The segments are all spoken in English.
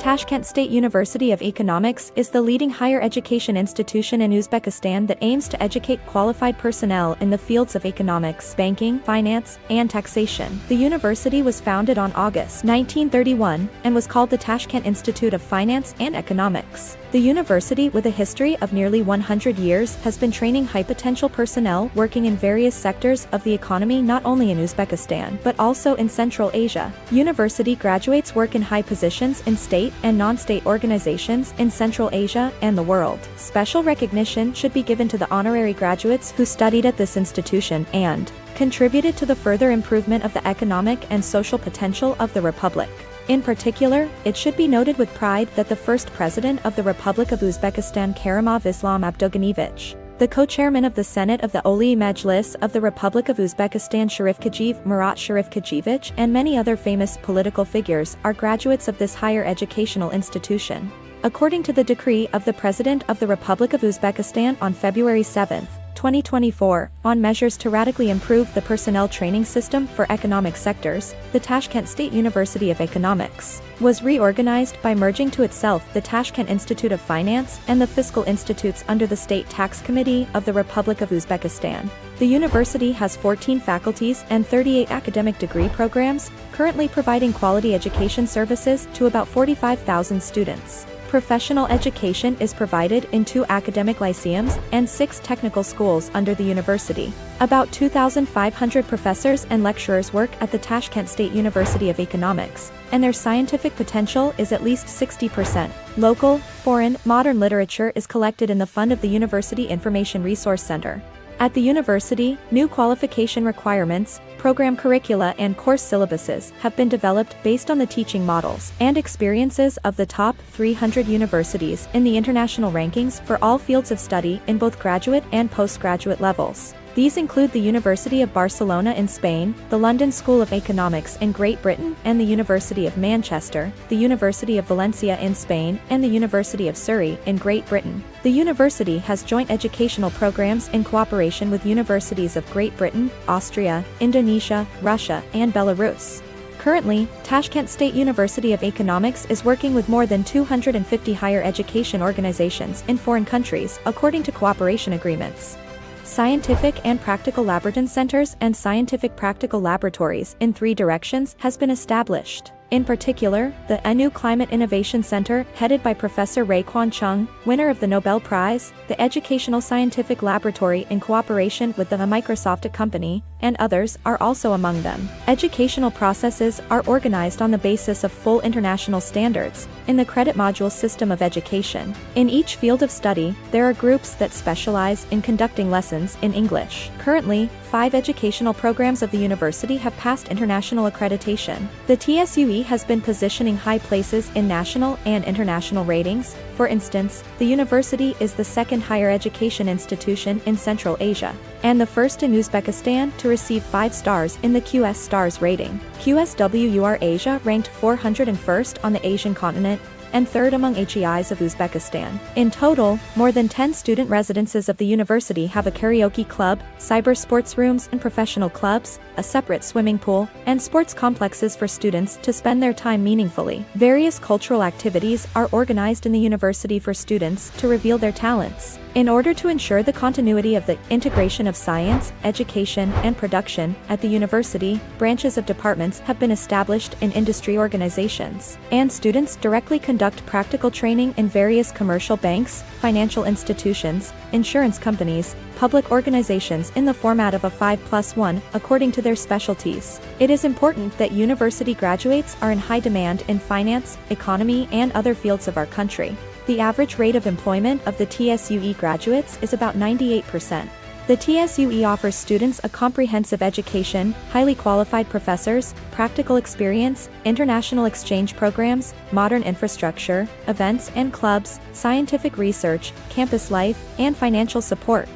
Tashkent State University of Economics is the leading higher education institution in Uzbekistan that aims to educate qualified personnel in the fields of economics, banking, finance, and taxation. The university was founded on August 1931 and was called the Tashkent Institute of Finance and Economics. The university, with a history of nearly 100 years, has been training high-potential personnel working in various sectors of the economy not only in Uzbekistan but also in Central Asia. University graduates work in high positions in state and non-state organizations in Central Asia and the world. Special recognition should be given to the honorary graduates who studied at this institution and contributed to the further improvement of the economic and social potential of the Republic. In particular, it should be noted with pride that the first president of the Republic of Uzbekistan, Karimov Islam Abduganivich, the co-chairman of the Senate of the Oliy Majlis of the Republic of Uzbekistan, Sharifkajiv Murat Sharifkajivich, and many other famous political figures are graduates of this higher educational institution. According to the decree of the President of the Republic of Uzbekistan on February 7, 2024, on measures to radically improve the personnel training system for economic sectors, the Tashkent State University of Economics was reorganized by merging to itself the Tashkent Institute of Finance and the Fiscal Institutes under the State Tax Committee of the Republic of Uzbekistan. The university has 14 faculties and 38 academic degree programs, currently providing quality education services to about 45,000 students. Professional education is provided in 2 academic lyceums and 6 technical schools under the university. About 2,500 professors and lecturers work at the Tashkent State University of Economics, and their scientific potential is at least 60%. Local, foreign, modern literature is collected in the fund of the University Information Resource Center. At the university, new qualification requirements, program curricula and course syllabuses have been developed based on the teaching models and experiences of the top 300 universities in the international rankings for all fields of study in both graduate and postgraduate levels. These include the University of Barcelona in Spain, the London School of Economics in Great Britain and the University of Manchester, the University of Valencia in Spain, and the University of Surrey in Great Britain. The university has joint educational programs in cooperation with universities of Great Britain, Austria, Indonesia, Russia, and Belarus. Currently, Tashkent State University of Economics is working with more than 250 higher education organizations in foreign countries, according to cooperation agreements. Scientific and practical laboratory centers and scientific practical laboratories in 3 directions has been established. In particular, the ANU Climate Innovation Center, headed by Professor Ray Kwan Chung, winner of the Nobel Prize, the Educational Scientific Laboratory in cooperation with the Microsoft company, and others are also among them. Educational processes are organized on the basis of full international standards in the credit module system of education. In each field of study, there are groups that specialize in conducting lessons in English. Currently, 5 educational programs of the university have passed international accreditation. The TSUE has been positioning high places in national and international ratings. For instance, the university is the 2nd higher education institution in Central Asia, and the first in Uzbekistan to receive 5 stars in the QS Stars rating. QSWUR Asia ranked 401st on the Asian continent, and 3rd among HEIs of Uzbekistan. In total, more than 10 student residences of the university have a karaoke club, cyber sports rooms and professional clubs, a separate swimming pool, and sports complexes for students to spend their time meaningfully. Various cultural activities are organized in the university for students to reveal their talents. In order to ensure the continuity of the integration of science, education, and production at the university, branches of departments have been established in industry organizations, and students directly conduct practical training in various commercial banks, financial institutions, insurance companies, public organizations in the format of a 5+1, according to their specialties. It is important that university graduates are in high demand in finance, economy, and other fields of our country. The average rate of employment of the TSUE graduates is about 98%. The TSUE offers students a comprehensive education, highly qualified professors, practical experience, international exchange programs, modern infrastructure, events and clubs, scientific research, campus life, and financial support.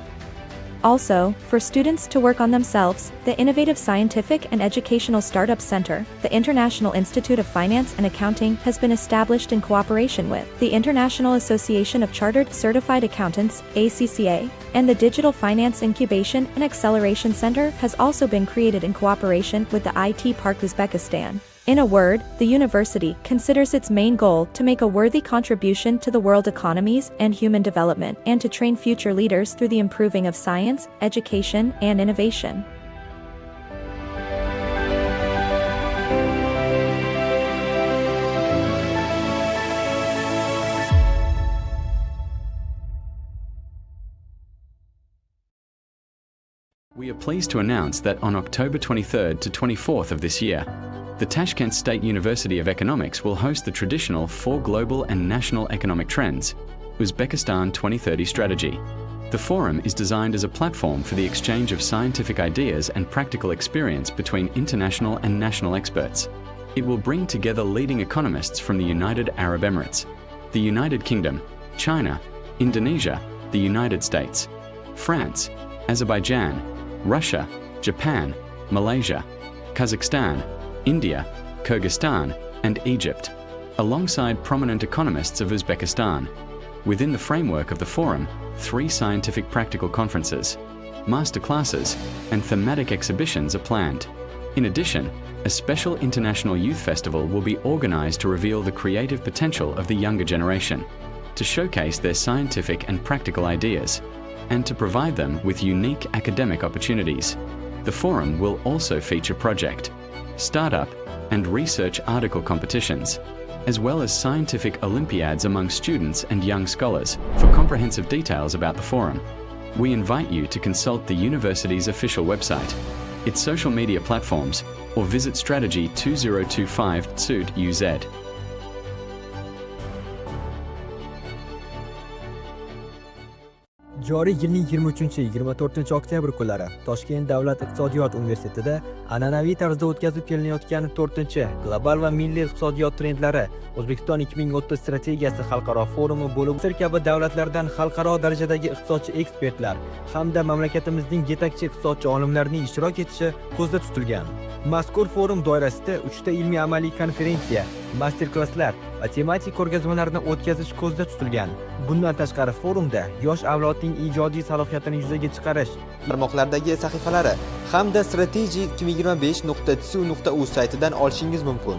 Also, for students to work on themselves, the Innovative Scientific and Educational Startup Center, the International Institute of Finance and Accounting, has been established in cooperation with the International Association of Chartered Certified Accountants, ACCA, and the Digital Finance Incubation and Acceleration Center has also been created in cooperation with the IT Park Uzbekistan. In a word, the university considers its main goal to make a worthy contribution to the world economies and human development and to train future leaders through the improving of science, education, and innovation. We are pleased to announce that on October 23rd to 24th of this year, the Tashkent State University of Economics will host the traditional 4 global and national economic trends, Uzbekistan 2030 strategy. The forum is designed as a platform for the exchange of scientific ideas and practical experience between international and national experts. It will bring together leading economists from the United Arab Emirates, the United Kingdom, China, Indonesia, the United States, France, Azerbaijan, Russia, Japan, Malaysia, Kazakhstan, India, Kyrgyzstan, and Egypt, alongside prominent economists of Uzbekistan. Within the framework of the forum, 3 scientific practical conferences, masterclasses, and thematic exhibitions are planned. In addition, a special international youth festival will be organized to reveal the creative potential of the younger generation, to showcase their scientific and practical ideas, and to provide them with unique academic opportunities. The forum will also feature project, startup, and research article competitions, as well as scientific Olympiads among students and young scholars. For comprehensive details about the forum, we invite you to consult the university's official website, its social media platforms, or visit Strtategy 2025 UZ. Joriy yilning 23-24 oktyabr kunlari Toshkent davlat iqtisodiyot universitetida an'anaviy tarzda o'tkazib kelinayotgan 4-global va milliy iqtisodiyot trendlari O'zbekiston 2030 strategiyasi xalqaro forumi bo'lib, Misr kabi davlatlardan xalqaro darajadagi iqtisodchi ekspertlar hamda mamlakatimizning yetakchi iqtisodchi olimlarining ishtirok etishi ko'zda tutilgan. Mazkur forum doirasida 3 ta ilmiy amaliy konferensiya, master-klasslar va tematik ko'rgazmalarni o'tkazish ko'zda tutilgan. Bundan tashqari forumda yosh avlodning ijodiy salohiyatini yuzaga chiqarish tarmoqlardagi sahifalari hamda Strtategy2025.tsu.u saytidan olishingiz mumkin.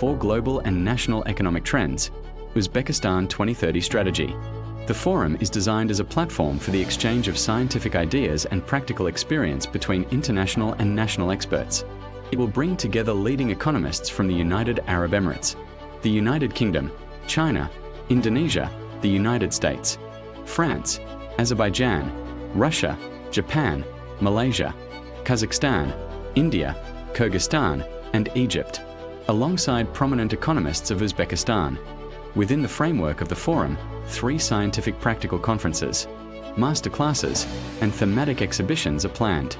4 global and national economic trends, Uzbekistan 2030 strategy. The forum is designed as a platform for the exchange of scientific ideas and practical experience between international and national experts. It will bring together leading economists from the United Arab Emirates, the United Kingdom, China, Indonesia, the United States, France, Azerbaijan, Russia, Japan, Malaysia, Kazakhstan, India, Kyrgyzstan, and Egypt, alongside prominent economists of Uzbekistan. Within the framework of the forum, 3 scientific practical conferences, masterclasses, and thematic exhibitions are planned.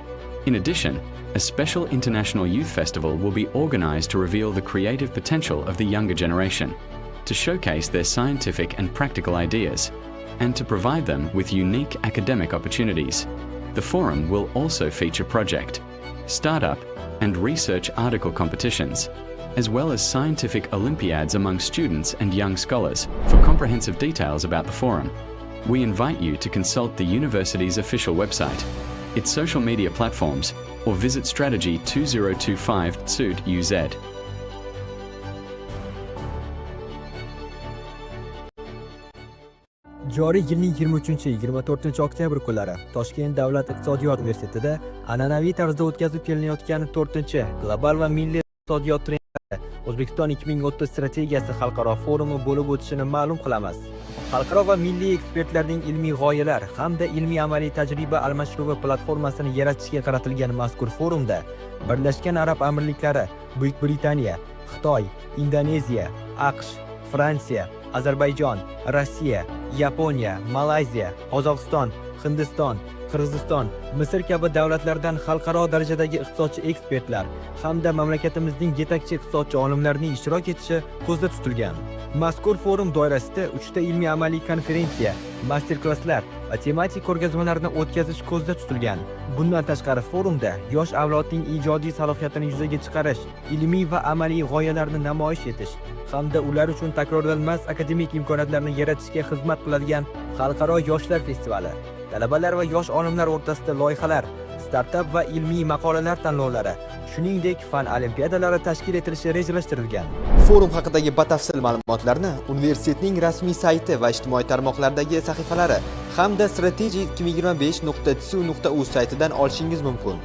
In addition, a special international youth festival will be organized to reveal the creative potential of the younger generation, to showcase their scientific and practical ideas, and to provide them with unique academic opportunities. The forum will also feature project, startup, and research article competitions, as well as scientific Olympiads among students and young scholars. For comprehensive details about the forum, we invite you to consult the university's official website, its social media platforms, or visit Strtategy 2025 Uz. Joriy yilning 23-24 oktyabr kunlari Toshkent davlat iqtisodiyot universitetida an'anaviy tarzda o'tkazib kelinayotgan 4-global va milliy iqtisodiyot trendlari O'zbekiston 2030 strategiyasi xalqaro forumi bo'lib o'tishini ma'lum qilamiz. Xalqaro va milliy ekspertlarning ilmiy g'oyalar hamda ilmiy amaliy tajriba almashinuvi platformasini yaratishga qaratilgan mazkur forumda Birlashgan Arab Amirliklari, Buyuk Britaniya, Xitoy, Indoneziya, AQSh, Fransiya, Ozarbayjon, Rossiya, Yaponiya, Malayziya, Qozog'iston, Hindiston, Qirg'iziston, Misr kabi davlatlardan xalqaro darajadagi iqtisodchi ekspertlar hamda mamlakatimizning yetakchi iqtisodchi olimlarining ishtirok etishi ko'zda tutilgan. Mazkur forum doirasida 3 ta ilmiy amaliy konferensiya, master-klasslar va tematik ko'rgazmalarni o'tkazish ko'zda tutilgan. Bundan tashqari forumda yosh avlodning ijodiy salohiyatini yuzaga chiqarish, ilmiy va amaliy g'oyalarni namoyish etish hamda ular uchun takrorlanmas akademik imkoniyatlarni yaratishga xizmat qiladigan xalqaro yoshlar festivali, talabalar va yosh olimlar o'rtasida loyihalar, startup va ilmiy maqolalar tanlovlari, shuningdek fan olimpiadalari tashkil etilishi rejalashtirilgan. Forum haqidagi batafsil ma'lumotlarni universitetning rasmiy sayti va ijtimoiy tarmoqlardagi sahifalari hamda strategy2025.tsu.uz saytidan olishingiz mumkin.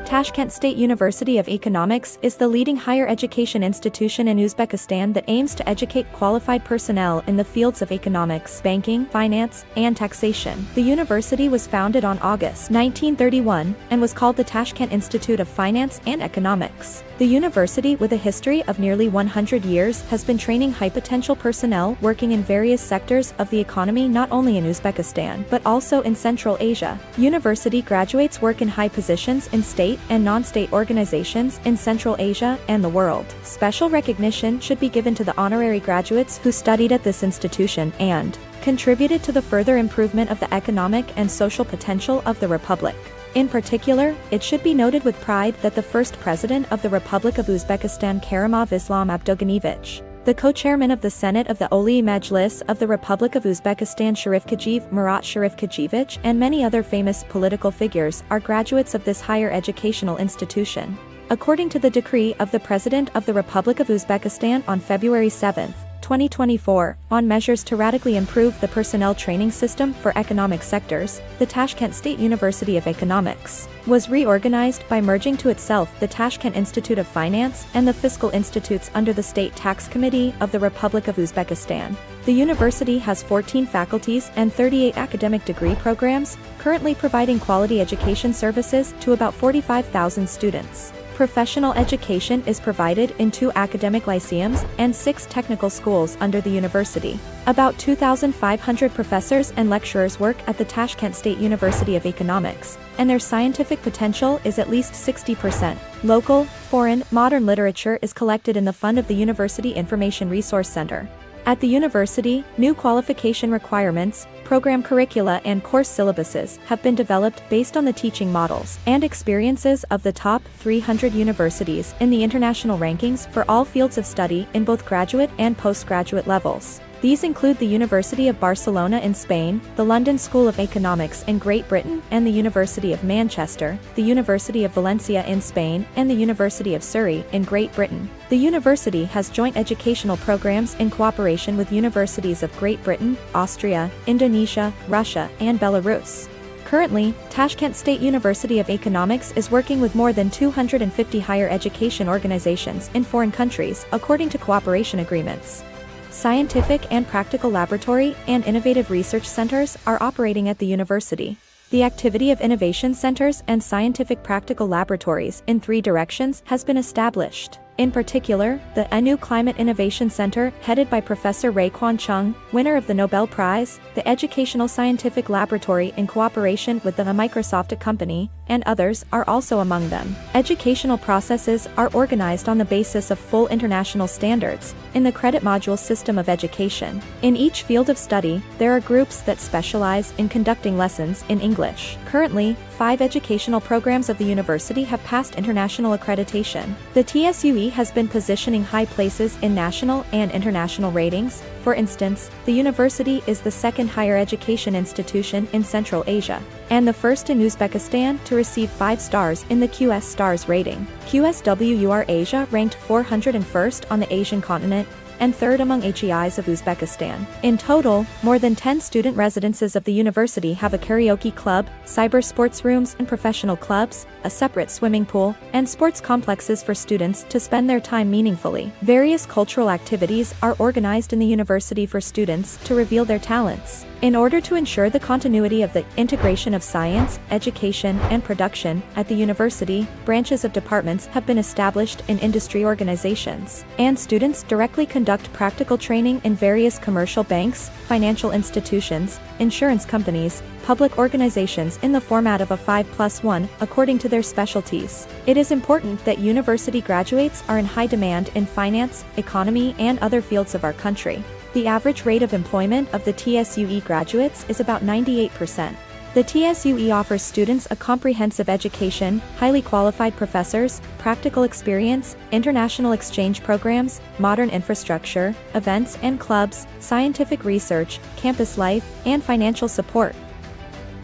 Tashkent State University of Economics is the leading higher education institution in Uzbekistan that aims to educate qualified personnel in the fields of economics, banking, finance, and taxation. The university was founded on August 1931 and was called the Tashkent Institute of Finance and Economics. The university, with a history of nearly 100 years, has been training high-potential personnel working in various sectors of the economy not only in Uzbekistan but also in Central Asia. University graduates work in high positions in state and non-state organizations in Central Asia and the world. Special recognition should be given to the honorary graduates who studied at this institution and contributed to the further improvement of the economic and social potential of the Republic. In particular, it should be noted with pride that the first president of the Republic of Uzbekistan, Karimov Islam Abdoghanivich, the co-chairman of the Senate of the Oliy Majlis of the Republic of Uzbekistan, Sharifkajiv Murat Sharifkajivich, and many other famous political figures are graduates of this higher educational institution. According to the decree of the President of the Republic of Uzbekistan on February 7, 2024, on measures to radically improve the personnel training system for economic sectors, the Tashkent State University of Economics was reorganized by merging to itself the Tashkent Institute of Finance and the Fiscal Institutes under the State Tax Committee of the Republic of Uzbekistan. The university has 14 faculties and 38 academic degree programs, currently providing quality education services to about 45,000 students. Professional education is provided in 2 academic lyceums and 6 technical schools under the university. About 2,500 professors and lecturers work at the Tashkent State University of Economics, and their scientific potential is at least 60%. Local, foreign, modern literature is collected in the fund of the University Information Resource Center. At the university, new qualification requirements, program curricula and course syllabuses have been developed based on the teaching models and experiences of the top 300 universities in the international rankings for all fields of study in both graduate and postgraduate levels. These include the University of Barcelona in Spain, the London School of Economics in Great Britain and the University of Manchester, the University of Valencia in Spain, and the University of Surrey in Great Britain. The university has joint educational programs in cooperation with universities of Great Britain, Austria, Indonesia, Russia, and Belarus. Currently, Tashkent State University of Economics is working with more than 250 higher education organizations in foreign countries, according to cooperation agreements. Scientific and practical laboratory and innovative research centers are operating at the university. The activity of innovation centers and scientific practical laboratories in 3 directions has been established. In particular, the ANU Climate Innovation Center, headed by Professor Ray Kwan Chung, winner of the Nobel Prize, the Educational Scientific Laboratory in cooperation with the Microsoft company, and others are also among them. Educational processes are organized on the basis of full international standards in the credit module system of education. In each field of study, there are groups that specialize in conducting lessons in English. Currently, 5 educational programs of the university have passed international accreditation. The TSUE has been positioning high places in national and international ratings. For instance, the university is the 2nd higher education institution in Central Asia, and the 1st in Uzbekistan to receive 5 stars in the QS Stars rating. QSWUR Asia ranked 401st on the Asian continent, and 3rd among HEIs of Uzbekistan. In total, more than 10 student residences of the university have a karaoke club, cyber sports rooms and professional clubs, a separate swimming pool, and sports complexes for students to spend their time meaningfully. Various cultural activities are organized in the university for students to reveal their talents. In order to ensure the continuity of the integration of science, education, and production at the university, branches of departments have been established in industry organizations, and students directly conduct practical training in various commercial banks, financial institutions, insurance companies, public organizations in the format of a 5+1, according to their specialties. It is important that university graduates are in high demand in finance, economy, and other fields of our country. The average rate of employment of the TSUE graduates is about 98%. The TSUE offers students a comprehensive education, highly qualified professors, practical experience, international exchange programs, modern infrastructure, events and clubs, scientific research, campus life, and financial support.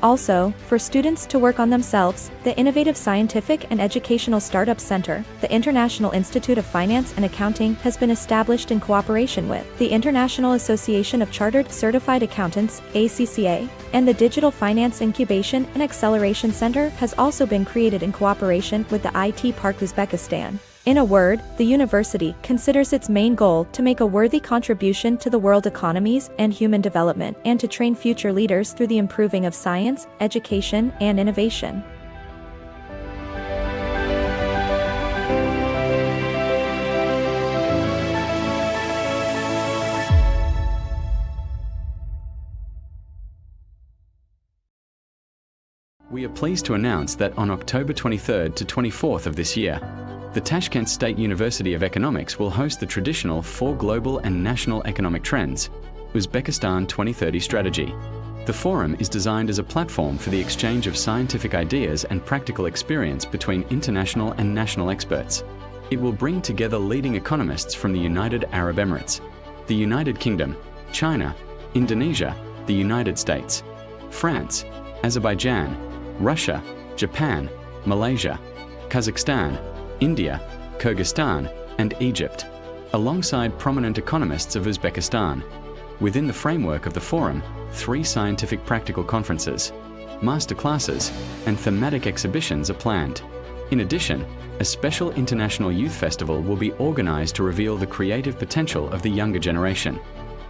Also, for students to work on themselves, the Innovative Scientific and Educational Startup Center, the International Institute of Finance and Accounting, has been established in cooperation with the International Association of Chartered Certified Accountants, ACCA, and the Digital Finance Incubation and Acceleration Center has also been created in cooperation with the IT Park Uzbekistan. In a word, the university considers its main goal to make a worthy contribution to the world economies and human development and to train future leaders through the improving of science, education, and innovation. We are pleased to announce that on October 23rd to 24th of this year, the Tashkent State University of Economics will host the traditional 4 Global and National Economic Trends, Uzbekistan 2030 Strategy. The forum is designed as a platform for the exchange of scientific ideas and practical experience between international and national experts. It will bring together leading economists from the United Arab Emirates, the United Kingdom, China, Indonesia, the United States, France, Azerbaijan, Russia, Japan, Malaysia, Kazakhstan, India, Kyrgyzstan, and Egypt, alongside prominent economists of Uzbekistan. Within the framework of the forum, 3 scientific practical conferences, masterclasses, and thematic exhibitions are planned. In addition, a special international youth festival will be organized to reveal the creative potential of the younger generation,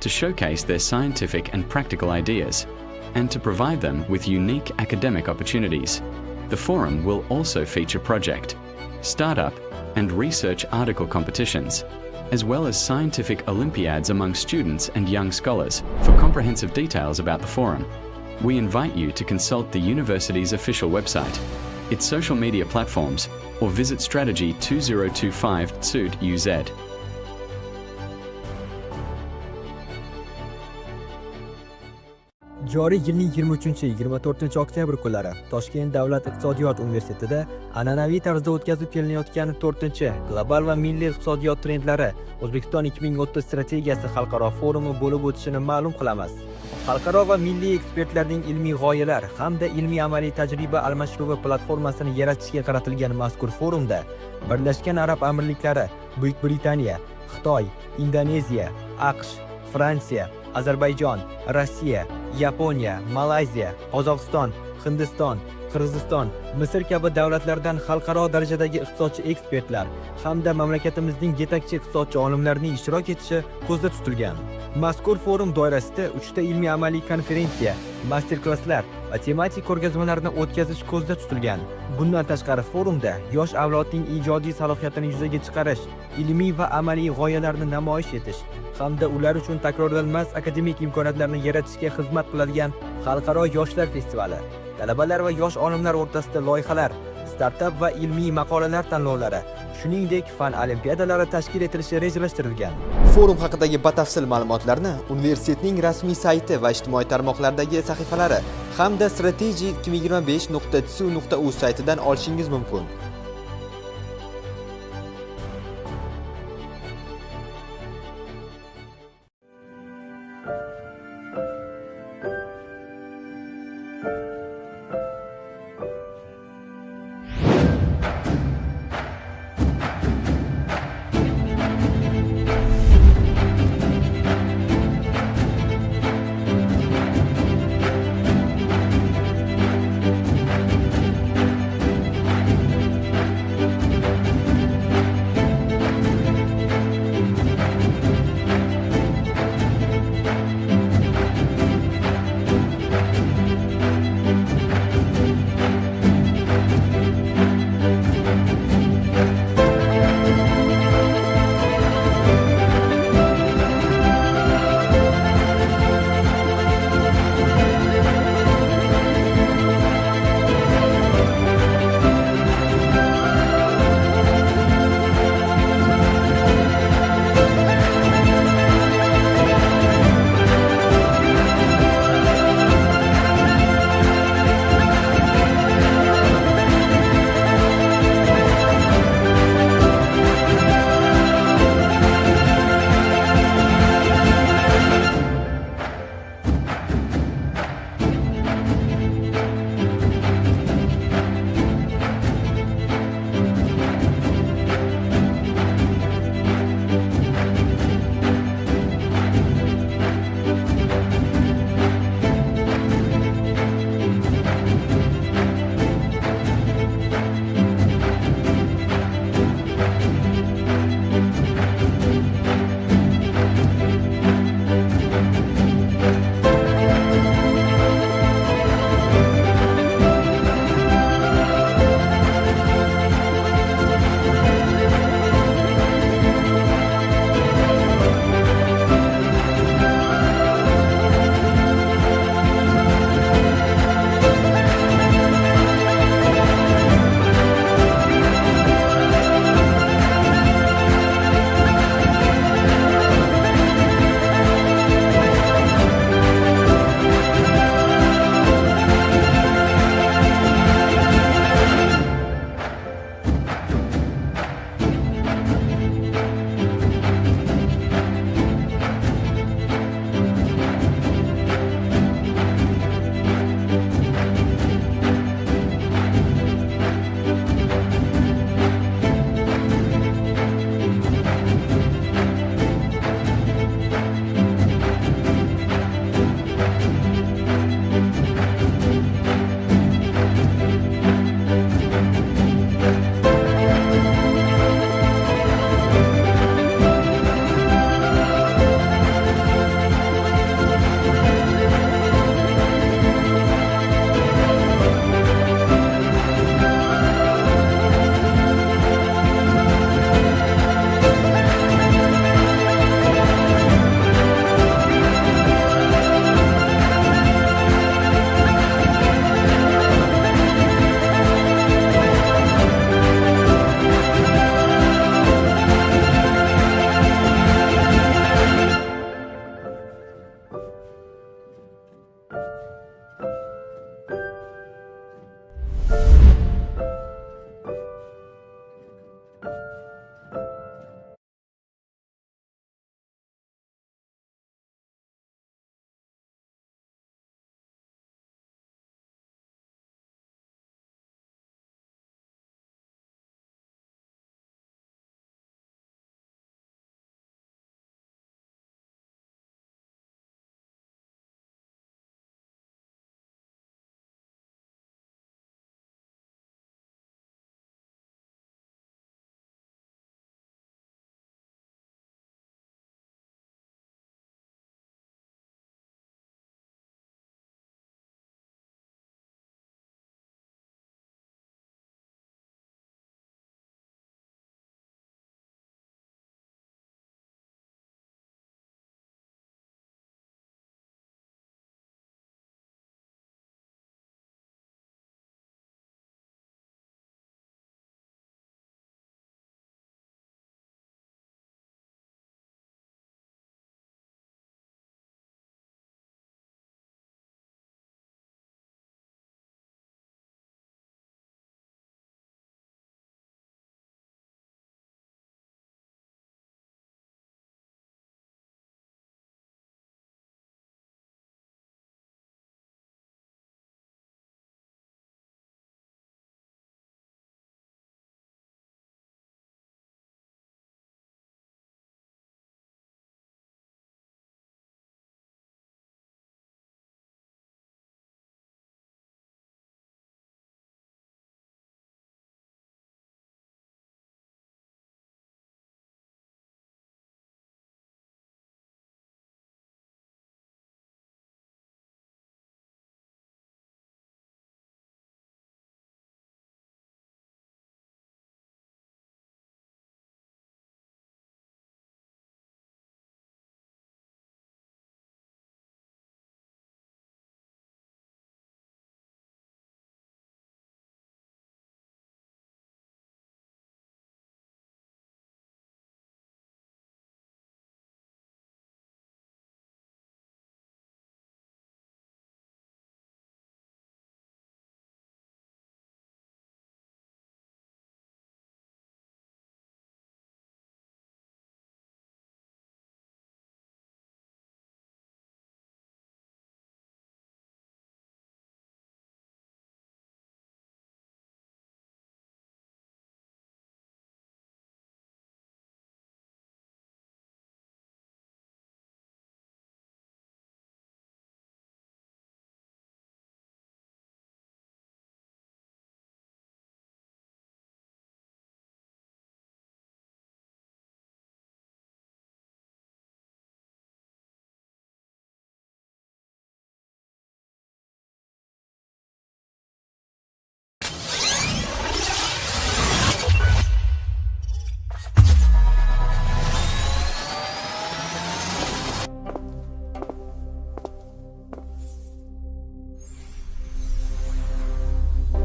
to showcase their scientific and practical ideas, and to provide them with unique academic opportunities. The forum will also feature project, startup, and research article competitions, as well as scientific olympiads among students and young scholars. For comprehensive details about the forum, we invite you to consult the university's official website, its social media platforms, or visit Strtategy 2025 Tsud.uz. Joriy yilning 23-24 oktyabr kunlari Toshkent davlat iqtisodiyot universitetida an'anaviy tarzda o'tkazib kelinayotgan 4-global va milliy iqtisodiyot trendlari O'zbekiston 2030 strategiyasi xalqaro forumi bo'lib o'tishini ma'lum qilamiz. Xalqaro va milliy ekspertlarning ilmiy g'oyalar hamda ilmiy amaliy tajriba almashinuvi platformasini yaratishga qaratilgan mazkur forumda Birlashgan Arab Amirliklari, Buyuk Britaniya, Xitoy, Indoneziya, AQSh, Fransiya, Ozarbayjon, Rossiya, Yaponiya, Malayziya, Qozog'iston, Hindiston, Qirg'iziston, Misr kabi davlatlardan xalqaro darajadagi iqtisodchi ekspertlar hamda mamlakatimizning yetakchi iqtisodchi olimlarining ishtirok etishi ko'zda tutilgan. Mazkur forum doirasida 3 ta ilmiy amaliy konferensiya, master-klasslar va tematik ko'rgazmalarni o'tkazish ko'zda tutilgan. Bundan tashqari forumda yosh avlodning ijodiy salohiyatini yuzaga chiqarish, ilmiy va amaliy g'oyalarni namoyish etish hamda ular uchun takrorlanmas akademik imkoniyatlarni yaratishga xizmat qiladigan xalqaro yoshlar festivali, talabalar va yosh olimlar o'rtasida loyihalar, startup va ilmiy maqolalar tanlovlari, shuningdek fan olimpiadalari tashkil etilishi rejalashtirilgan. Forum haqidagi batafsil ma'lumotlarni universitetning rasmiy sayti va ijtimoiy tarmoqlardagi sahifalari hamda Strtategy2025.tsu.uz saytidan olishingiz mumkin.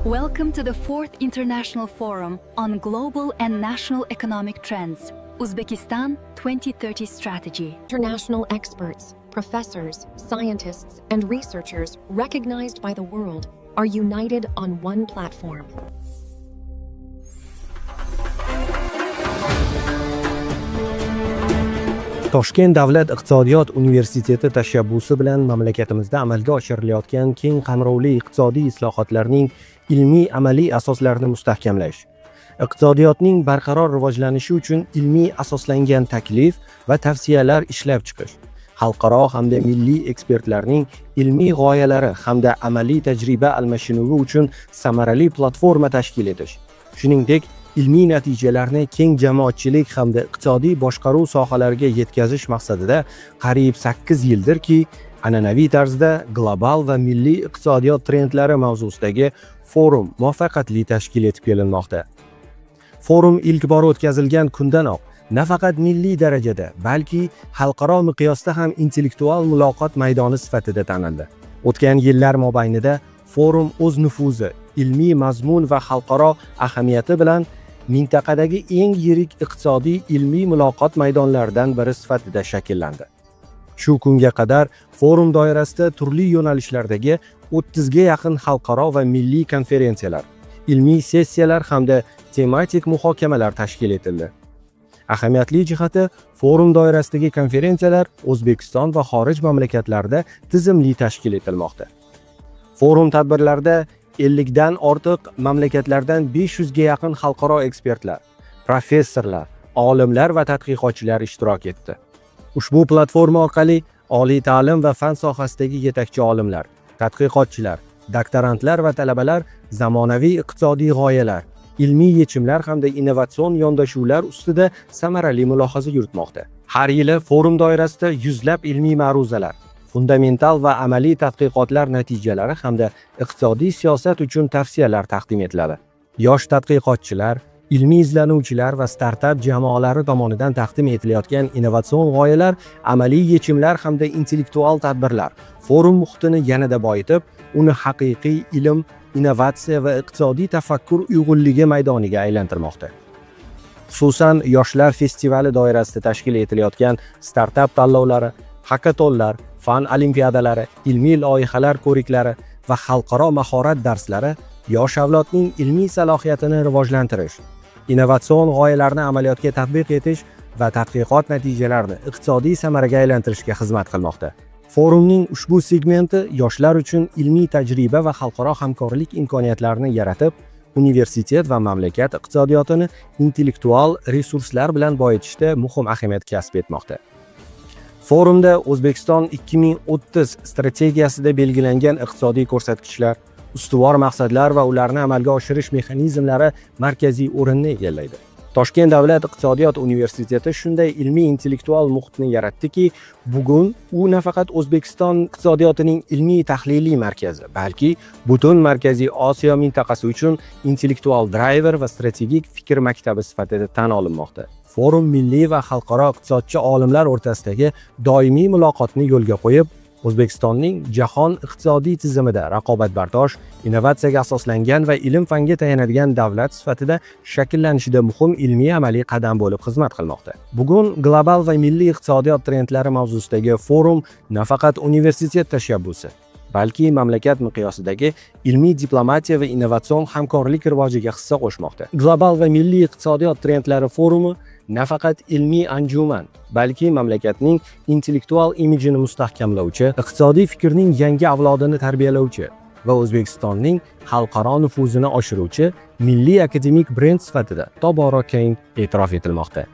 Welcome to the 4th International Forum on Global and National Economic Trends, Uzbekistan 2030 Strategy. International experts, professors, scientists, and researchers recognized by the world are united on one platform. Toshkent davlat iqtisodiyot universiteti tashabbusi bilan mamlakatimizda amalga oshirilayotgan keng qamrovli iqtisodiy islohotlarning ilmiy amaliy asoslarini mustahkamlash, iqtisodiyotning barqaror rivojlanishi uchun ilmiy asoslangan taklif va tavsiyalar ishlab chiqish, xalqaro hamda milliy ekspertlarning ilmiy g'oyalari hamda amaliy tajriba almashinuvi uchun samarali platforma tashkil etish, shuningdek ilmiy natijalarni keng jamoatchilik hamda iqtisodiy boshqaruv sohalariga yetkazish maqsadida qariyb 8 yildirki, an'anaviy tarzda global va milliy iqtisodiyot trendlari mavzusidagi forum muvaffaqiyatli tashkil etib kelinmoqda. Forum ilk bor o'tkazilgan kundanoq nafaqat milliy darajada, balki xalqaro miqyosda ham intellektual muloqot maydoni sifatida tanildi. O'tgan yillar mobaynida forum o'z nufuzi, ilmiy mazmun va xalqaro ahamiyati bilan mintaqadagi eng yirik iqtisodiy ilmiy muloqot maydonlaridan biri sifatida shakllandi. Shu kunga qadar forum doirasida turli yo'nalishlardagi 30 ga yaqin xalqaro va milliy konferensiyalar, ilmiy sessiyalar hamda tematik muhokamalar tashkil etildi. Ahamiyatli jihati, forum doirasidagi konferensiyalar O'zbekiston va xorij mamlakatlarida tizimli tashkil etilmoqda. Forum tadbirlarida 50 dan ortiq mamlakatlardan 500 ga yaqin xalqaro ekspertlar, professorlar, olimlar va tadqiqotchilar ishtirok etdi. Ushbu platforma orqali oliy ta'lim va fan sohasidagi yetakchi olimlar, tadqiqotchilar, doktorantlar va talabalar zamonaviy iqtisodiy g'oyalar, ilmiy yechimlar hamda innovatsion yondashuvlar ustida samarali mulohaza yuritmoqda. Har yili forum doirasida yuzlab ilmiy ma'ruzalar, fundamental va amaliy tadqiqotlar natijalari hamda iqtisodiy siyosat uchun tavsiyalar taqdim etiladi. Yosh tadqiqotchilar, ilmiy izlanuvchilar va startap jamoalari tomonidan taqdim etilayotgan innovatsion g'oyalar, amaliy yechimlar hamda intellektual tadbirlar forum muhitini yanada boyitib, uni haqiqiy ilm, innovatsiya va iqtisodiy tafakkur uyg'unligi maydoniga aylantirmoqda. Xususan, yoshlar festivali doirasida tashkil etilayotgan startap tanlovlari, hakatonlar, fan olimpiadalari, ilmiy loyihalar ko'riklari va xalqaro mahorat darslari yosh avlodning ilmiy salohiyatini rivojlantirish, innovatsion g'oyalarni amaliyotga tatbiq etish va tadqiqot natijalarini iqtisodiy samaraga aylantirishga xizmat qilmoqda. Forumning ushbu segmenti yoshlar uchun ilmiy tajriba va xalqaro hamkorlik imkoniyatlarini yaratib, universitet va mamlakat iqtisodiyotini intellektual resurslar bilan boyitishda muhim ahamiyat kasb etmoqda. Forumda O'zbekiston 2030 strategiyasida belgilangan iqtisodiy ko'rsatkichlar, ustuvor maqsadlar va ularni amalga oshirish mexanizmlari markaziy o'rinni egallaydi. Toshkent davlat iqtisodiyot universiteti shunday ilmiy intellektual muhitni yaratdiki, bugun u nafaqat O'zbekiston iqtisodiyotining ilmiy tahliliy markazi, balki butun Markaziy Osiyo mintaqasi uchun intellektual driver va strategik fikr maktabi sifatida tan olinmoqda. Forum milliy va xalqaro iqtisodchi olimlar o'rtasidagi doimiy muloqotni yo'lga qo'yib, O'zbekistonning jahon iqtisodiy tizimida raqobatbardosh, innovatsiyaga asoslangan va ilm-fanga tayanadigan davlat sifatida shakllanishida muhim ilmiy amaliy qadam bo'lib xizmat qilmoqda. Bugun global va milliy iqtisodiyot trendlari mavzusidagi forum nafaqat universitet tashabbusi, balki mamlakat miqyosidagi ilmiy diplomatiya va innovatsion hamkorlik rivojiga hissa qo'shmoqda. Global va milliy iqtisodiyot trendlari forumi nafaqat ilmiy anjuman, balki mamlakatning intellektual imijini mustahkamlovchi, iqtisodiy fikrning yangi avlodini tarbiyalovchi va O'zbekistonning xalqaro nufuzini oshiruvchi milliy akademik brend sifatida tobora keng e'tirof etilmoqda.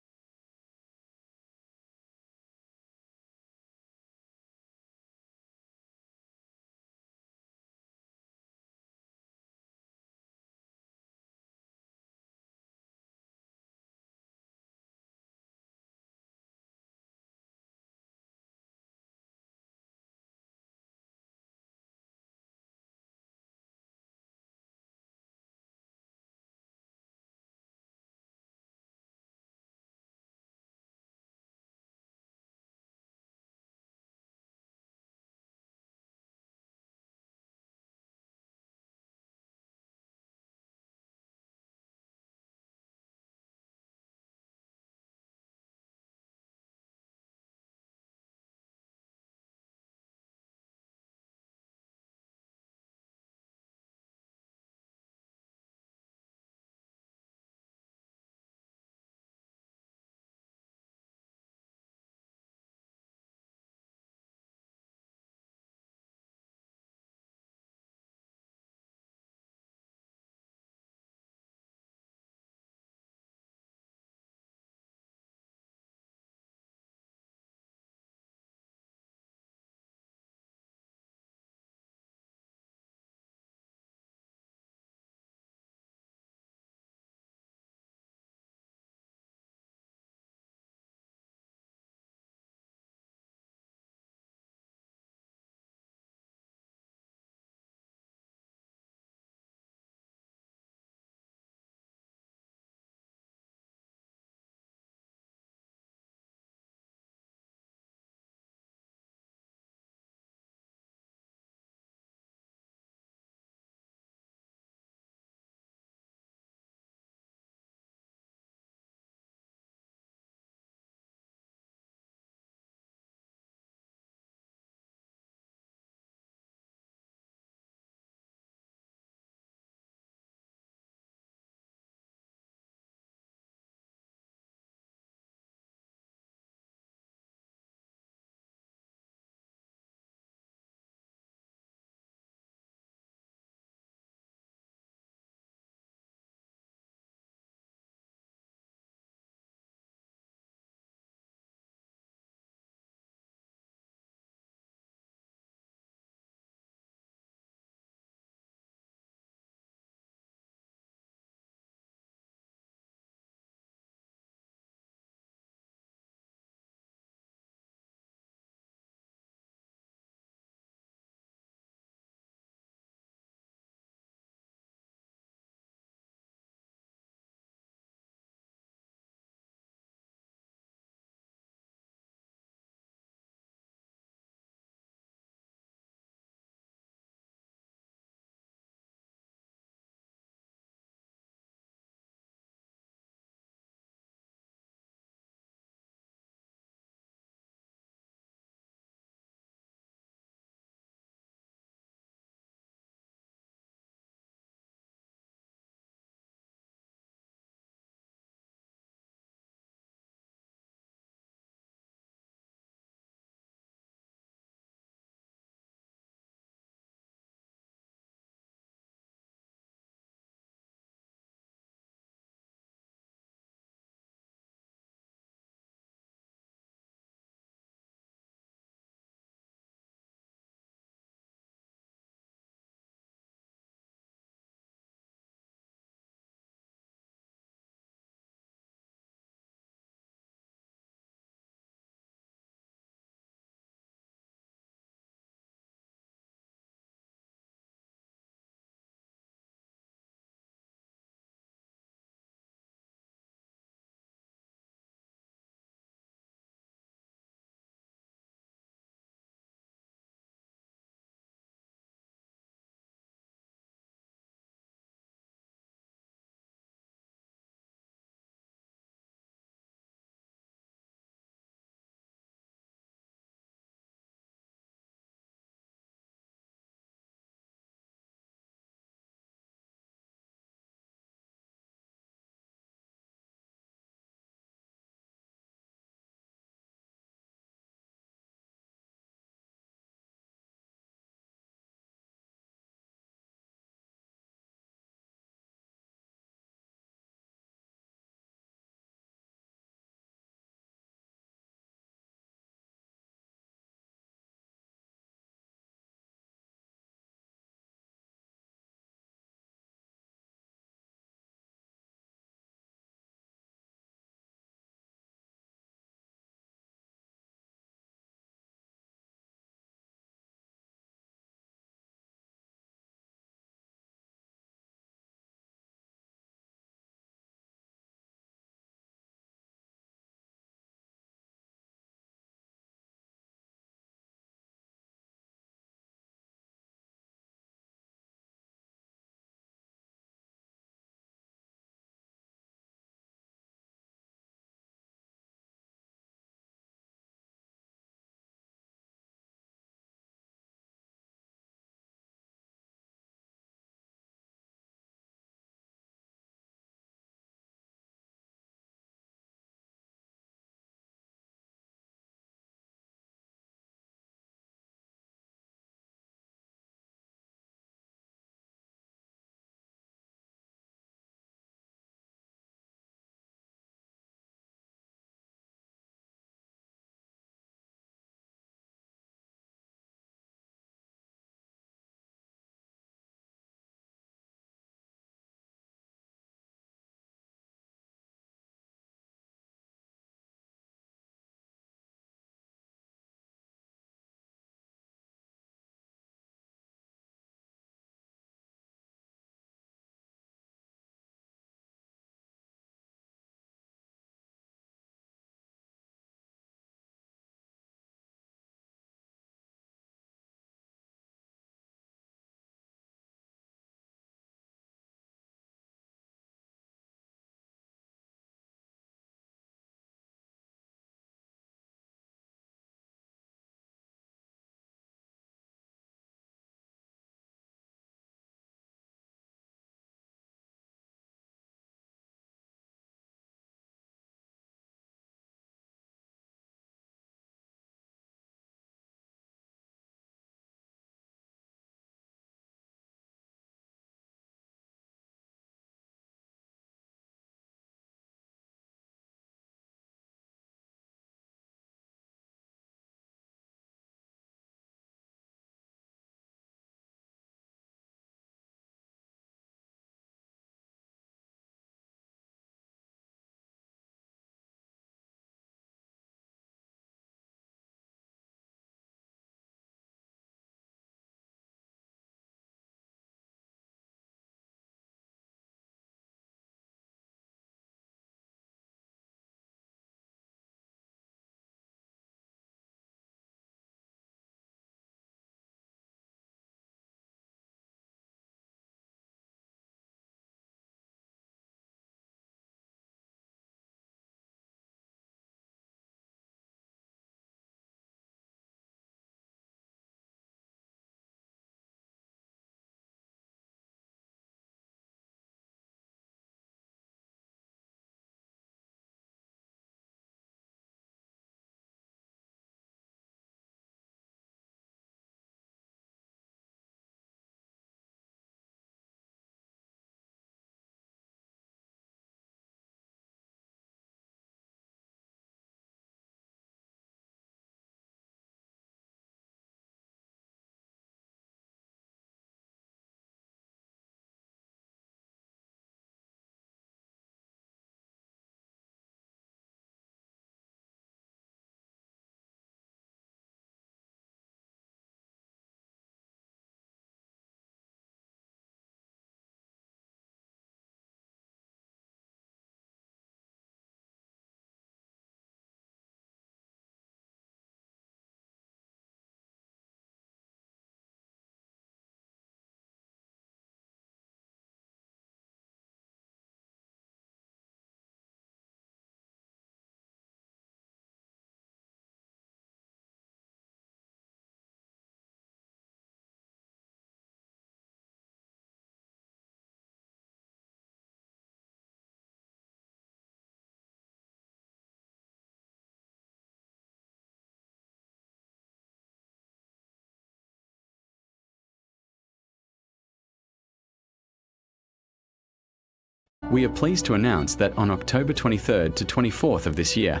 We are pleased to announce that on October 23rd to 24th of this year,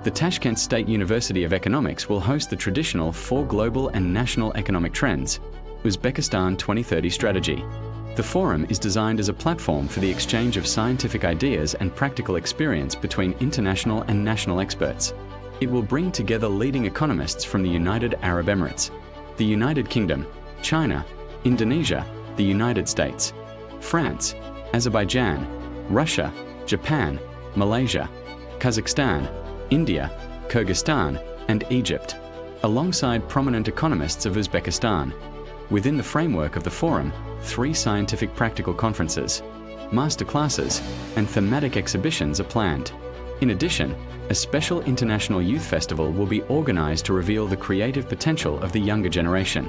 the Tashkent State University of Economics will host the traditional 4 Global and National Economic Trends, Uzbekistan 2030 Strategy. The forum is designed as a platform for the exchange of scientific ideas and practical experience between international and national experts. It will bring together leading economists from the United Arab Emirates, the United Kingdom, China, Indonesia, the United States, France, Azerbaijan, Russia, Japan, Malaysia, Kazakhstan, India, Kyrgyzstan, and Egypt, alongside prominent economists of Uzbekistan. Within the framework of the forum, 3 scientific practical conferences, masterclasses, and thematic exhibitions are planned. In addition, a special international youth festival will be organized to reveal the creative potential of the younger generation,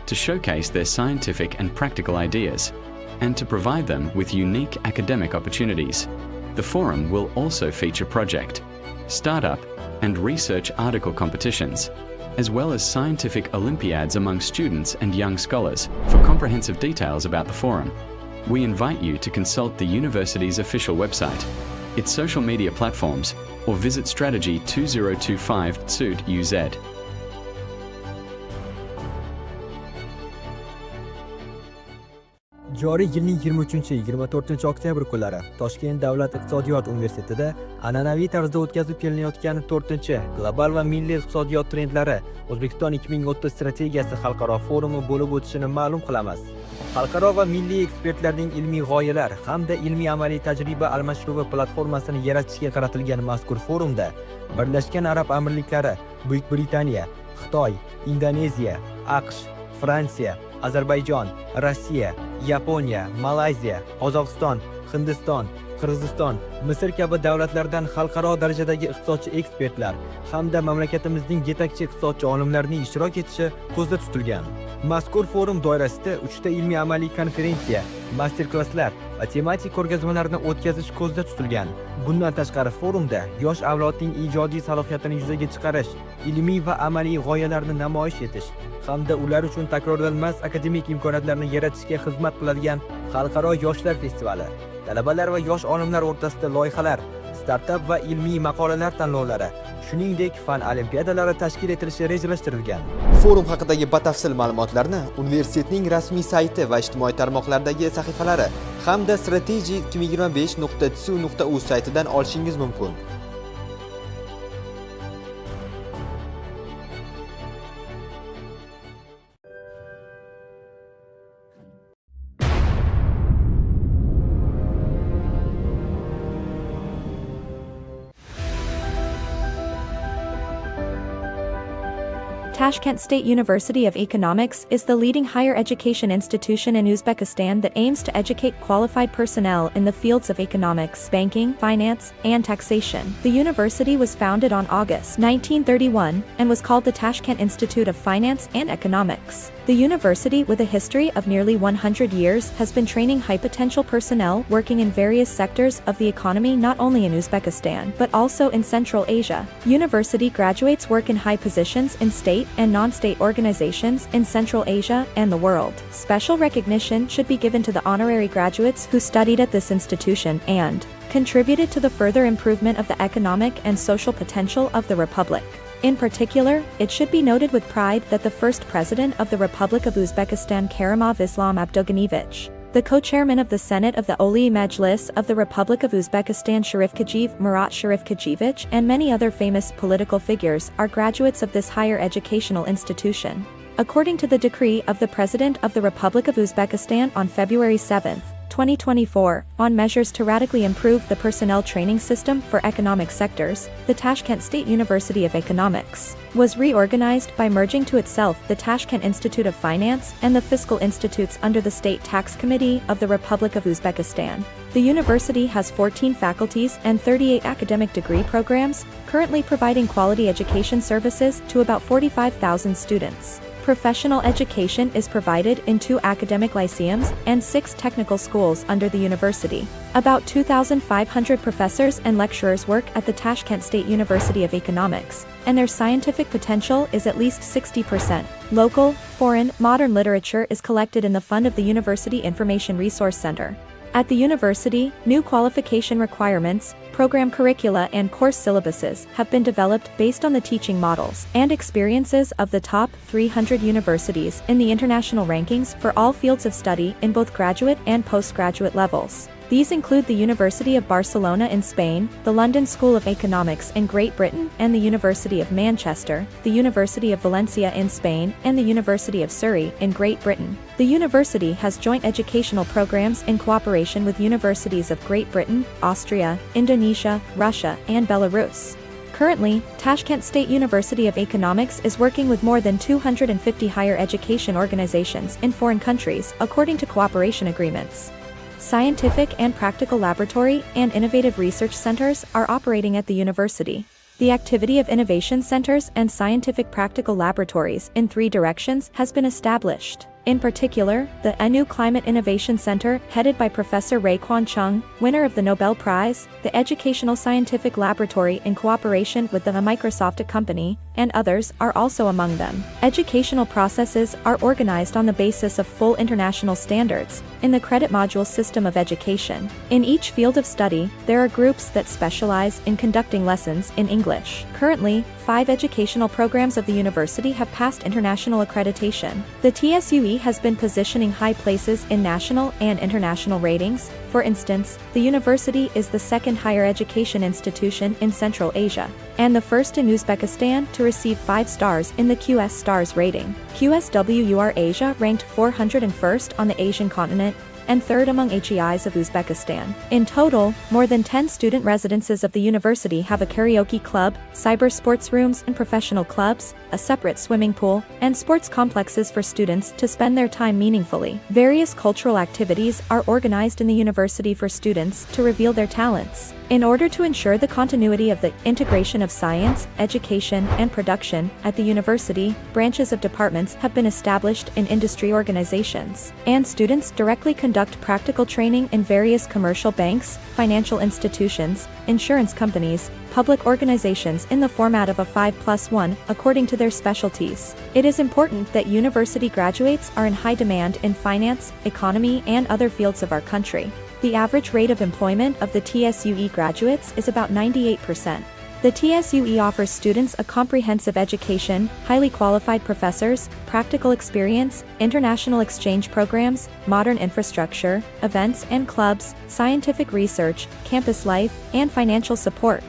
to showcase their scientific and practical ideas, and to provide them with unique academic opportunities. The forum will also feature project, startup, and research article competitions, as well as scientific Olympiads among students and young scholars. For comprehensive details about the forum, we invite you to consult the university's official website, its social media platforms, or visit Strtategy 2025 Uz. Joriy yilning 23-24 oktyabr kunlari Toshkent davlat iqtisodiyot universitetida an'anaviy tarzda o'tkazib kelinayotgan 4-global va milliy iqtisodiyot trendlari O'zbekiston 2030 strategiyasi xalqaro forumi bo'lib o'tishini ma'lum qilamiz. Xalqaro va milliy ekspertlarning ilmiy g'oyalar hamda ilmiy amaliy tajriba almashinuvi platformasini yaratishga qaratilgan mazkur forumda Birlashgan Arab Amirliklari, Buyuk Britaniya, Xitoy, Indoneziya, AQSh, Fransiya, Ozarbayjon, Rossiya, Yaponiya, Malayziya, Qozog'iston, Hindiston, Qirg'iziston, Misr kabi davlatlardan xalqaro darajadagi iqtisodchi ekspertlar hamda mamlakatimizning yetakchi iqtisodchi olimlarining ishtirok etishi ko'zda tutilgan. Mazkur forum doirasida 3 ta ilmiy amaliy konferensiya, master-klasslar va tematik ko'rgazmalarni o'tkazish ko'zda tutilgan. Bundan tashqari forumda yosh avlodning ijodiy salohiyatini yuzaga chiqarish, ilmiy va amaliy g'oyalarni namoyish etish hamda ular uchun takrorlanmas akademik imkoniyatlarni yaratishga xizmat qiladigan xalqaro yoshlar festivali, talabalar va yosh olimlar o'rtasida loyihalar, startup va ilmiy maqolalar tanlovlari, shuningdek fan olimpiadalari tashkil etilishi rejalashtirilgan. Forum haqidagi batafsil ma'lumotlarni universitetning rasmiy sayti va ijtimoiy tarmoqlardagi sahifalari hamda strategy2025.tsu.uz saytidan olishingiz mumkin. Tashkent State University of Economics is the leading higher education institution in Uzbekistan that aims to educate qualified personnel in the fields of economics, banking, finance, and taxation. The university was founded on August 1931 and was called the Tashkent Institute of Finance and Economics. The university, with a history of nearly 100 years, has been training high-potential personnel working in various sectors of the economy not only in Uzbekistan but also in Central Asia. University graduates work in high positions in state and non-state organizations in Central Asia and the world. Special recognition should be given to the honorary graduates who studied at this institution and contributed to the further improvement of the economic and social potential of the Republic. In particular, it should be noted with pride that the first president of the Republic of Uzbekistan, Karimov Islam Abdulganiyevich, the co-chairman of the Senate of the Oliy Majlis of the Republic of Uzbekistan, Sharifkajiyev Murat Sharifkajiyevich, and many other famous political figures are graduates of this higher educational institution. According to the decree of the President of the Republic of Uzbekistan on February 7, 2024, on measures to radically improve the personnel training system for economic sectors, the Tashkent State University of Economics was reorganized by merging to itself the Tashkent Institute of Finance and the Fiscal Institutes under the State Tax Committee of the Republic of Uzbekistan. The university has 14 faculties and 38 academic degree programs, currently providing quality education services to about 45,000 students. Professional education is provided in 2 academic lyceums and 6 technical schools under the university. About 2,500 professors and lecturers work at the Tashkent State University of Economics, and their scientific potential is at least 60%. Local, foreign, modern literature is collected in the fund of the University Information Resource Center. At the university, new qualification requirements, program curricula and course syllabuses have been developed based on the teaching models and experiences of the top 300 universities in the international rankings for all fields of study in both graduate and postgraduate levels. These include the University of Barcelona in Spain, the London School of Economics in Great Britain and the University of Manchester, the University of Valencia in Spain and the University of Surrey in Great Britain. The university has joint educational programs in cooperation with universities of Great Britain, Austria, Indonesia, Russia, and Belarus. Currently, Tashkent State University of Economics is working with more than 250 higher education organizations in foreign countries according to cooperation agreements. Scientific and practical laboratory and innovative research centers are operating at the university. The activity of innovation centers and scientific practical laboratories in 3 directions has been established. In particular, the ENU Climate Innovation Center, headed by Professor Ray Kwan Chung, winner of the Nobel Prize, the Educational Scientific Laboratory in cooperation with the Microsoft company, and others are also among them. Educational processes are organized on the basis of full international standards in the credit module system of education. In each field of study, there are groups that specialize in conducting lessons in English. Currently, 5 educational programs of the university have passed international accreditation. The TSUE has been positioning high places in national and international ratings. For instance, the university is the 2nd higher education institution in Central Asia, and the 1st in Uzbekistan to receive 5 stars in the QS Stars rating. QSWUR Asia ranked 401st on the Asian continent, and 3rd among HEIs of Uzbekistan. In total, more than 10 student residences of the university have a karaoke club, cyber sports rooms and professional clubs, a separate swimming pool, and sports complexes for students to spend their time meaningfully. Various cultural activities are organized in the university for students to reveal their talents. In order to ensure the continuity of the integration of science, education, and production at the university, branches of departments have been established in industry organizations, and students directly conduct practical training in various commercial banks, financial institutions, insurance companies, public organizations in the format of a 5+1 according to their specialties. It is important that university graduates are in high demand in finance, economy, and other fields of our country. The average rate of employment of the TSUE graduates is about 98%. The TSUE offers students a comprehensive education, highly qualified professors, practical experience, international exchange programs, modern infrastructure, events and clubs, scientific research, campus life, and financial support.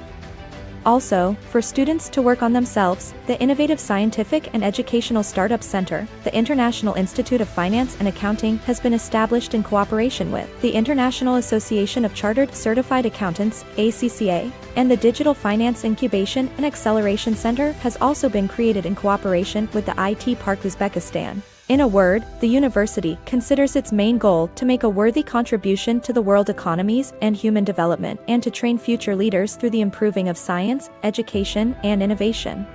Also, for students to work on themselves, the Innovative Scientific and Educational Startup Center, the International Institute of Finance and Accounting, has been established in cooperation with the International Association of Chartered Certified Accountants, ACCA, and the Digital Finance Incubation and Acceleration Center has also been created in cooperation with the IT Park Uzbekistan. In a word, the university considers its main goal to make a worthy contribution to the world economies and human development and to train future leaders through the improving of science, education, and innovation.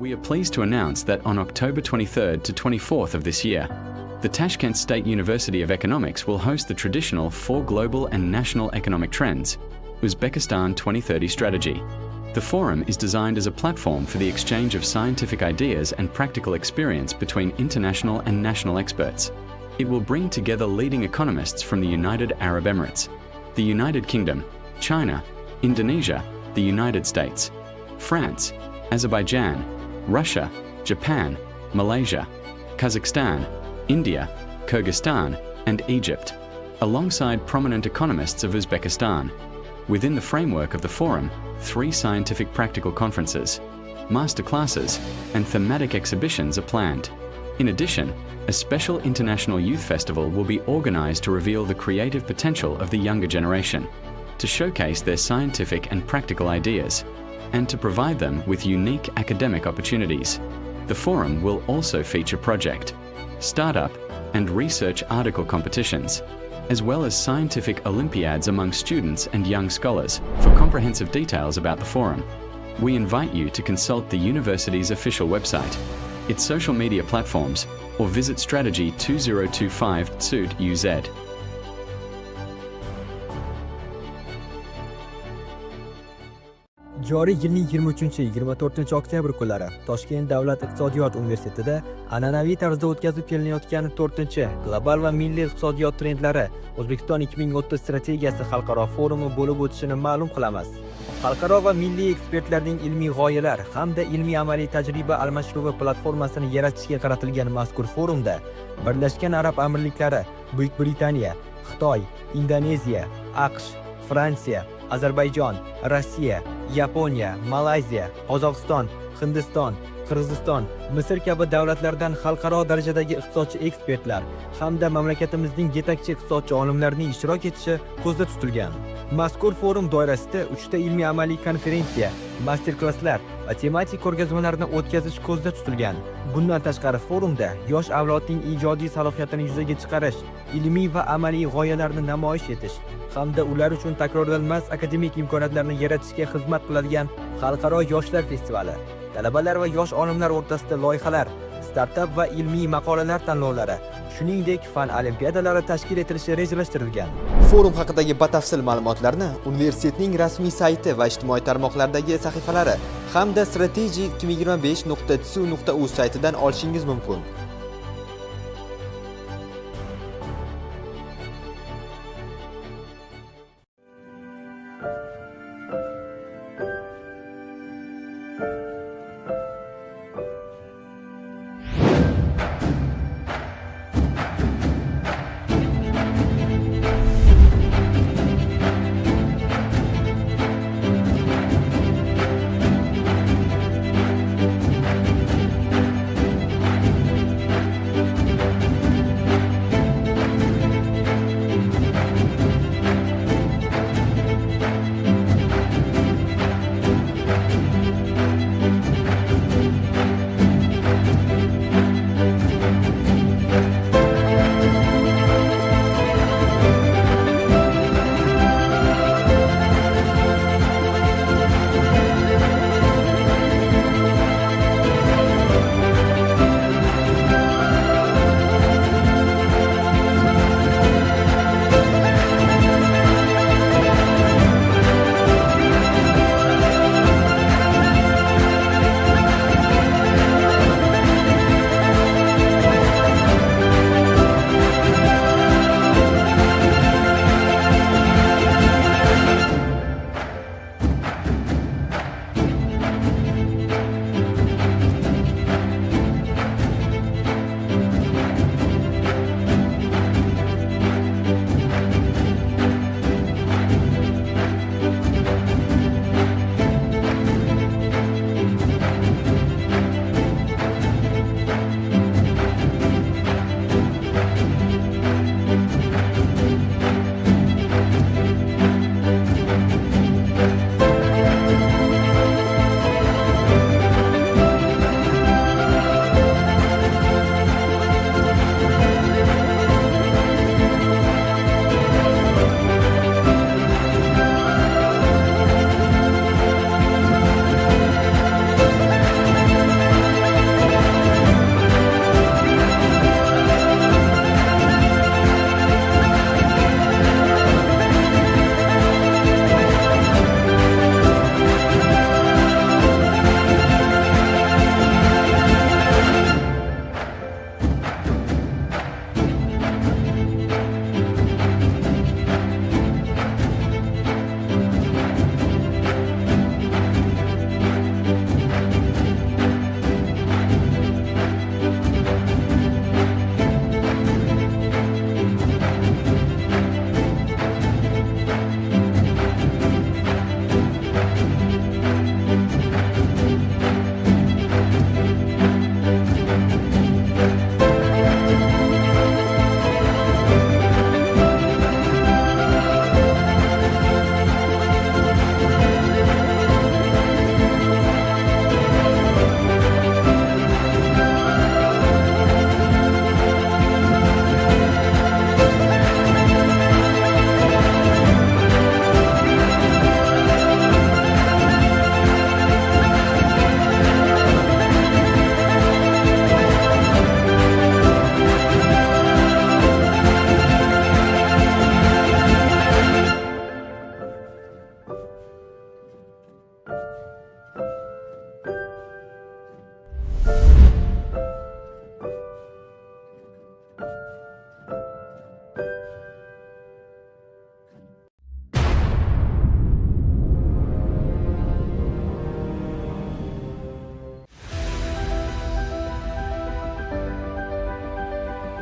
We are pleased to announce that on October 23rd to 24th of this year, the Tashkent State University of Economics will host the traditional 4 global and national economic trends, Uzbekistan 2030 Strategy. The forum is designed as a platform for the exchange of scientific ideas and practical experience between international and national experts. It will bring together leading economists from the United Arab Emirates, the United Kingdom, China, Indonesia, the United States, France, Azerbaijan, Russia, Japan, Malaysia, Kazakhstan, India, Kyrgyzstan, and Egypt, alongside prominent economists of Uzbekistan. Within the framework of the forum, 3 scientific practical conferences, masterclasses, and thematic exhibitions are planned. In addition, a special international youth festival will be organized to reveal the creative potential of the younger generation, to showcase their scientific and practical ideas, and to provide them with unique academic opportunities. The forum will also feature project, startup, and research article competitions, as well as scientific Olympiads among students and young scholars. For comprehensive details about the forum, we invite you to consult the university's official website, its social media platforms, or visit Strtategy 2025 Tsud UZ. Joriy yilning 23-24 oktyabr kunlari Toshkent davlat iqtisodiyot universitetida an'anaviy tarzda o'tkazib kelinayotgan 4-global va milliy iqtisodiyot trendlari O'zbekiston 2030 strategiyasi xalqaro forumi bo'lib o'tishini ma'lum qilamiz. Xalqaro va milliy ekspertlarning ilmiy g'oyalar hamda ilmiy amaliy tajriba almashinuvi platformasini yaratishga qaratilgan mazkur forumda Birlashgan Arab Amirliklari, Buyuk Britaniya, Xitoy, Indoneziya, AQSh, Fransiya, Ozarbayjon, Rossiya, Yaponiya, Malayziya, Qozog'iston, Hindiston, Qirg'iziston, Misr kabi davlatlardan xalqaro darajadagi iqtisodchi ekspertlar hamda mamlakatimizning yetakchi iqtisodchi olimlarining ishtirok etishi ko'zda tutilgan. Mazkur forum doirasida 3 ta ilmiy amaliy konferensiya, master-klasslar va tematik ko'rgazmalarni o'tkazish ko'zda tutilgan. Bundan tashqari forumda yosh avlodning ijodiy salohiyatini yuzaga chiqarish, ilmiy va amaliy g'oyalarni namoyish etish hamda ular uchun takrorlanmas akademik imkoniyatlarni yaratishga xizmat qiladigan xalqaro yoshlar festivali, talabalar va yosh olimlar o'rtasida loyihalar, startap va ilmiy maqolalar tanlovlari, shuningdek fan olimpiadalari tashkil etilishi rejalashtirilgan. Forum haqidagi batafsil ma'lumotlarni universitetning rasmiy sayti va ijtimoiy tarmoqlardagi sahifalari hamda Strtategy2025.tsu.uz saytidan olishingiz mumkin.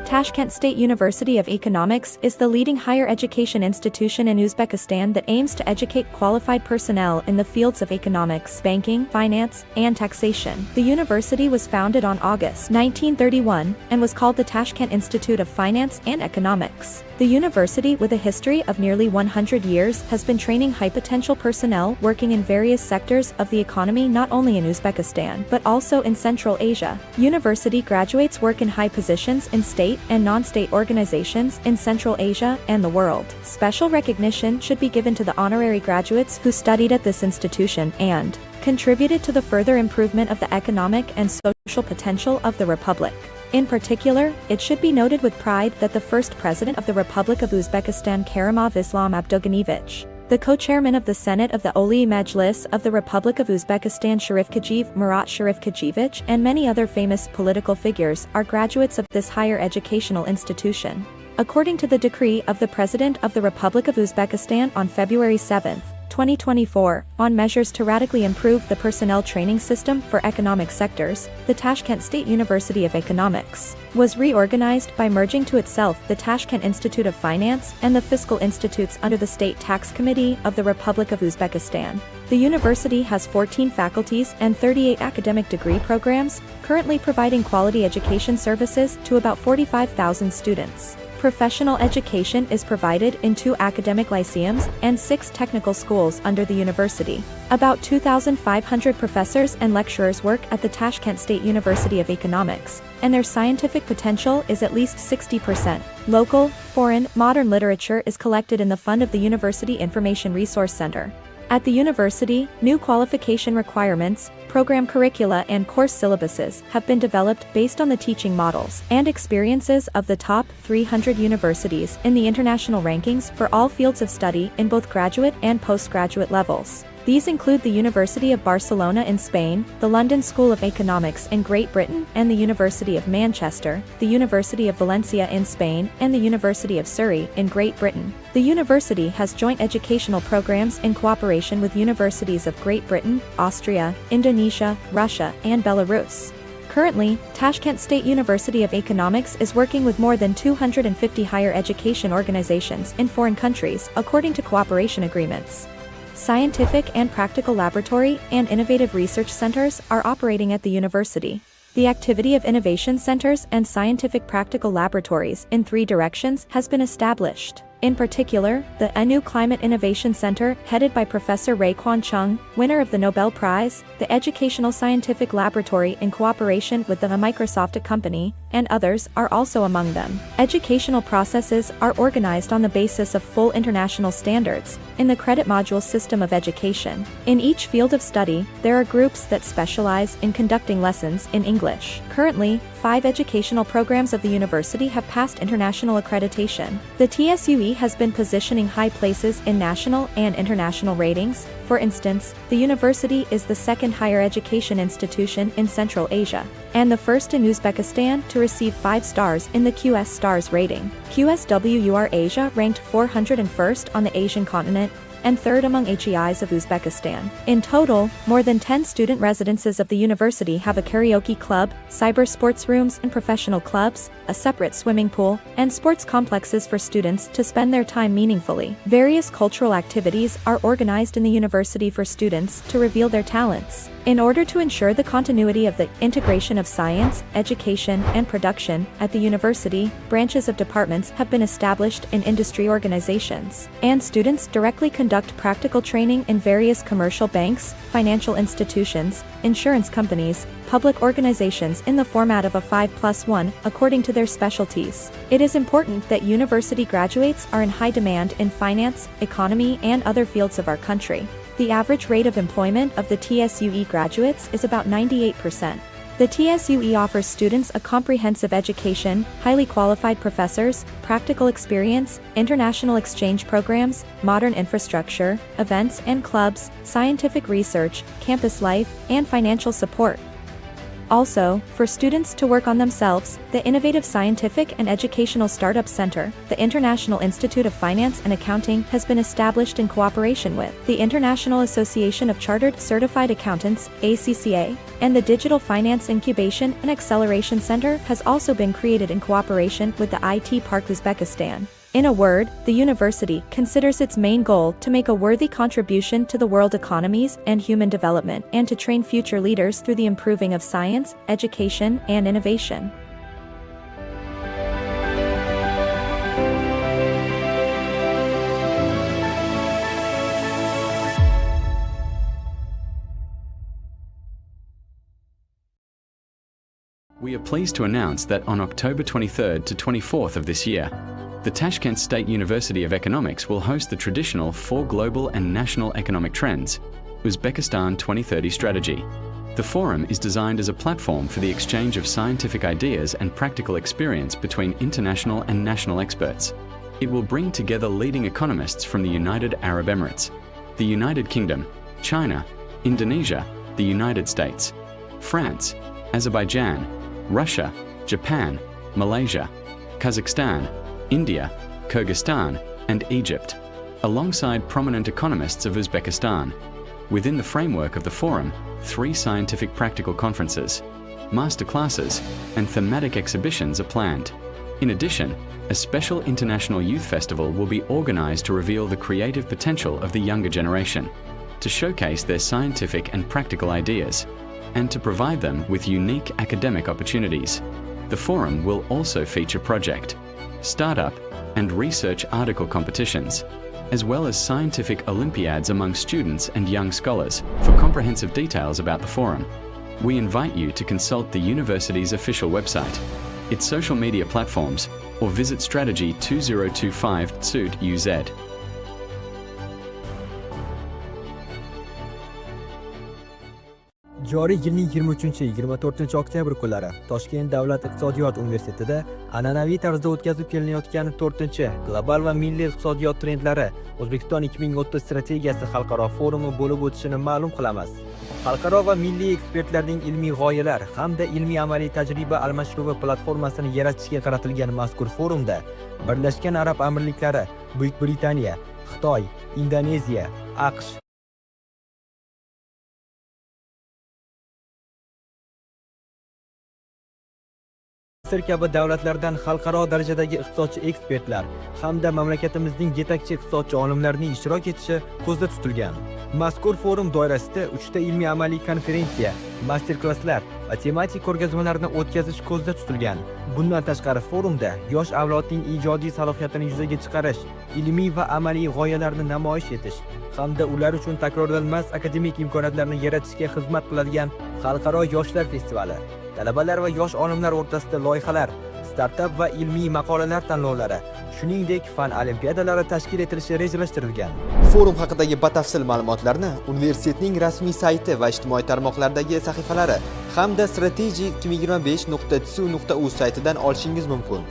Tashkent State University of Economics is the leading higher education institution in Uzbekistan that aims to educate qualified personnel in the fields of economics, banking, finance, and taxation. The university was founded on August 1931 and was called the Tashkent Institute of Finance and Economics. The university, with a history of nearly 100 years, has been training high-potential personnel working in various sectors of the economy not only in Uzbekistan but also in Central Asia. University graduates work in high positions in state and non-state organizations in Central Asia and the world. Special recognition should be given to the honorary graduates who studied at this institution and contributed to the further improvement of the economic and social potential of the Republic. In particular, it should be noted with pride that the first president of the Republic of Uzbekistan, Karimov Islam Abduganivich, the co-chairman of the Senate of the Oliy Majlis of the Republic of Uzbekistan, Sharifkajiv Murat Sharifkajivich, and many other famous political figures are graduates of this higher educational institution. According to the decree of the President of the Republic of Uzbekistan on February 7, 2024, on measures to radically improve the personnel training system for economic sectors, the Tashkent State University of Economics was reorganized by merging to itself the Tashkent Institute of Finance and the Fiscal Institutes under the State Tax Committee of the Republic of Uzbekistan. The university has 14 faculties and 38 academic degree programs, currently providing quality education services to about 45,000 students. Professional education is provided in 2 academic lyceums and 6 technical schools under the university. About 2,500 professors and lecturers work at the Tashkent State University of Economics, and their scientific potential is at least 60%. Local, foreign, modern literature is collected in the fund of the University Information Resource Center. At the university, new qualification requirements, program curricula and course syllabuses have been developed based on the teaching models and experiences of the top 300 universities in the international rankings for all fields of study in both graduate and postgraduate levels. These include the University of Barcelona in Spain, the London School of Economics in Great Britain and the University of Manchester, the University of Valencia in Spain, and the University of Surrey in Great Britain. The university has joint educational programs in cooperation with universities of Great Britain, Austria, Indonesia, Russia, and Belarus. Currently, Tashkent State University of Economics is working with more than 250 higher education organizations in foreign countries, according to cooperation agreements. Scientific and practical laboratory and innovative research centers are operating at the university. The activity of innovation centers and scientific practical laboratories in 3 directions has been established. In particular, the ANU Climate Innovation Center, headed by Professor Ray Kwan Chung, winner of the Nobel Prize, the Educational Scientific Laboratory in cooperation with the Microsoft company, and others are also among them. Educational processes are organized on the basis of full international standards in the credit module system of education. In each field of study, there are groups that specialize in conducting lessons in English. Currently, 5 educational programs of the university have passed international accreditation. The TSUE has been positioning high places in national and international ratings. For instance, the university is the 2nd higher education institution in Central Asia, and the first in Uzbekistan to receive 5 stars in the QS Stars rating. QSWUR Asia ranked 401st on the Asian continent, and 3rd among HEIs of Uzbekistan. In total, more than 10 student residences of the university have a karaoke club, cyber sports rooms and professional clubs, a separate swimming pool, and sports complexes for students to spend their time meaningfully. Various cultural activities are organized in the university for students to reveal their talents. In order to ensure the continuity of the integration of science, education, and production at the university, branches of departments have been established in industry organizations, and students directly conduct practical training in various commercial banks, financial institutions, insurance companies, public organizations in the format of a 5+1, according to their specialties. It is important that university graduates are in high demand in finance, economy, and other fields of our country. The average rate of employment of the TSUE graduates is about 98%. The TSUE offers students a comprehensive education, highly qualified professors, practical experience, international exchange programs, modern infrastructure, events and clubs, scientific research, campus life, and financial support. Also, for students to work on themselves, the Innovative Scientific and Educational Startup Center, the International Institute of Finance and Accounting, has been established in cooperation with the International Association of Chartered Certified Accountants, ACCA, and the Digital Finance Incubation and Acceleration Center has also been created in cooperation with the IT Park Uzbekistan. In a word, the university considers its main goal to make a worthy contribution to the world economies and human development and to train future leaders through the improving of science, education, and innovation. We are pleased to announce that on October 23rd to 24th of this year, the Tashkent State University of Economics will host the traditional 4 Global and National Economic Trends, Uzbekistan 2030 Strategy. The forum is designed as a platform for the exchange of scientific ideas and practical experience between international and national experts. It will bring together leading economists from the United Arab Emirates, the United Kingdom, China, Indonesia, the United States, France, Azerbaijan, Russia, Japan, Malaysia, Kazakhstan, India, Kyrgyzstan, and Egypt, alongside prominent economists of Uzbekistan. Within the framework of the forum, 3 scientific practical conferences, masterclasses, and thematic exhibitions are planned. In addition, a special international youth festival will be organized to reveal the creative potential of the younger generation, to showcase their scientific and practical ideas, and to provide them with unique academic opportunities. The forum will also feature project, startup, and research article competitions, as well as scientific olympiads among students and young scholars. For comprehensive details about the forum, we invite you to consult the university's official website, its social media platforms, or visit Strtategy 2025 Tsud.uz. Joriy yilning 23-24 oktyabr kunlari Toshkent davlat iqtisodiyot universitetida an'anaviy tarzda o'tkazib kelinayotgan 4-global va milliy iqtisodiyot trendlari O'zbekiston 2030 strategiyasi xalqaro forumi bo'lib o'tishini ma'lum qilamiz. Xalqaro va milliy ekspertlarning ilmiy g'oyalar hamda ilmiy amaliy tajriba almashinuvi platformasini yaratishga qaratilgan mazkur forumda Birlashgan Arab Amirliklari, Buyuk Britaniya, Xitoy, Indoneziya, AQSh, Misr kabi davlatlardan xalqaro darajadagi iqtisodchi ekspertlar hamda mamlakatimizning yetakchi iqtisodchi olimlarining ishtirok etishi ko'zda tutilgan. Mazkur forum doirasida 3 ta ilmiy amaliy konferensiya, master-klasslar va tematik ko'rgazmalarni o'tkazish ko'zda tutilgan. Bundan tashqari forumda yosh avlodning ijodiy salohiyatini yuzaga chiqarish, ilmiy va amaliy g'oyalarni namoyish etish hamda ular uchun takrorlanmas akademik imkoniyatlarni yaratishga xizmat qiladigan xalqaro yoshlar festivali, talabalar va yosh olimlar o'rtasida loyihalar, startup va ilmiy maqolalar tanlovlari, shuningdek fan olimpiadalari tashkil etilishi rejalashtirilgan. Forum haqidagi batafsil ma'lumotlarni universitetning rasmiy sayti va ijtimoiy tarmoqlardagi sahifalari hamda strategy2025.tsu.uz saytidan olishingiz mumkin.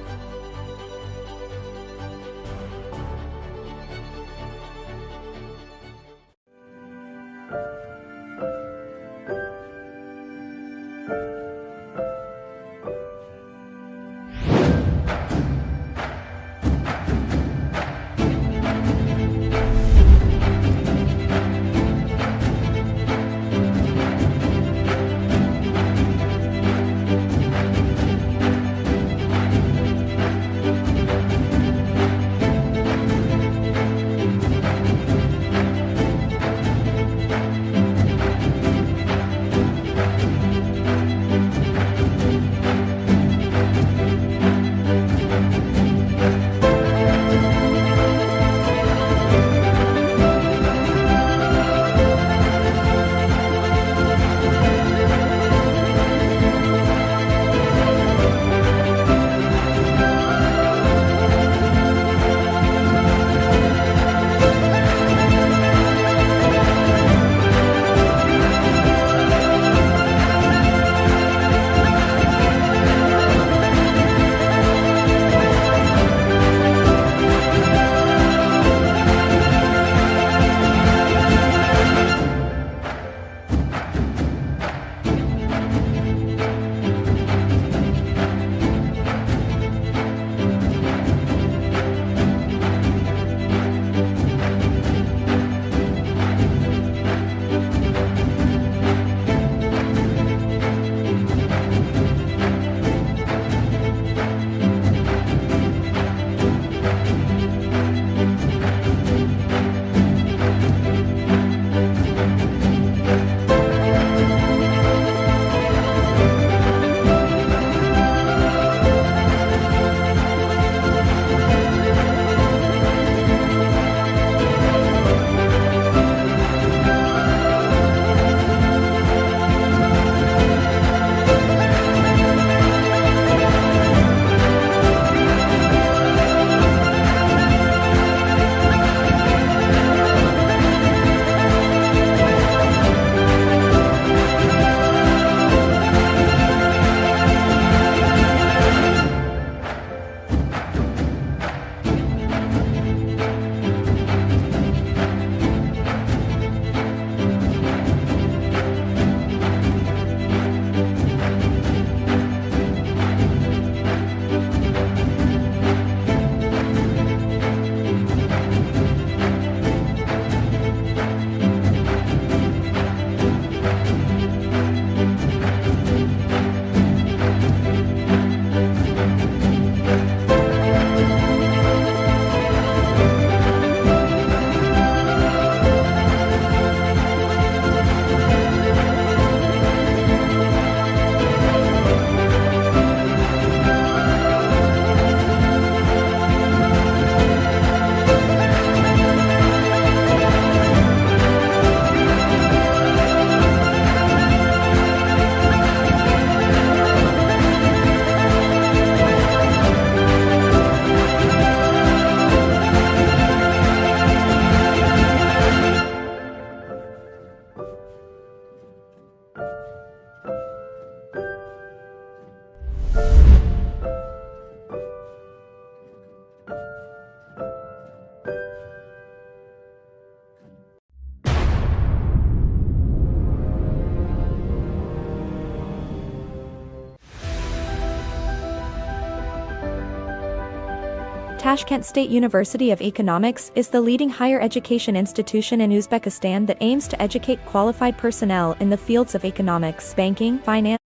Tashkent State University of Economics is the leading higher education institution in Uzbekistan that aims to educate qualified personnel in the fields of economics, banking, finance,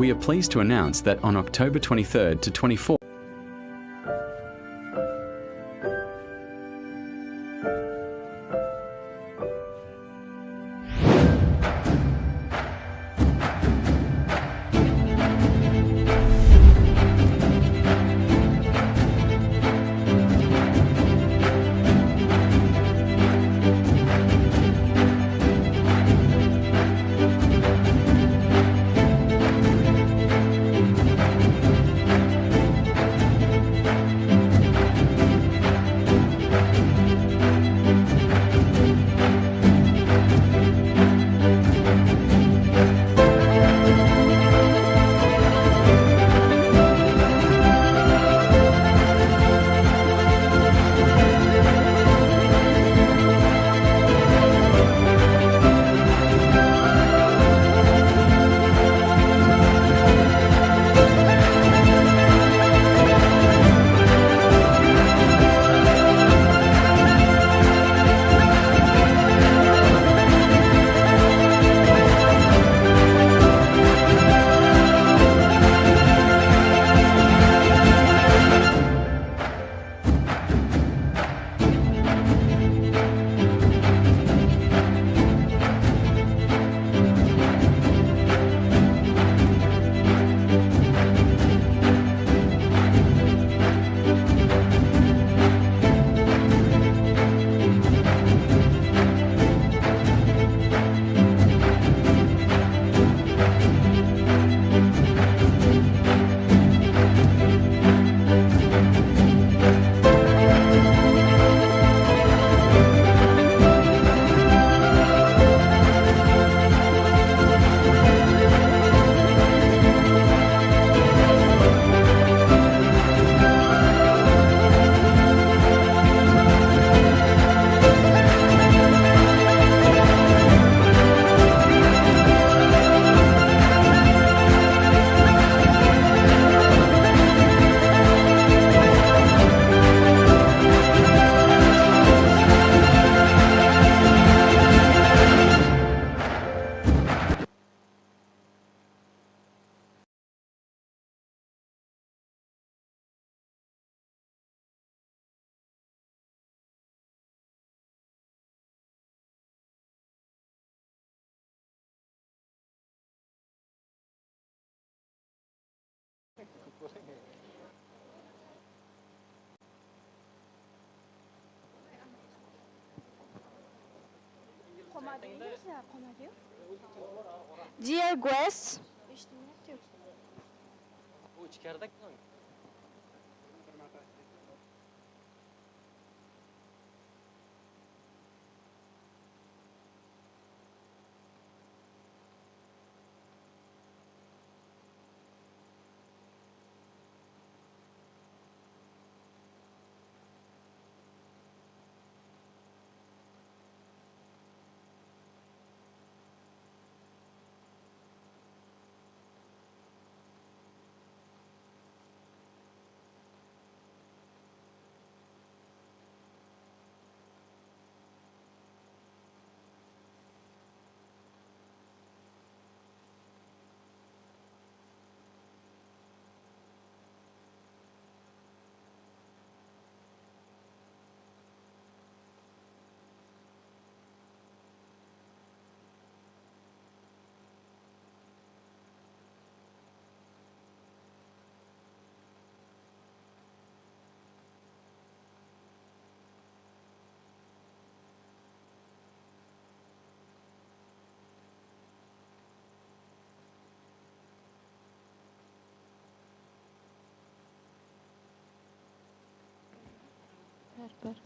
We are pleased to announce that on October 23rd to 24th, Dear guests, akbar.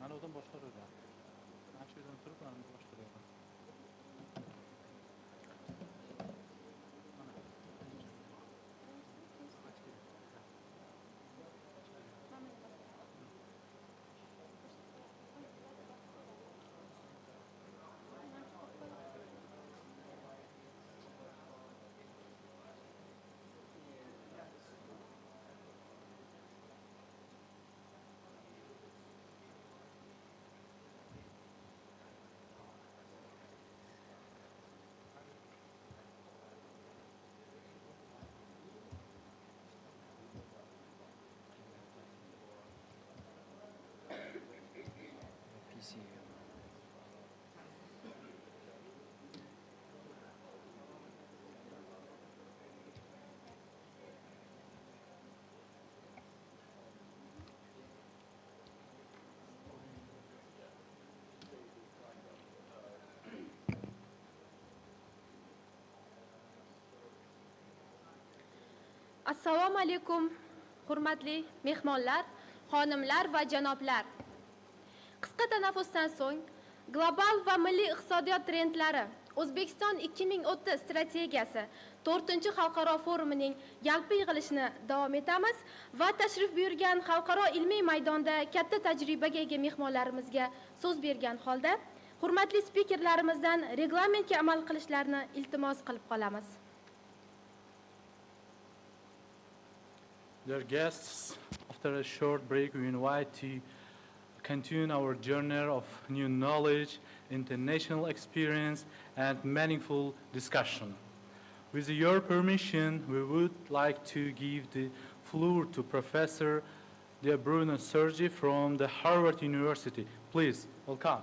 Mana o'zim boshqaruvdim. Mana shu yerdan turib, mana boshqaryapman. Assalomu alaykum, hurmatli mehmonlar, xonimlar va janoblar. Qisqa tanaffusdan so'ng global va milliy iqtisodiyot trendlari O'zbekiston 2030 strategiyasi 4-xalqaro forumining yalpi yig'ilishini davom etamiz va tashrif buyurgan xalqaro ilmiy maydonda katta tajribaga ega mehmonlarimizga so'z bergan holda hurmatli spikerlarimizdan reglamentga amal qilishlarini iltimos qilib qolamiz. Dear guests, after a short break, we invite to continue our journey of new knowledge, international experience, and meaningful discussion. With your permission, we would like to give the floor to Professor Bruno Sergi from the Harvard University. Please, welcome.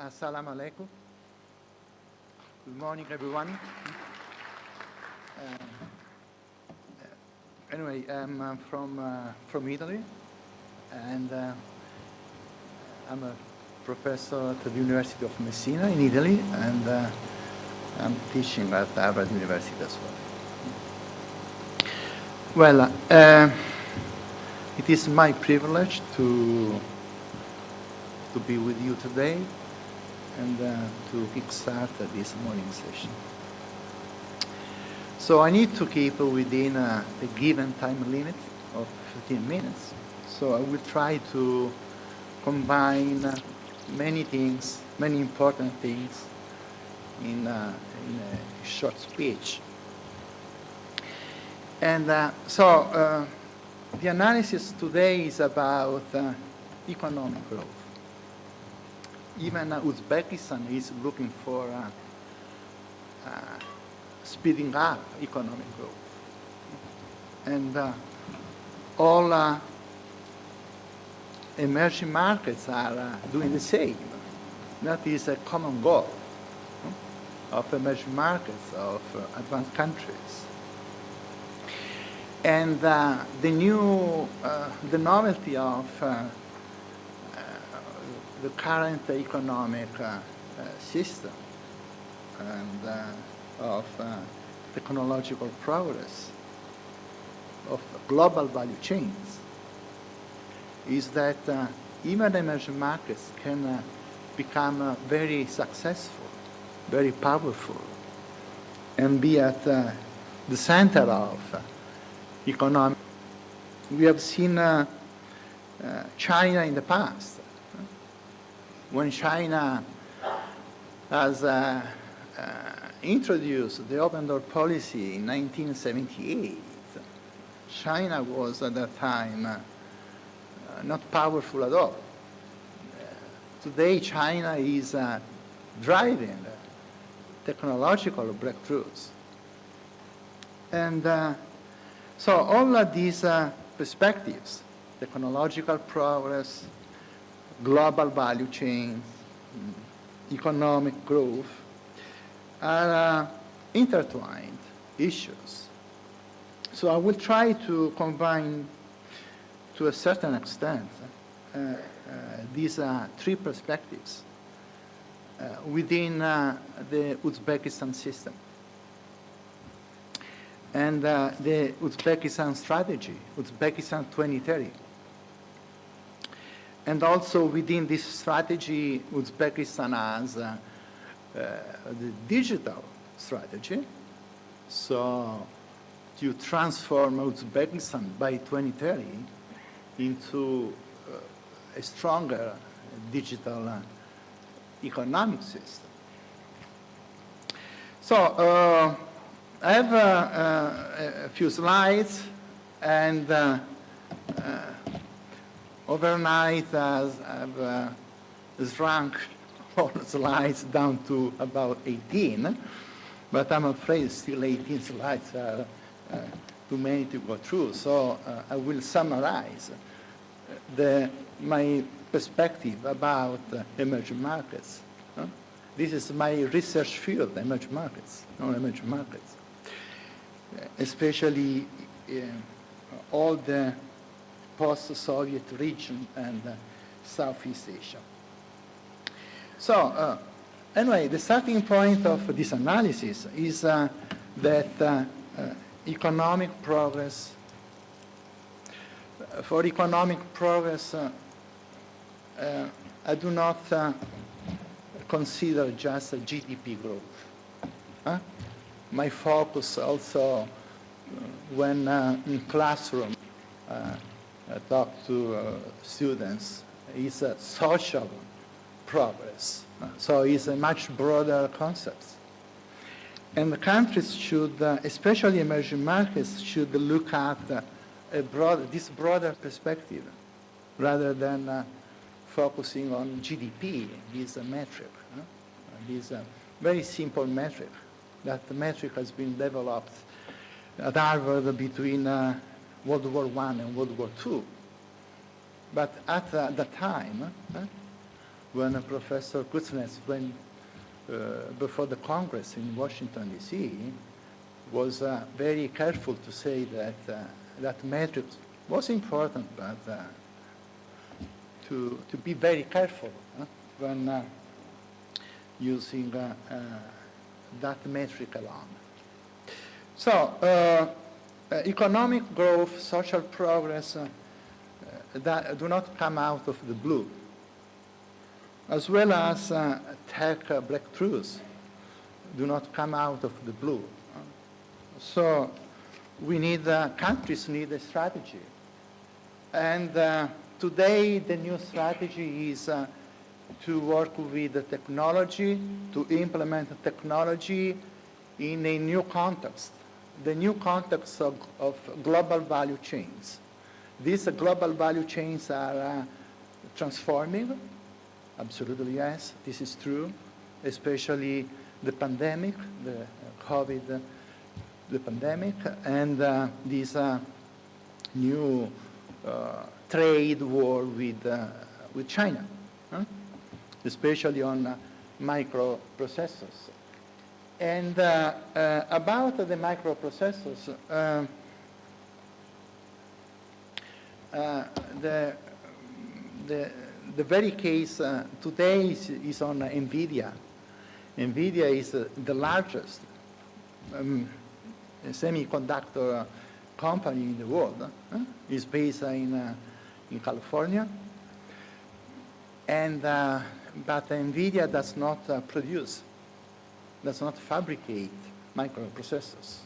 Assalamu alaikum. Good morning, everyone. Anyway, I'm from Italy, and I'm a professor at the University of Messina in Italy, and I'm teaching at Harvard University as well. Well, it is my privilege to be with you today and to kickstart this morning session. So I need to keep within the given time limit of 15 minutes. So I will try to combine many things, many important things in a short speech. And so the analysis today is about economic growth. Even Uzbekistan is looking for speeding up economic growth. And all emerging markets are doing the same. That is a common goal of emerging markets, of advanced countries. And the novelty of the current economic system and of technological progress, of global value chains, is that even emerging markets can become very successful, very powerful, and be at the center of economic. We have seen China in the past. When China has introduced the open door policy in 1978, China was at that time not powerful at all. Today, China is driving technological breakthroughs. And so all of these perspectives, technological progress, global value chains, economic growth, are intertwined issues. So I will try to combine, to a certain extent, these three perspectives within the Uzbekistan system. And the Uzbekistan strategy, Uzbekistan 2030. And also within this strategy, Uzbekistan has the digital strategy. So to transform Uzbekistan by 2030 into a stronger digital economic system. So I have a few slides, and overnight I've shrunk all the slides down to about 18, but I'm afraid still 18 slides are too many to go through. So I will summarize my perspective about emerging markets. This is my research field, emerging markets, non-emerging markets, especially all the post-Soviet region and Southeast Asia. So anyway, the starting point of this analysis is that economic progress, for economic progress, I do not consider just GDP growth. My focus also, when in classroom, I talk to students, is social progress. So it's a much broader concept. And the countries should, especially emerging markets, should look at this broader perspective rather than focusing on GDP, this metric. This very simple metric. That metric has been developed at Harvard between World War I and World War II. But at the time, when Professor Kuznets went before the Congress in Washington, D.C., was very careful to say that that metric was important, but to be very careful when using that metric alone. So, economic growth, social progress, that do not come out of the blue, as well as tech breakthroughs do not come out of the blue. So we need, countries need a strategy. And today the new strategy is to work with the technology, to implement technology in a new context, the new context of global value chains. These global value chains are transforming. Absolutely, yes, this is true, especially the pandemic, the COVID, the pandemic, and this new trade war with China, especially on microprocessors. And about the microprocessors, the very case today is on NVIDIA. NVIDIA is the largest semiconductor company in the world. It's based in California. And, but NVIDIA does not produce, does not fabricate microprocessors.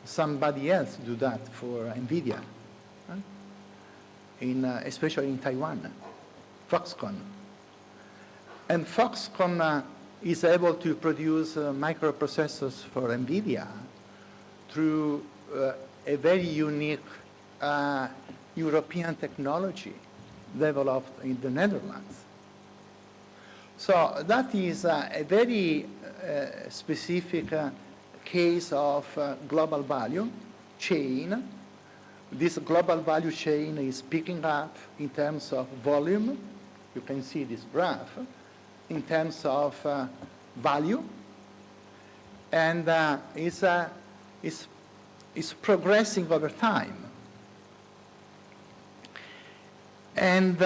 Somebody else do that for NVIDIA, especially in Taiwan, Foxconn. And Foxconn is able to produce microprocessors for NVIDIA through a very unique European technology developed in the Netherlands. So that is a very specific case of global value chain. This global value chain is picking up in terms of volume. You can see this graph. In terms of value, and is progressing over time. And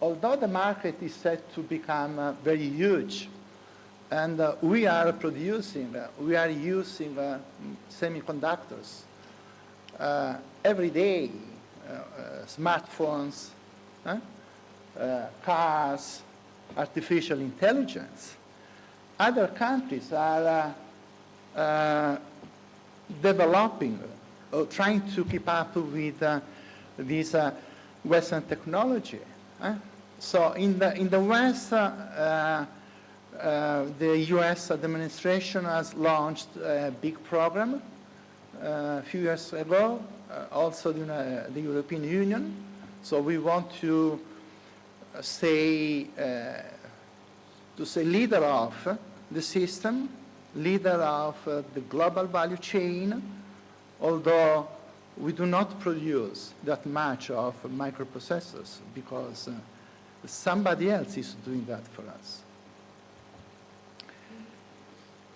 although the market is set to become very huge, and we are producing, we are using semiconductors every day, smartphones, cars, artificial intelligence. Other countries are developing or trying to keep up with this Western technology. So in the West, the US administration has launched a big program a few years ago, also the European Union. So we want to say leader of the system, leader of the global value chain, although we do not produce that much of microprocessors because somebody else is doing that for us.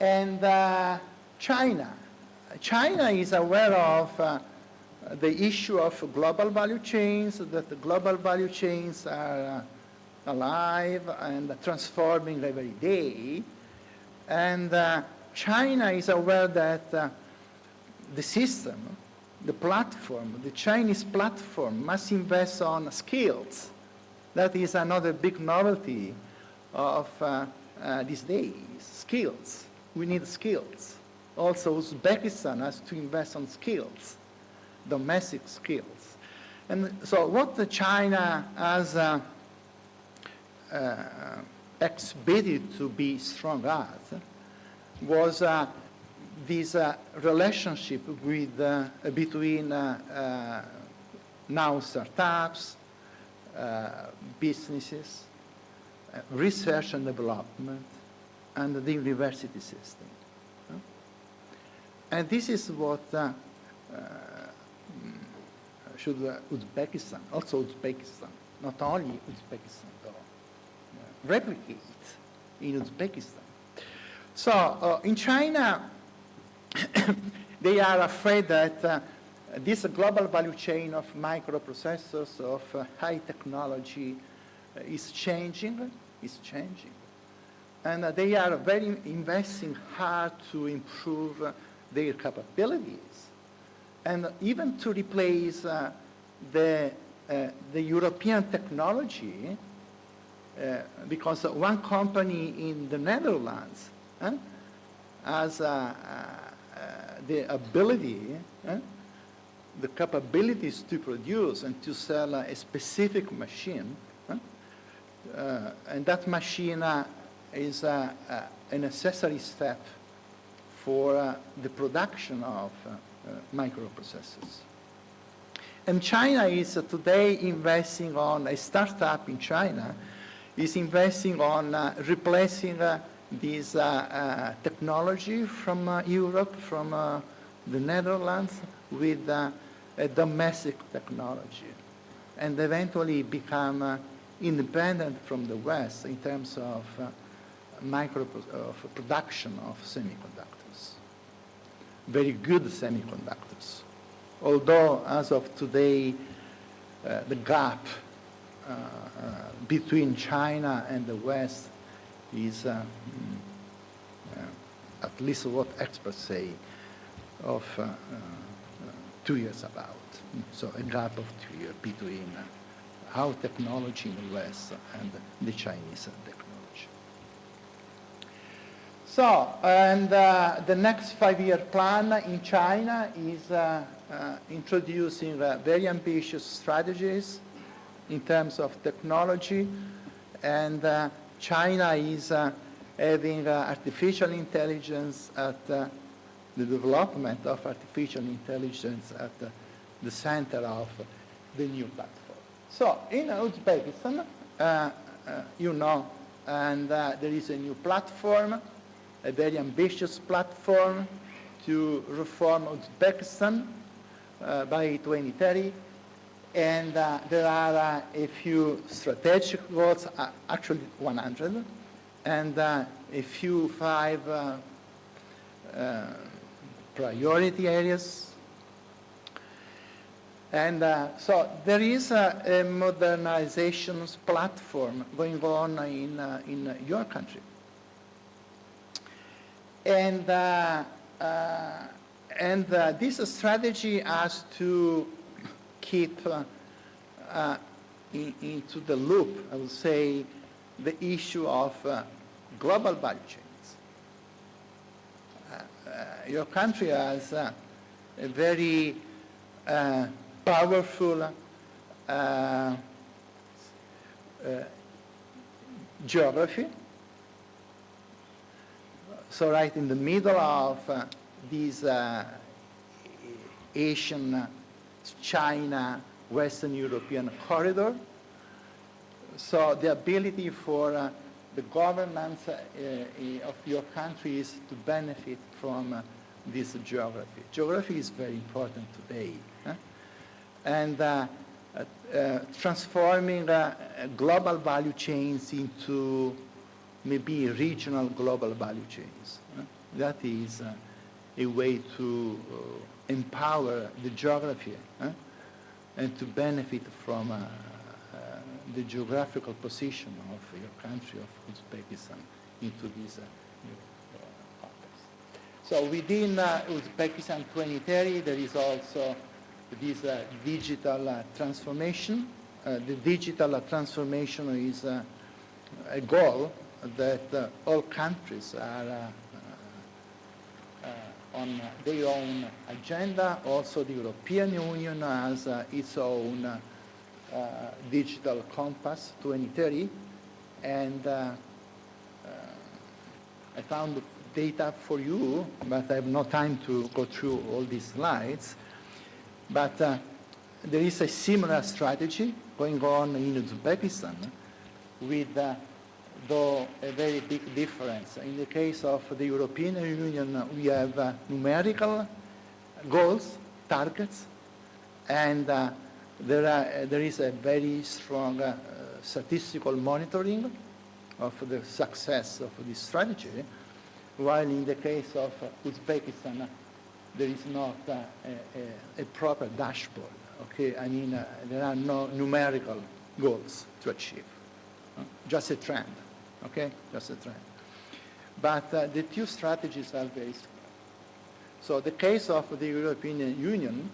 And China is aware of the issue of global value chains, that the global value chains are alive and transforming every day. And China is aware that the system, the platform, the Chinese platform must invest on skills. That is another big novelty of these days, skills. We need skills. Also, Uzbekistan has to invest on skills, domestic skills. And so what China has exhibited to be strong at was this relationship with, between now startups, businesses, research and development, and the university system. And this is what should Uzbekistan, also Uzbekistan, not only Uzbekistan, though, replicate in Uzbekistan. So in China, they are afraid that this global value chain of microprocessors, of high technology, is changing. and they are very investing hard to improve their capabilities, and even to replace the European technology, because one company in the Netherlands has the ability, the capabilities to produce and to sell a specific machine, and that machine is a necessary step for the production of microprocessors. And China is today investing on, a startup in China is investing on replacing this technology from Europe, from the Netherlands, with a domestic technology, and eventually become independent from the West in terms of production of semiconductors, very good semiconductors. Although, as of today, the gap between China and the West is, at least what experts say, of 2 years about. So a gap of 2 years between our technology in the West and the Chinese technology. So, and the next 5-year plan in China is introducing very ambitious strategies in terms of technology, and China is having artificial intelligence at the development of artificial intelligence at the center of the new platform. So in Uzbekistan, you know, and there is a new platform, a very ambitious platform to reform Uzbekistan by 2030. And there are a few strategic goals, actually 100, and a few 5 priority areas. And so there is a modernization platform going on in your country. And this strategy has to keep into the loop, I would say, the issue of global value chains. Your country has a very powerful geography. So right in the middle of this Asian, China, Western European corridor. So the ability for the governments of your country is to benefit from this geography. Geography is very important today. And transforming global value chains into maybe regional global value chains. That is a way to empower the geography and to benefit from the geographical position of your country, of Uzbekistan, into this new context. So within Uzbekistan 2030, there is also this digital transformation. The digital transformation is a goal that all countries are on their own agenda. Also the European Union has its own digital compass 2030, and I found data for you, but I have no time to go through all these slides. But there is a similar strategy going on in Uzbekistan, with though a very big difference. In the case of the European Union, we have numerical goals, targets, and there is a very strong statistical monitoring of the success of this strategy, while in the case of Uzbekistan, there is not a proper dashboard. Okay, I mean, there are no numerical goals to achieve, just a trend. Okay, just a trend. But the two strategies are very similar. So the case of the European Union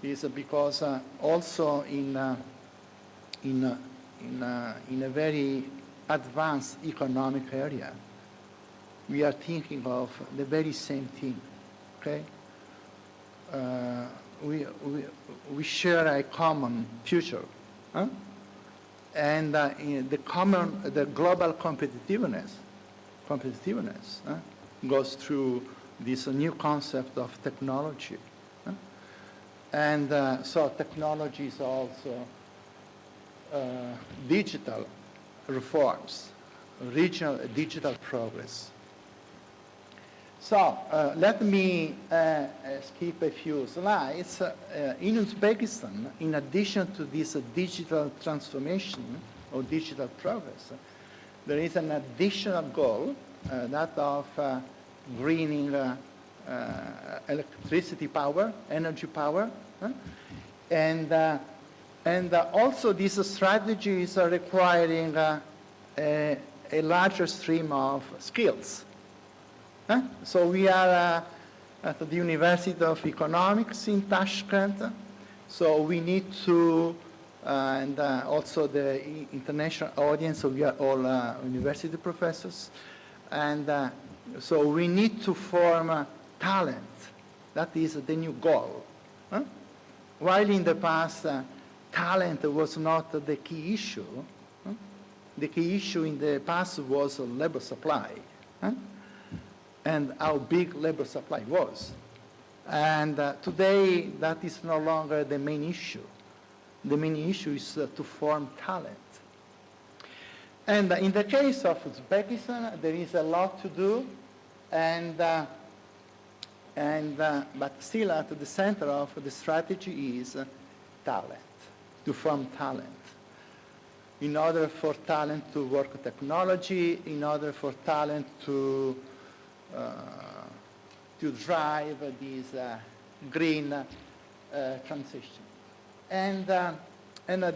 is because also in a very advanced economic area, we are thinking of the very same thing, okay? We share a common future, huh? And the global competitiveness goes through this new concept of technology. And so technology is also digital reforms, regional digital progress. So let me skip a few slides. In Uzbekistan, in addition to this digital transformation or digital progress, there is an additional goal, that of greening electricity power, energy power, and also these strategies are requiring a larger stream of skills. So we are at the University of Economics in Tashkent, so we need to, and also the international audience, so we are all university professors, and so we need to form talent. That is the new goal. While in the past, talent was not the key issue, the key issue in the past was labor supply, and how big labor supply was. And today, that is no longer the main issue. The main issue is to form talent. And in the case of Uzbekistan, there is a lot to do, but still at the center of the strategy is talent, to form talent. In order for talent to work technology, in order for talent to drive this green transition. And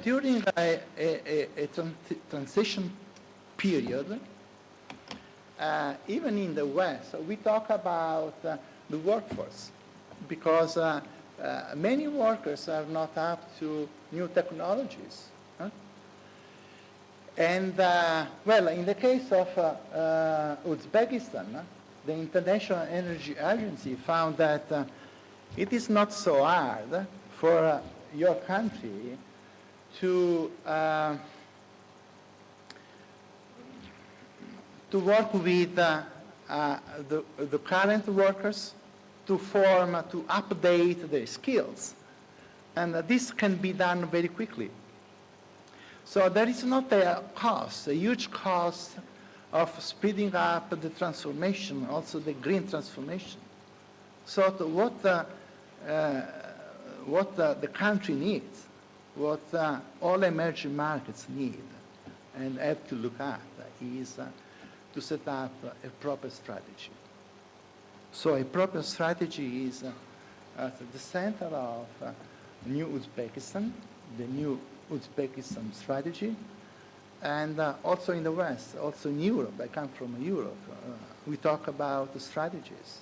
during a transition period, even in the West, we talk about the workforce, because many workers are not up to new technologies. And, well, in the case of Uzbekistan, the International Energy Agency found that it is not so hard for your country to work with the current workers, to update their skills. And this can be done very quickly. So there is not a huge cost of speeding up the transformation, also the green transformation. So what the country needs, what all emerging markets need and have to look at is to set up a proper strategy. So a proper strategy is at the center of New Uzbekistan, the New Uzbekistan strategy, and also in the West, also in Europe. I come from Europe. We talk about the strategies.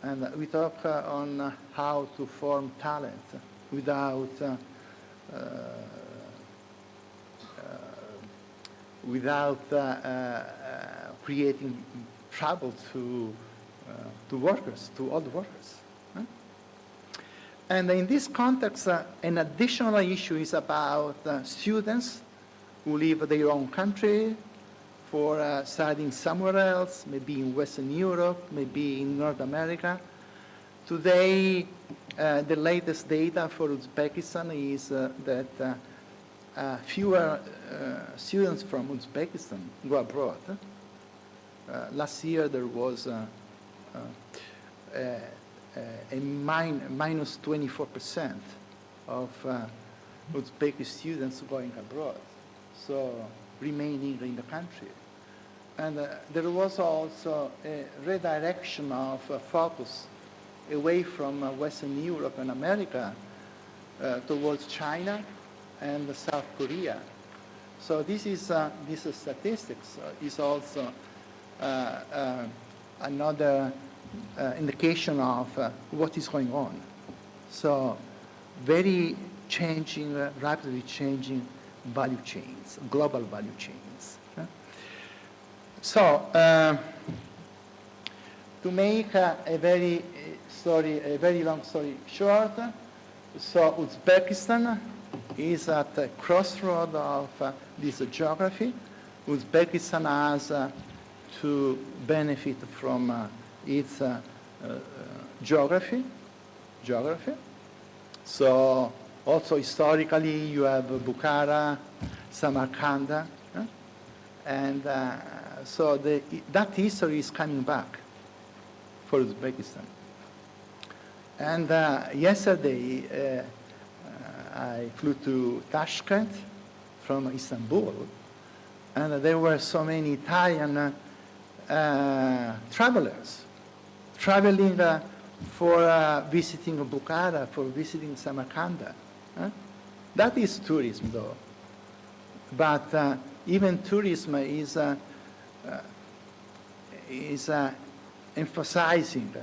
And we talk on how to form talent without creating trouble to workers, to all the workers. And in this context, an additional issue is about students who leave their own country for studying somewhere else, maybe in Western Europe, maybe in North America. Today, the latest data for Uzbekistan is that fewer students from Uzbekistan go abroad. Last year, there was minus 24% of Uzbek students going abroad, so remaining in the country. And there was also a redirection of focus away from Western Europe and America towards China and South Korea. So this statistics is also another indication of what is going on. So very changing, rapidly changing value chains, global value chains. So to make a very long story short, so Uzbekistan is at the crossroad of this geography. Uzbekistan has to benefit from its geography. So also historically you have Bukhara, Samarkand, and so that history is coming back for Uzbekistan. And yesterday I flew to Tashkent from Istanbul, and there were so many Italian travelers traveling for visiting Bukhara, for visiting Samarkand. That is tourism, though. But even tourism is emphasizing,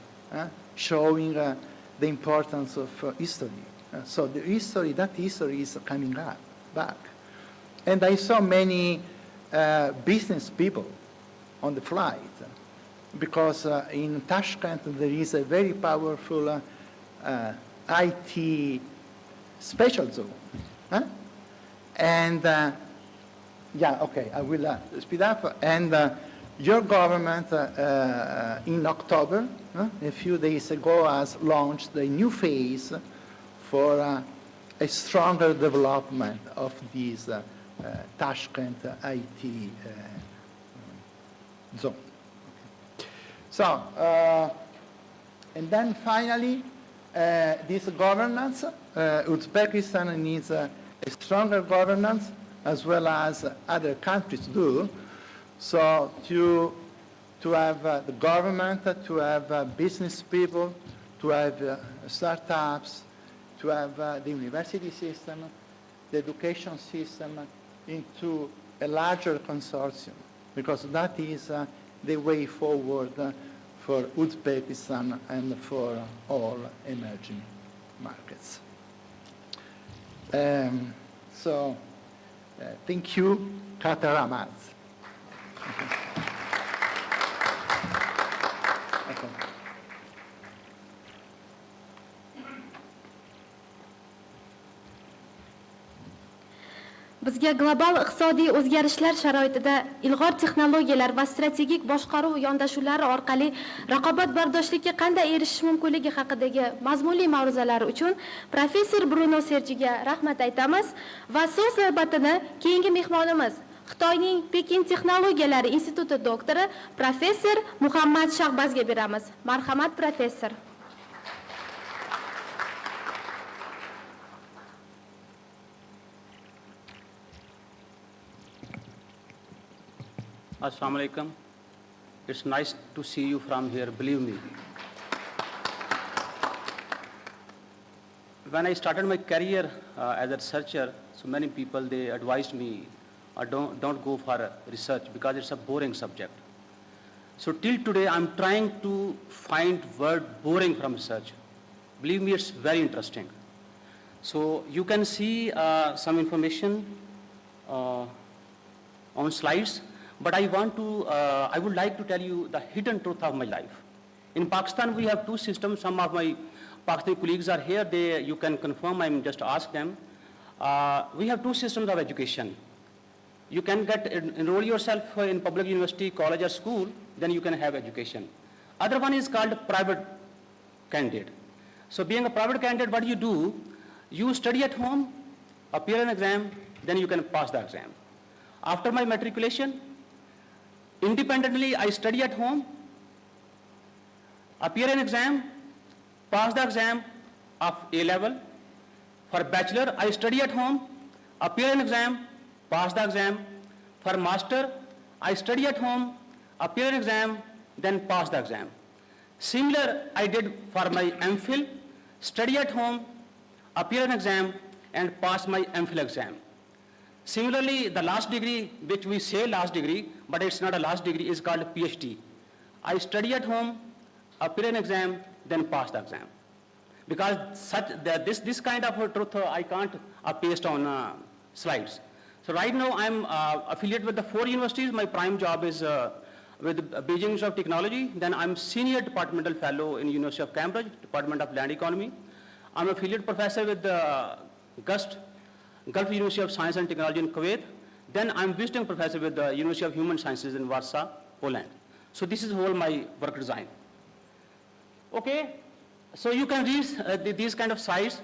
showing the importance of history. So that history is coming back. And I saw many business people on the flight, because in Tashkent there is a very powerful IT special zone. And I will speed up. And your government in October, a few days ago, has launched a new phase for a stronger development of this Tashkent IT zone. So, and then finally, this governance, Uzbekistan needs a stronger governance, as well as other countries do. So to have the government, to have business people, to have startups, to have the university system, the education system into a larger consortium, because that is the way forward for Uzbekistan and for all emerging markets. Thank you, Kataramaz. Okay. Bizga global iqtisodiy o'zgarishlar sharoitida ilg'or texnologiyalar va strategik boshqaruv yondashuvlari orqali raqobatbardoshlikka qanday erishish mumkinligi haqidagi mazmunli ma'ruzalari uchun professor Bruno Serjiga rahmat aytamiz va so'z navbatini keyingi mehmonimiz Xitoyning Pekin texnologiyalari instituti doktori professor Muhammad Shahbazga beramiz. Marhamat professor. Assalamu alaikum. It's nice to see you from here, believe me. When I started my career as a researcher, so many people, they advised me, don't go for research because it's a boring subject. So till today, I'm trying to find word boring from research. Believe me, it's very interesting. So you can see some information on slides. But I would like to tell you the hidden truth of my life. In Pakistan, we have two systems. Some of my Pakistani colleagues are here. You can confirm, I'm just ask them. We have two systems of education. You can enroll yourself in public university, college or school, then you can have education. Other one is called private candidate. So being a private candidate, what you do, you study at home, appear an exam, then you can pass the exam. After my matriculation, independently, I study at home, appear an exam, pass the exam of A level. For bachelor, I study at home, appear an exam, pass the exam. For master, I study at home, appear an exam, then pass the exam. Similar, I did for my MPhil, study at home, appear an exam, and pass my MPhil exam. Similarly, the last degree, which we say last degree, but it's not a last degree, is called PhD. I study at home, appear an exam, then pass the exam. Because this kind of truth I can't paste on slides. So right now I'm affiliated with the 4 universities. My prime job is with Beijing Institute of Technology. Then I'm senior departmental fellow in University of Cambridge, Department of Land Economy. I'm affiliate professor with GUST, Gulf University of Science and Technology in Kuwait. Then I'm visiting professor with the University of Human Sciences in Warsaw, Poland. So this is all my work design. Okay, so you can read these kind of sites,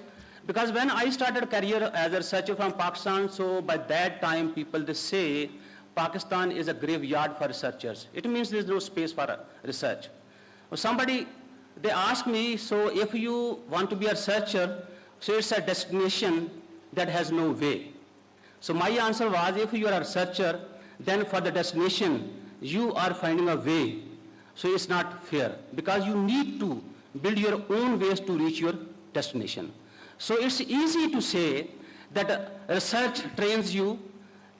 because when I started a career as a researcher from Pakistan, so by that time people they say Pakistan is a graveyard for researchers. It means there's no space for research. Or somebody, they ask me, so if you want to be a researcher, so it's a destination that has no way. So my answer was, if you are a researcher, then for the destination, you are finding a way. So it's not fair, because you need to build your own ways to reach your destination. So it's easy to say that research trains you.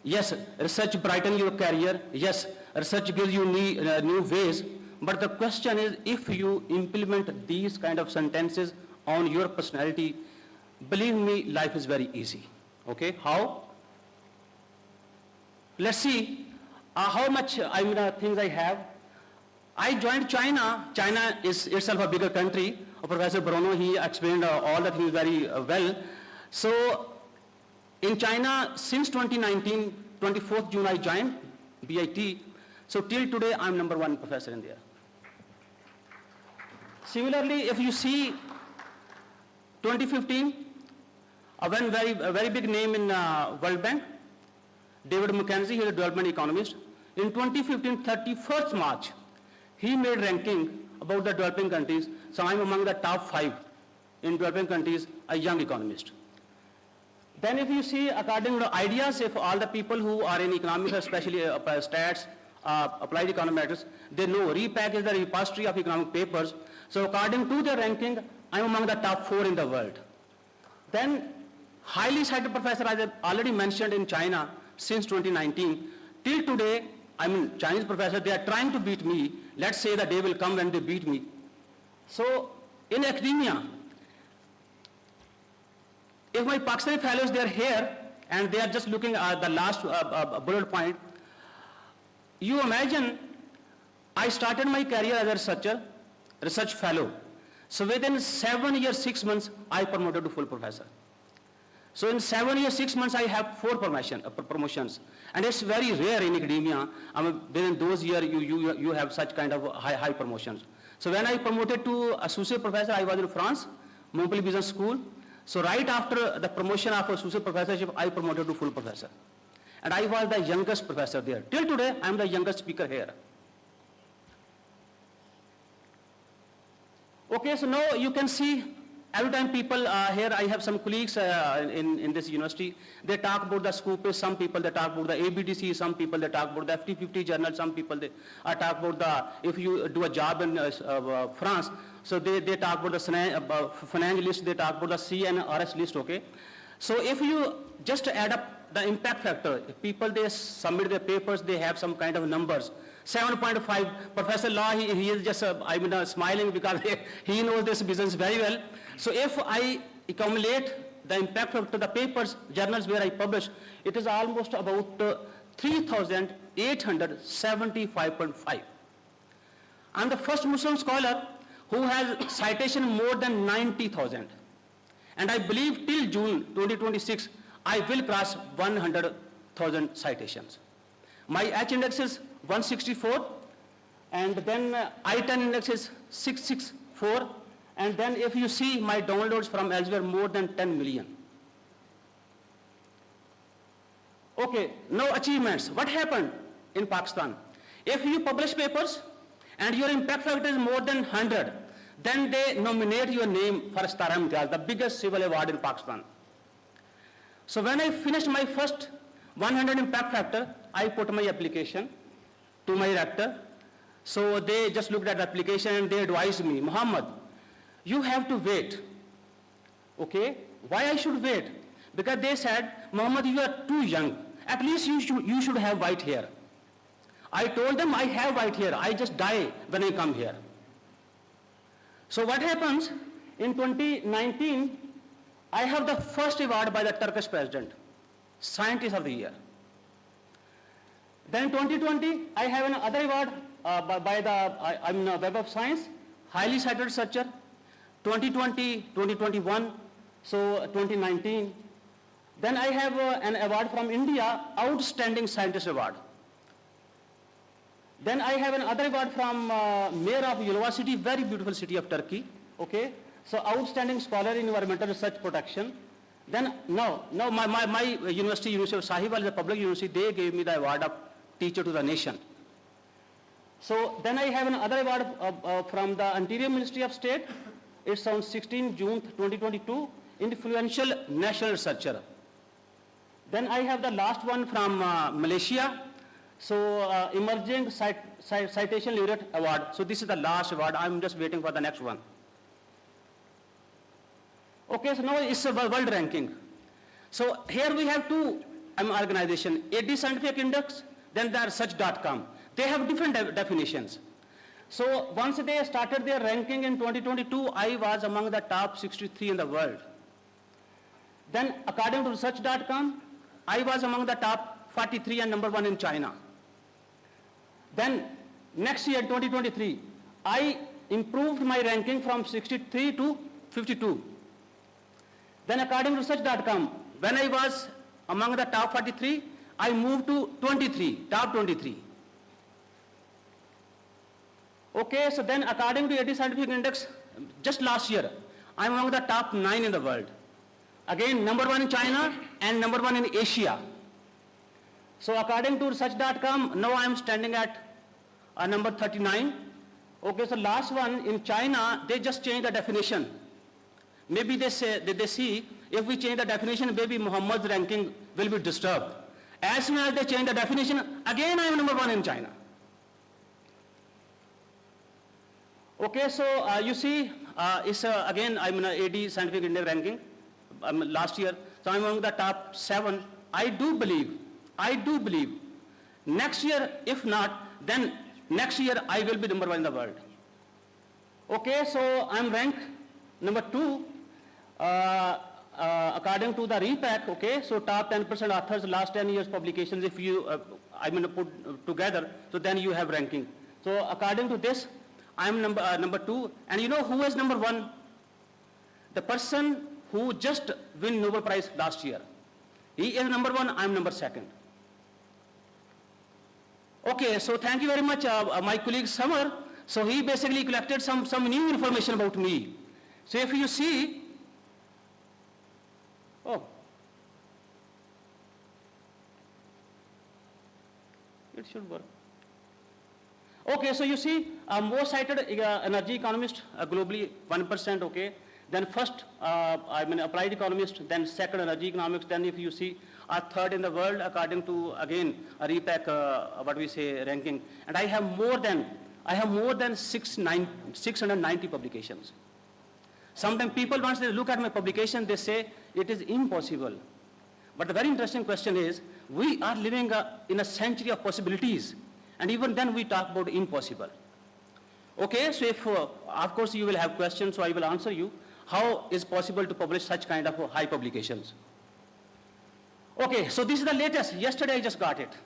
Yes, research brightens your career. Yes, research gives you new ways. But the question is, if you implement these kind of sentences on your personality, believe me, life is very easy. Okay, how? Let's see how much things I have. I joined China. China is itself a bigger country. Professor Bruno, he explained all the things very well. So in China, since 2019, 24th June I joined BIT. So till today, I'm #1 professor in there. Similarly, if you see 2015, a very big name in World Bank, David McKenzie, he is a development economist. In 2015, 31st March, he made ranking about the developing countries. So I'm among the top 5 in developing countries, a young economist. Then if you see, according to ideas, if all the people who are in economics, especially stats, applied econometrics, they know repack is the repository of economic papers. So according to the ranking, I'm among the top 4 in the world. Then highly cited professor, as I already mentioned, in China since 2019. Till today, Chinese professor, they are trying to beat me. Let's say the day will come when they beat me. So in academia, if my Pakistani fellows, they are here and they are just looking at the last bullet point, you imagine I started my career as a researcher, research fellow. So within 7 years, 6 months, I promoted to full professor. So in 7 years, 6 months, I have 4 promotions. And it's very rare in academia. Within those years, you have such kind of high promotions. So when I promoted to associate professor, I was in France, Montpellier Business School. So right after the promotion of associate professorship, I promoted to full professor. And I was the youngest professor there. Till today, I am the youngest speaker here. Okay, so now you can see every time people here, I have some colleagues in this university, they talk about the Scoopus, some people they talk about the ABDC, some people they talk about the FT50 journal, some people they talk about the, if you do a job in France, so they talk about the finance list, they talk about the CNRS list, okay? So if you just add up the impact factor, if people they submit their papers, they have some kind of numbers. 7.5, Professor Law, he is just, smiling because he knows this business very well. So if I accumulate the impact factor, the papers, journals where I publish, it is almost about 3,875.5. I'm the first Muslim scholar who has citation more than 90,000. And I believe till June 2026, I will cross 100,000 citations. My H index is 164, and then I-10 index is 664, and then if you see my downloads from elsewhere, more than 10 million. Okay, now achievements. What happened in Pakistan? If you publish papers and your impact factor is more than 100, then they nominate your name for Stara Imtiaz, the biggest civil award in Pakistan. So when I finished my first 100 impact factor, I put my application to my rector. So they just looked at the application and they advised me, Muhammad, you have to wait. Okay, why I should wait? Because they said, Muhammad, you are too young. At least you should have white hair. I told them I have white hair. I just die when I come here. So what happens? In 2019, I have the first award by the Turkish president, Scientist of the Year. Then in 2020, I have another award by the Web of Science, highly cited researcher. 2020, 2021, so 2019. Then I have an award from India, Outstanding Scientist Award. Then I have another award from Mayor of University, very beautiful city of Turkey. Okay, so Outstanding Scholar in Environmental Research Protection. Then my university, University of Sahiwal, is a public university. They gave me the award of Teacher to the Nation. So then I have another award from the Interior Ministry of State. It's on 16 June 2022, Influential National Researcher. Then I have the last one from Malaysia. So Emerging Citation Laureate Award. So this is the last award. I'm just waiting for the next one. Okay, so now it's a world ranking. So here we have two organizations, AD Scientific Index, then the research.com. They have different definitions. So once they started their ranking in 2022, I was among the top 63 in the world. Then according to research.com, I was among the top 43 and number 1 in China. Then next year, 2023, I improved my ranking from 63 to 52. Then according to research.com, when I was among the top 43, I moved to 23, top 23. Okay, so then according to AD Scientific Index, just last year, I'm among the top 9 in the world. Again, number 1 in China and number 1 in Asia. So according to research.com, now I'm standing at number 39. Okay, so last one in China, they just changed the definition. Maybe they see if we change the definition, maybe Muhammad's ranking will be disturbed. As soon as they change the definition, again I am number 1 in China. Okay, so you see, it's again I'm in AD Scientific Index ranking last year. So I'm among the top 7. I do believe, next year, if not, then next year I will be number 1 in the world. Okay, so I'm ranked number 2 according to the repack. Okay, so top 10% authors last 10 years publications. If you put together, so then you have ranking. So according to this, I'm number 2. And you know who is number 1? The person who just won Nobel Prize last year. He is number 1. I'm number 2nd. Okay, so thank you very much, my colleague Samar. So he basically collected some new information about me. So if you see, it should work. Okay, so you see, most cited energy economist globally 1%. Okay, then first applied economist, then second energy economics, then if you see, third in the world according to again a repack ranking, and I have more than 690 publications. Sometimes people, once they look at my publication, they say it is impossible. But the very interesting question is, we are living in a century of possibilities, and even then we talk about impossible. Okay, so if of course you will have questions, so I will answer you. How is possible to publish such kind of high publications? Okay, so this is the latest. Yesterday I just got it.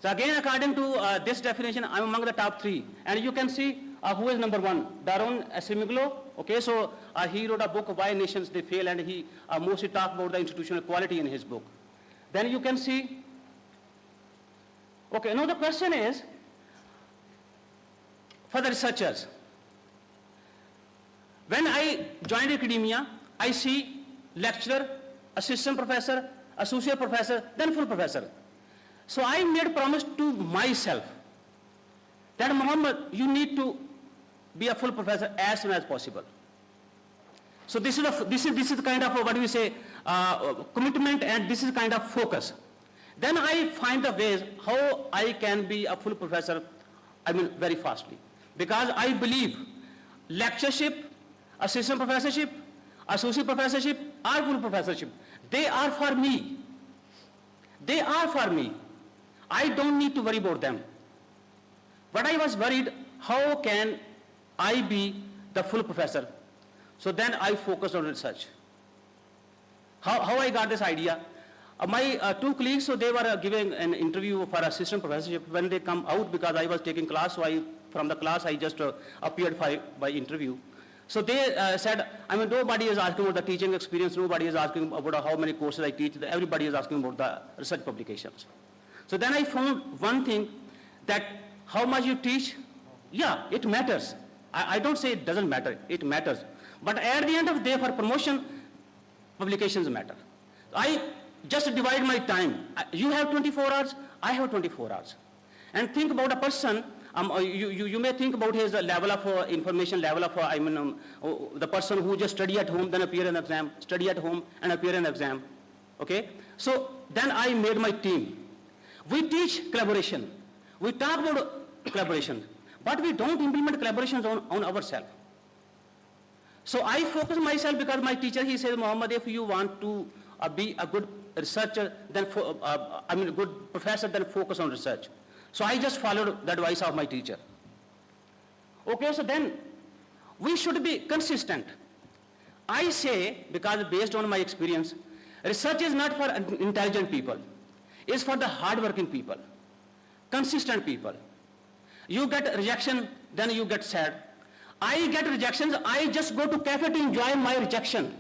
So again, according to this definition, I'm among the top 3. And you can see who is number 1, Daron Acemoglu. Okay, so he wrote a book, Why Nations They Fail, and he mostly talked about the institutional equality in his book. Then you can see, okay, now the question is, for the researchers, when I joined academia, I see lecturer, assistant professor, associate professor, then full professor. So I made a promise to myself that Muhammad, you need to be a full professor as soon as possible. So this is the kind of what we say commitment, and this is kind of focus. Then I find the ways how I can be a full professor, very fastly, because I believe lectureship, assistant professorship, associate professorship, or full professorship, they are for me. They are for me. I don't need to worry about them. But I was worried, how can I be the full professor? So then I focused on research. How I got this idea? My two colleagues, so they were giving an interview for assistant professorship. When they come out, because I was taking class, so from the class I just appeared by interview. So they said, I mean, nobody is asking about the teaching experience, nobody is asking about how many courses I teach, everybody is asking about the research publications. So then I found one thing, that how much you teach, yeah, it matters. I don't say it doesn't matter, it matters. But at the end of the day, for promotion, publications matter. I just divide my time. You have 24 hours, I have 24 hours. And think about a person, you may think about his level of information, level of, the person who just study at home, then appear in exam, study at home and appear in exam, okay? So then I made my team. We teach collaboration. We talk about collaboration, but we don't implement collaborations on ourselves. So I focus myself because my teacher, he says, Muhammad, if you want to be a good researcher, then good professor, then focus on research. So I just followed the advice of my teacher. Okay, so then we should be consistent. I say, because based on my experience, research is not for intelligent people. It's for the hardworking people, consistent people. You get rejection, then you get sad. I get rejections, I just go to cafe to enjoy my rejection.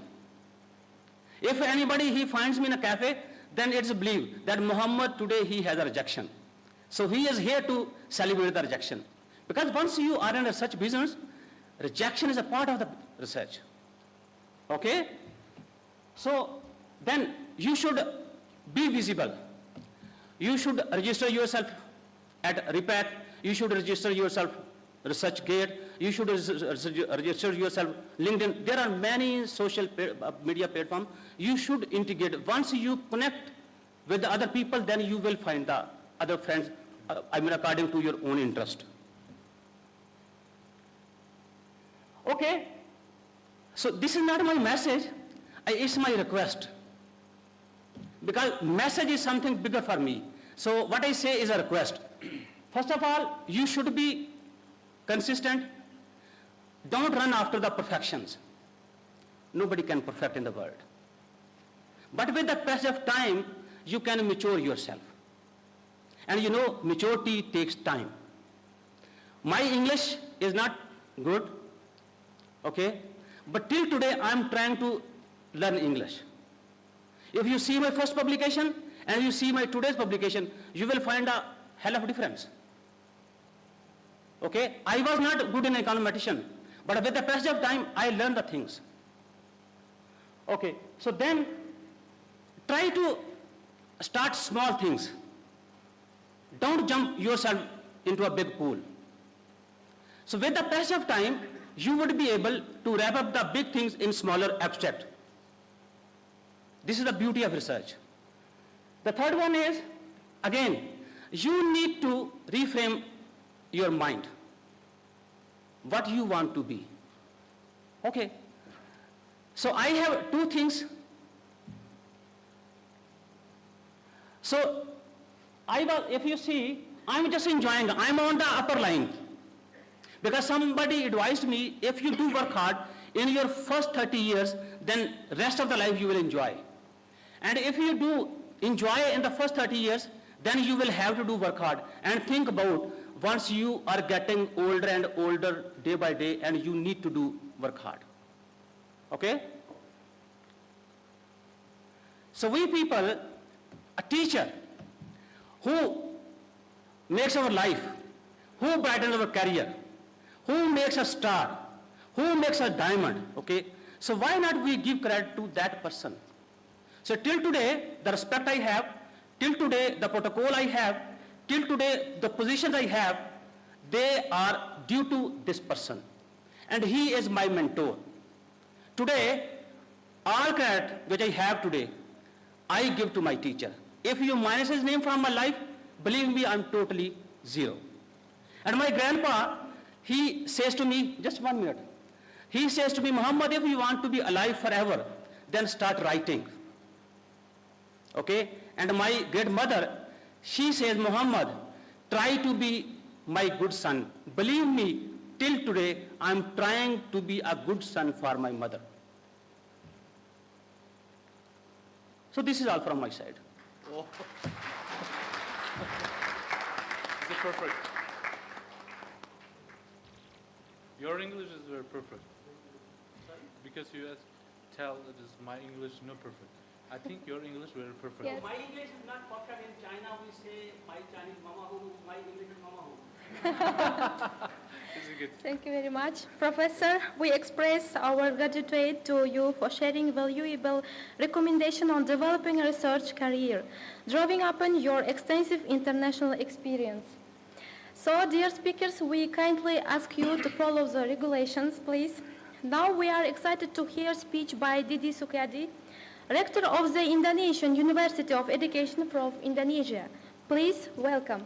If anybody, he finds me in a cafe, then it's believed that Muhammad today he has a rejection. So he is here to celebrate the rejection. Because once you are in a research business, rejection is a part of the research. Okay? So then you should be visible. You should register yourself at REPAC. You should register yourself ResearchGate. You should register yourself LinkedIn. There are many social media platforms. You should integrate. Once you connect with the other people, then you will find the other friends, according to your own interest. Okay? So this is not my message, it's my request. Because message is something bigger for me. So what I say is a request. First of all, you should be consistent. Don't run after the perfections. Nobody can perfect in the world. But with the passage of time, you can mature yourself. And you know, maturity takes time. My English is not good, okay? But till today, I'm trying to learn English. If you see my first publication and you see my today's publication, you will find a hell of a difference. Okay? I was not good in econometrician, but with the passage of time, I learned the things. Okay, so then try to start small things. Don't jump yourself into a big pool. So with the passage of time, you would be able to wrap up the big things in smaller abstract. This is the beauty of research. The third one is, again, you need to reframe your mind. What you want to be. Okay. So I have two things. So if you see, I'm just enjoying, I'm on the upper line. Because somebody advised me, if you do work hard, in your first 30 years, then rest of the life you will enjoy. And if you do enjoy in the first 30 years, then you will have to do work hard. And think about once you are getting older and older day by day, and you need to do work hard. Okay? So we people, a teacher who makes our life, who brightens our career, who makes a star, who makes a diamond, okay? So why not we give credit to that person? So till today, the respect I have, till today, the protocol I have, till today, the positions I have, they are due to this person. And he is my mentor. Today, all credit which I have today, I give to my teacher. If you minus his name from my life, believe me, I'm totally zero. And my grandpa, he says to me, just 1 minute, he says to me, Muhammad, if you want to be alive forever, then start writing. Okay? And my great mother, she says, Muhammad, try to be my good son. Believe me, till today, I'm trying to be a good son for my mother. So this is all from my side. Oh. Is it perfect? Your English is very perfect. Because you tell it is my English not perfect. I think your English very perfect. Yes. My English is not perfect. In China, we say my Chinese mama who, my English is mama who. Is it good? Thank you very much. Professor, we express our gratitude to you for sharing valuable recommendation on developing a research career, drawing upon your extensive international experience. So, dear speakers, we kindly ask you to follow the regulations, please. Now we are excited to hear speech by Didi Sukyadi, Rector of the Indonesian University of Education from Indonesia. Please welcome.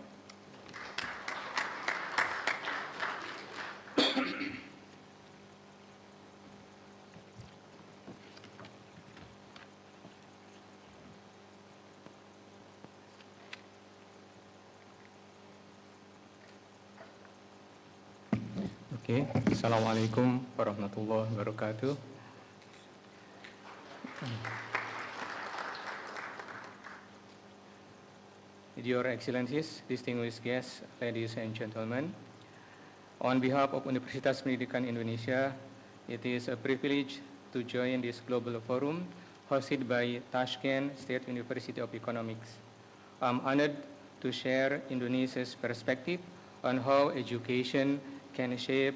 Okay. Assalamualaikum warahmatullahi wabarakatuh. Your Excellencies, distinguished guests, ladies and gentlemen, on behalf of Universitas Pendidikan Indonesia, it is a privilege to join this global forum hosted by Tashkent State University of Economics. I'm honored to share Indonesia's perspective on how education can shape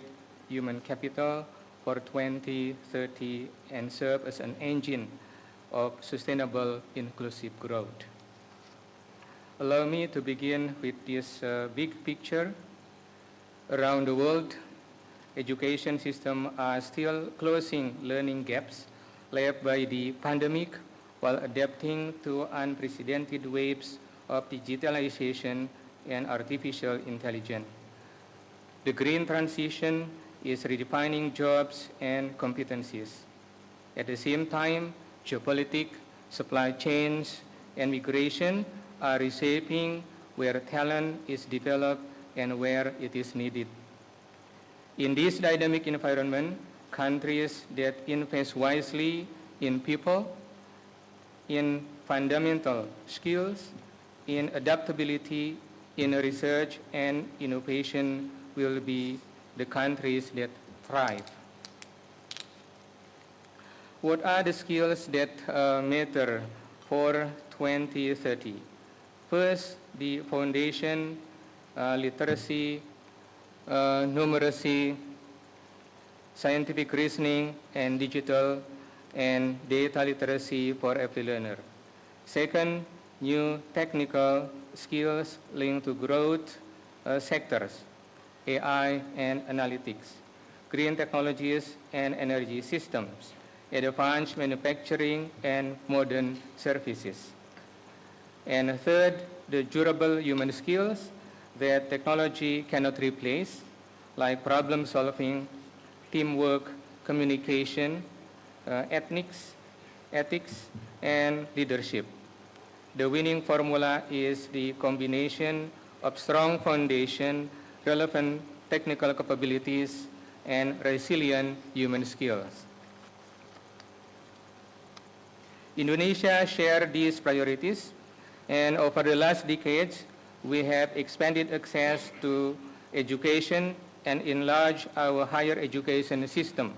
human capital for 2030 and serve as an engine of sustainable inclusive growth. Allow me to begin with this big picture. Around the world, education systems are still closing learning gaps left by the pandemic while adapting to unprecedented waves of digitalization and artificial intelligence. The green transition is redefining jobs and competencies. At the same time, geopolitics, supply chains, and migration are reshaping where talent is developed and where it is needed. In this dynamic environment, countries that invest wisely in people, in fundamental skills, in adaptability, in research and innovation will be the countries that thrive. What are the skills that matter for 2030? First, the foundation, literacy, numeracy, scientific reasoning, and digital and data literacy for every learner. Second, new technical skills linked to growth sectors, AI and analytics, green technologies and energy systems, advanced manufacturing and modern services. And third, the durable human skills that technology cannot replace, like problem solving, teamwork, communication, ethics, and leadership. The winning formula is the combination of strong foundation, relevant technical capabilities, and resilient human skills. Indonesia shared these priorities, and over the last decades, we have expanded access to education and enlarged our higher education system.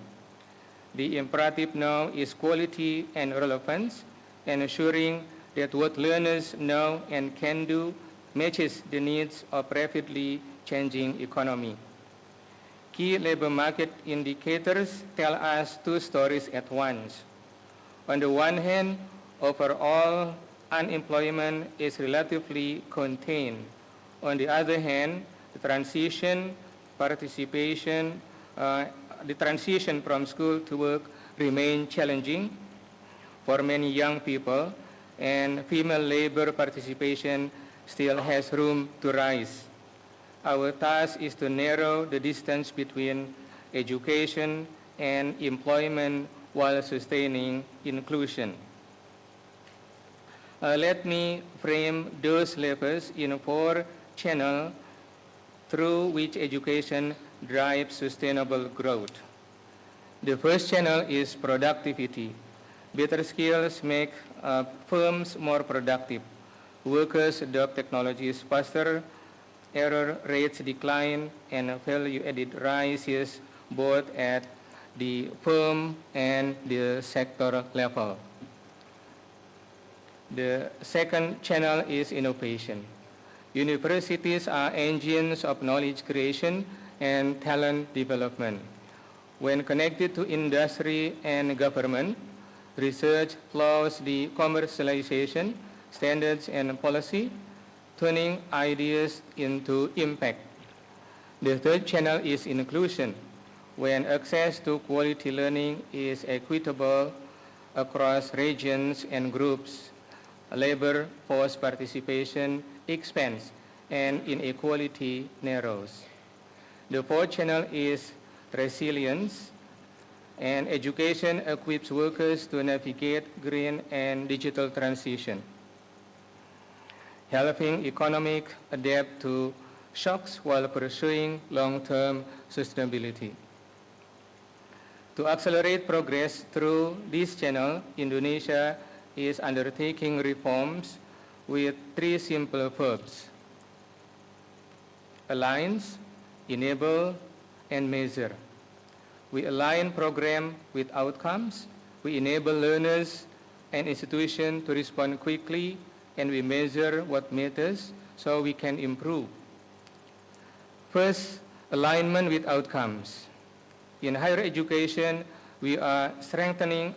The imperative now is quality and relevance, and ensuring that what learners know and can do matches the needs of rapidly changing economy. Key labor market indicators tell us two stories at once. On the one hand, overall unemployment is relatively contained. On the other hand, the transition from school to work remains challenging for many young people, and female labor participation still has room to rise. Our task is to narrow the distance between education and employment while sustaining inclusion. let me frame those levers in 4 channels through which education drives sustainable growth. The first channel is productivity. Better skills make firms more productive. Workers adopt technologies faster, error rates decline, and value added rises both at the firm and the sector level. The second channel is innovation. Universities are engines of knowledge creation and talent development. When connected to industry and government, research flows the commercialization, standards, and policy, turning ideas into impact. The third channel is inclusion. When access to quality learning is equitable across regions and groups, labor force participation expands and inequality narrows. The fourth channel is resilience, and education equips workers to navigate green and digital transition, helping economic adapt to shocks while pursuing long-term sustainability. To accelerate progress through this channel, Indonesia is undertaking reforms with 3 simple verbs: align, enable, and measure. We align program with outcomes, we enable learners and institutions to respond quickly, and we measure what matters so we can improve. First, alignment with outcomes. In higher education, we are strengthening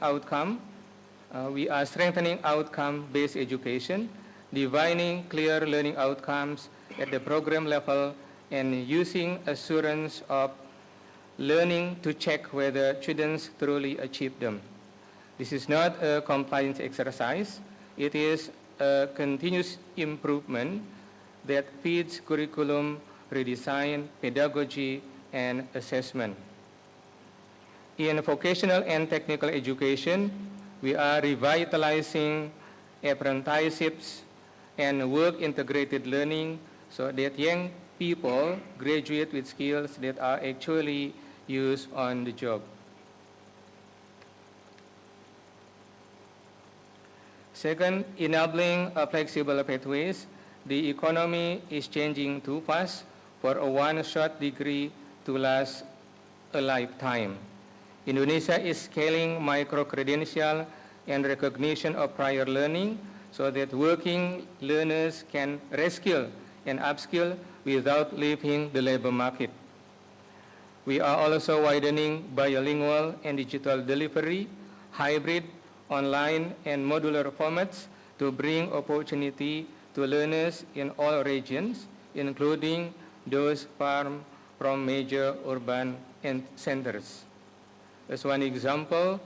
outcome-based education, defining clear learning outcomes at the program level, and using assurance of learning to check whether students truly achieve them. This is not a compliance exercise. It is a continuous improvement that feeds curriculum, redesign, pedagogy, and assessment. In vocational and technical education, we are revitalizing apprenticeships and work-integrated learning so that young people graduate with skills that are actually used on the job. Second, enabling flexible pathways. The economy is changing too fast for a one-shot degree to last a lifetime. Indonesia is scaling micro-credential and recognition of prior learning so that working learners can reskill and upskill without leaving the labor market. We are also widening bilingual and digital delivery, hybrid, online, and modular formats to bring opportunity to learners in all regions, including those far from major urban centers. As one example,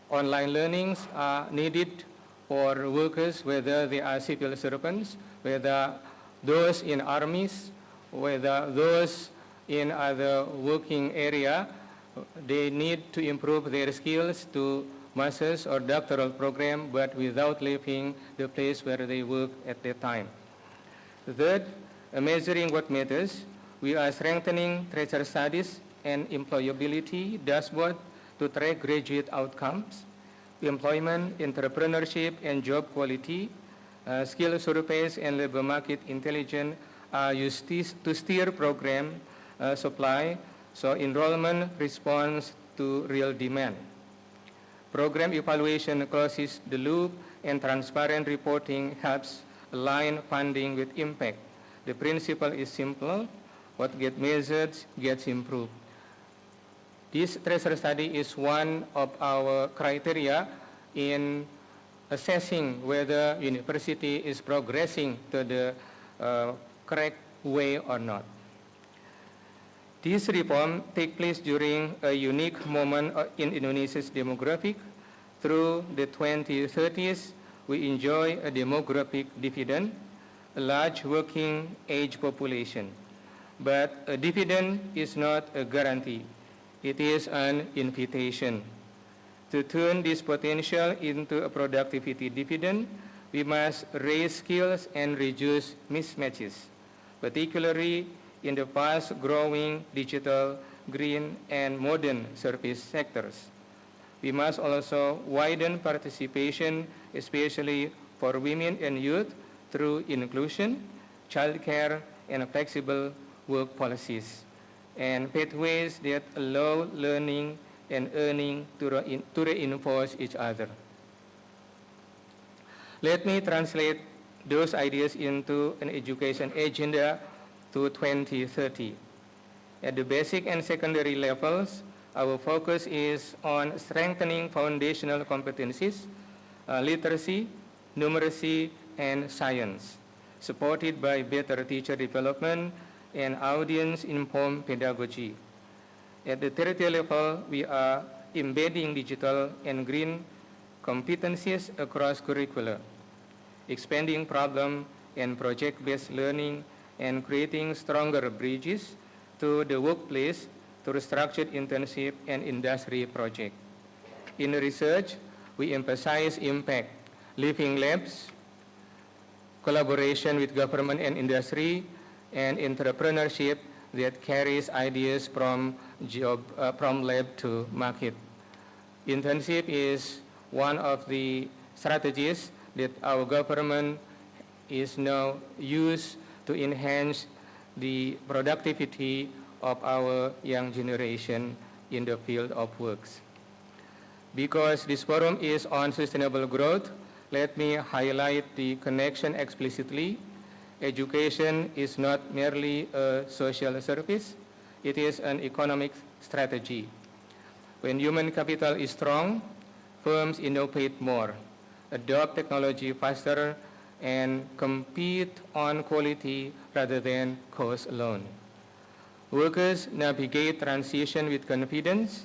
online learnings are needed for workers, whether they are civil servants, whether those in armies, whether those in other working area. They need to improve their skills to master's or doctoral program, but without leaving the place where they work at that time. Third, measuring what matters. We are strengthening treasure studies and employability dashboard to track graduate outcomes, employment, entrepreneurship, and job quality. Skill surveys and labor market intelligence are used to steer program supply, so enrollment responds to real demand. Program evaluation closes the loop, and transparent reporting helps align funding with impact. The principle is simple: what gets measured gets improved. This treasure study is one of our criteria in assessing whether university is progressing to the correct way or not. This reform takes place during a unique moment in Indonesia's demographic. Through the 2030s, we enjoy a demographic dividend, a large working age population. But a dividend is not a guarantee. It is an invitation. To turn this potential into a productivity dividend, we must raise skills and reduce mismatches, particularly in the fast-growing digital, green, and modern service sectors. We must also widen participation, especially for women and youth, through inclusion, childcare, and flexible work policies, and pathways that allow learning and earning to reinforce each other. Let me translate those ideas into an education agenda to 2030. At the basic and secondary levels, our focus is on strengthening foundational competencies, literacy, numeracy, and science, supported by better teacher development and audience-informed pedagogy. At the tertiary level, we are embedding digital and green competencies across curricula, expanding problem and project-based learning, and creating stronger bridges to the workplace through structured internship and industry projects. In research, we emphasize impact, living labs, collaboration with government and industry, and entrepreneurship that carries ideas from lab to market. Internship is one of the strategies that our government is now used to enhance the productivity of our young generation in the field of works. Because this forum is on sustainable growth, let me highlight the connection explicitly. Education is not merely a social service, it is an economic strategy. When human capital is strong, firms innovate more, adopt technology faster, and compete on quality rather than cost alone. Workers navigate transition with confidence.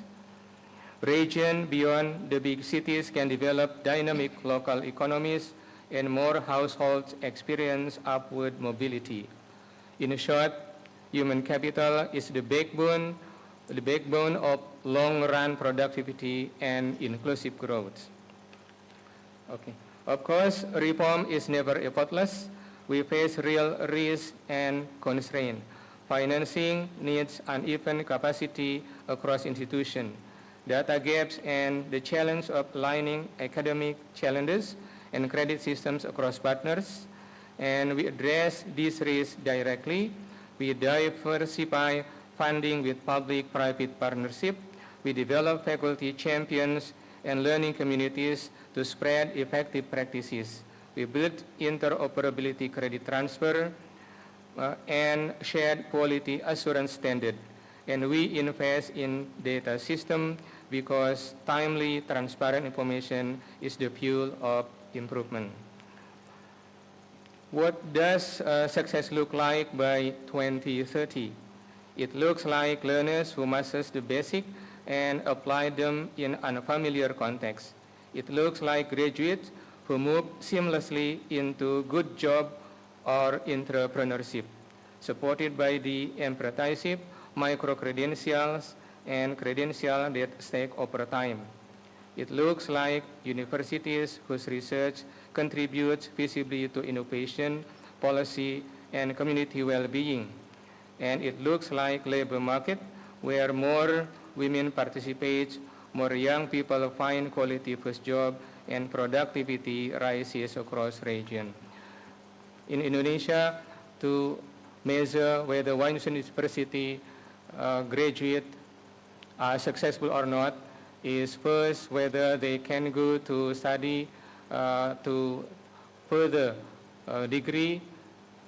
Regions beyond the big cities can develop dynamic local economies, and more households experience upward mobility. In short, human capital is the backbone of long-run productivity and inclusive growth. Okay. Of course, reform is never effortless. We face real risks and constraints. Financing needs uneven capacity across institutions, data gaps, and the challenge of aligning academic challenges and credit systems across partners. And we address these risks directly. We diversify funding with public-private partnership. We develop faculty champions and learning communities to spread effective practices. We build interoperability credit transfer and shared quality assurance standard. And we invest in data system because timely, transparent information is the fuel of improvement. What does success look like by 2030? It looks like learners who master the basic and apply them in unfamiliar contexts. It looks like graduates who move seamlessly into good job or entrepreneurship, supported by the apprenticeship, micro-credentials, and credentials that stack over time. It looks like universities whose research contributes visibly to innovation, policy, and community well-being. And it looks like labor market where more women participate, more young people find quality first job, and productivity rises across region. In Indonesia, to measure whether one university graduate are successful or not is first whether they can go to study to further degree.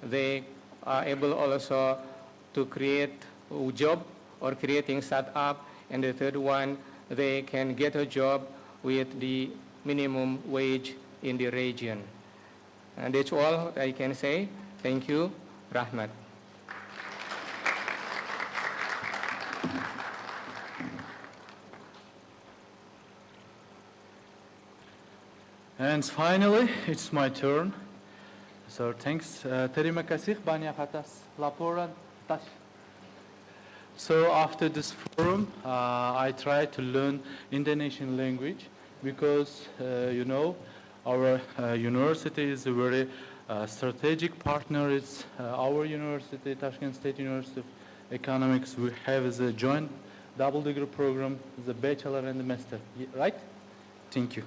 They are able also to create a job or creating startup, and the third one, they can get a job with the minimum wage in the region. And that's all I can say. Thank you. Rahmat. And finally, it's my turn. So thanks. Terima kasih banyak atas laporan So after this forum, I tried to learn Indonesian language because, you know, our university is a very strategic partner. It's our university, Tashkent State University of Economics. We have as a joint double degree program, the bachelor and the master, right? Thank you.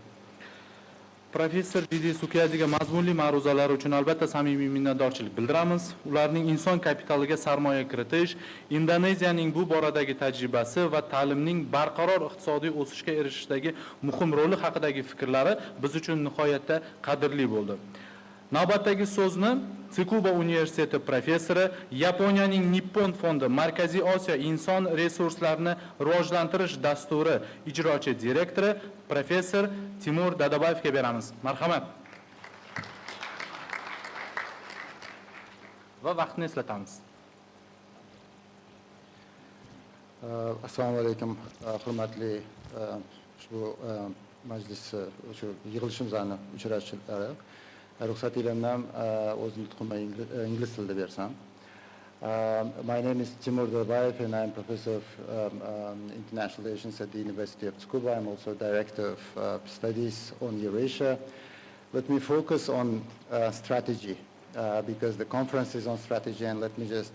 Professor Didi Sukyaziga mazmunli ma'ruzalar uchun albatta samimiy minnatdorchilik bildiramiz. Ularning inson kapitaliga sarmoya kiritish, Indoneziyaning bu boradagi tajribasi va ta'limning barqaror iqtisodiy o'sishga erishishdagi muhim roli haqidagi fikrlari biz uchun nihoyatda qadrli bo'ldi. Navbatdagi so'zni Tsukuba universiteti professori, Yaponiyaning Nippon fondi Markaziy Osiyo inson resurslarini rivojlantirish dasturi ijrochi direktori professor Timur Dadabayevga beramiz. Marhamat. Va vaqtni eslatamiz. Assalomu alaykum, hurmatli ushbu majlis, shu yig'ilishimizni uchrashuvchilari. Ruxsatiyamdan o'z nutqimni ingliz tilida bersam. My name is Timur Dadabayev and I'm professor of international relations at the University of Tsukuba. I'm also director of studies on Eurasia. Let me focus on strategy because the conference is on strategy, and let me just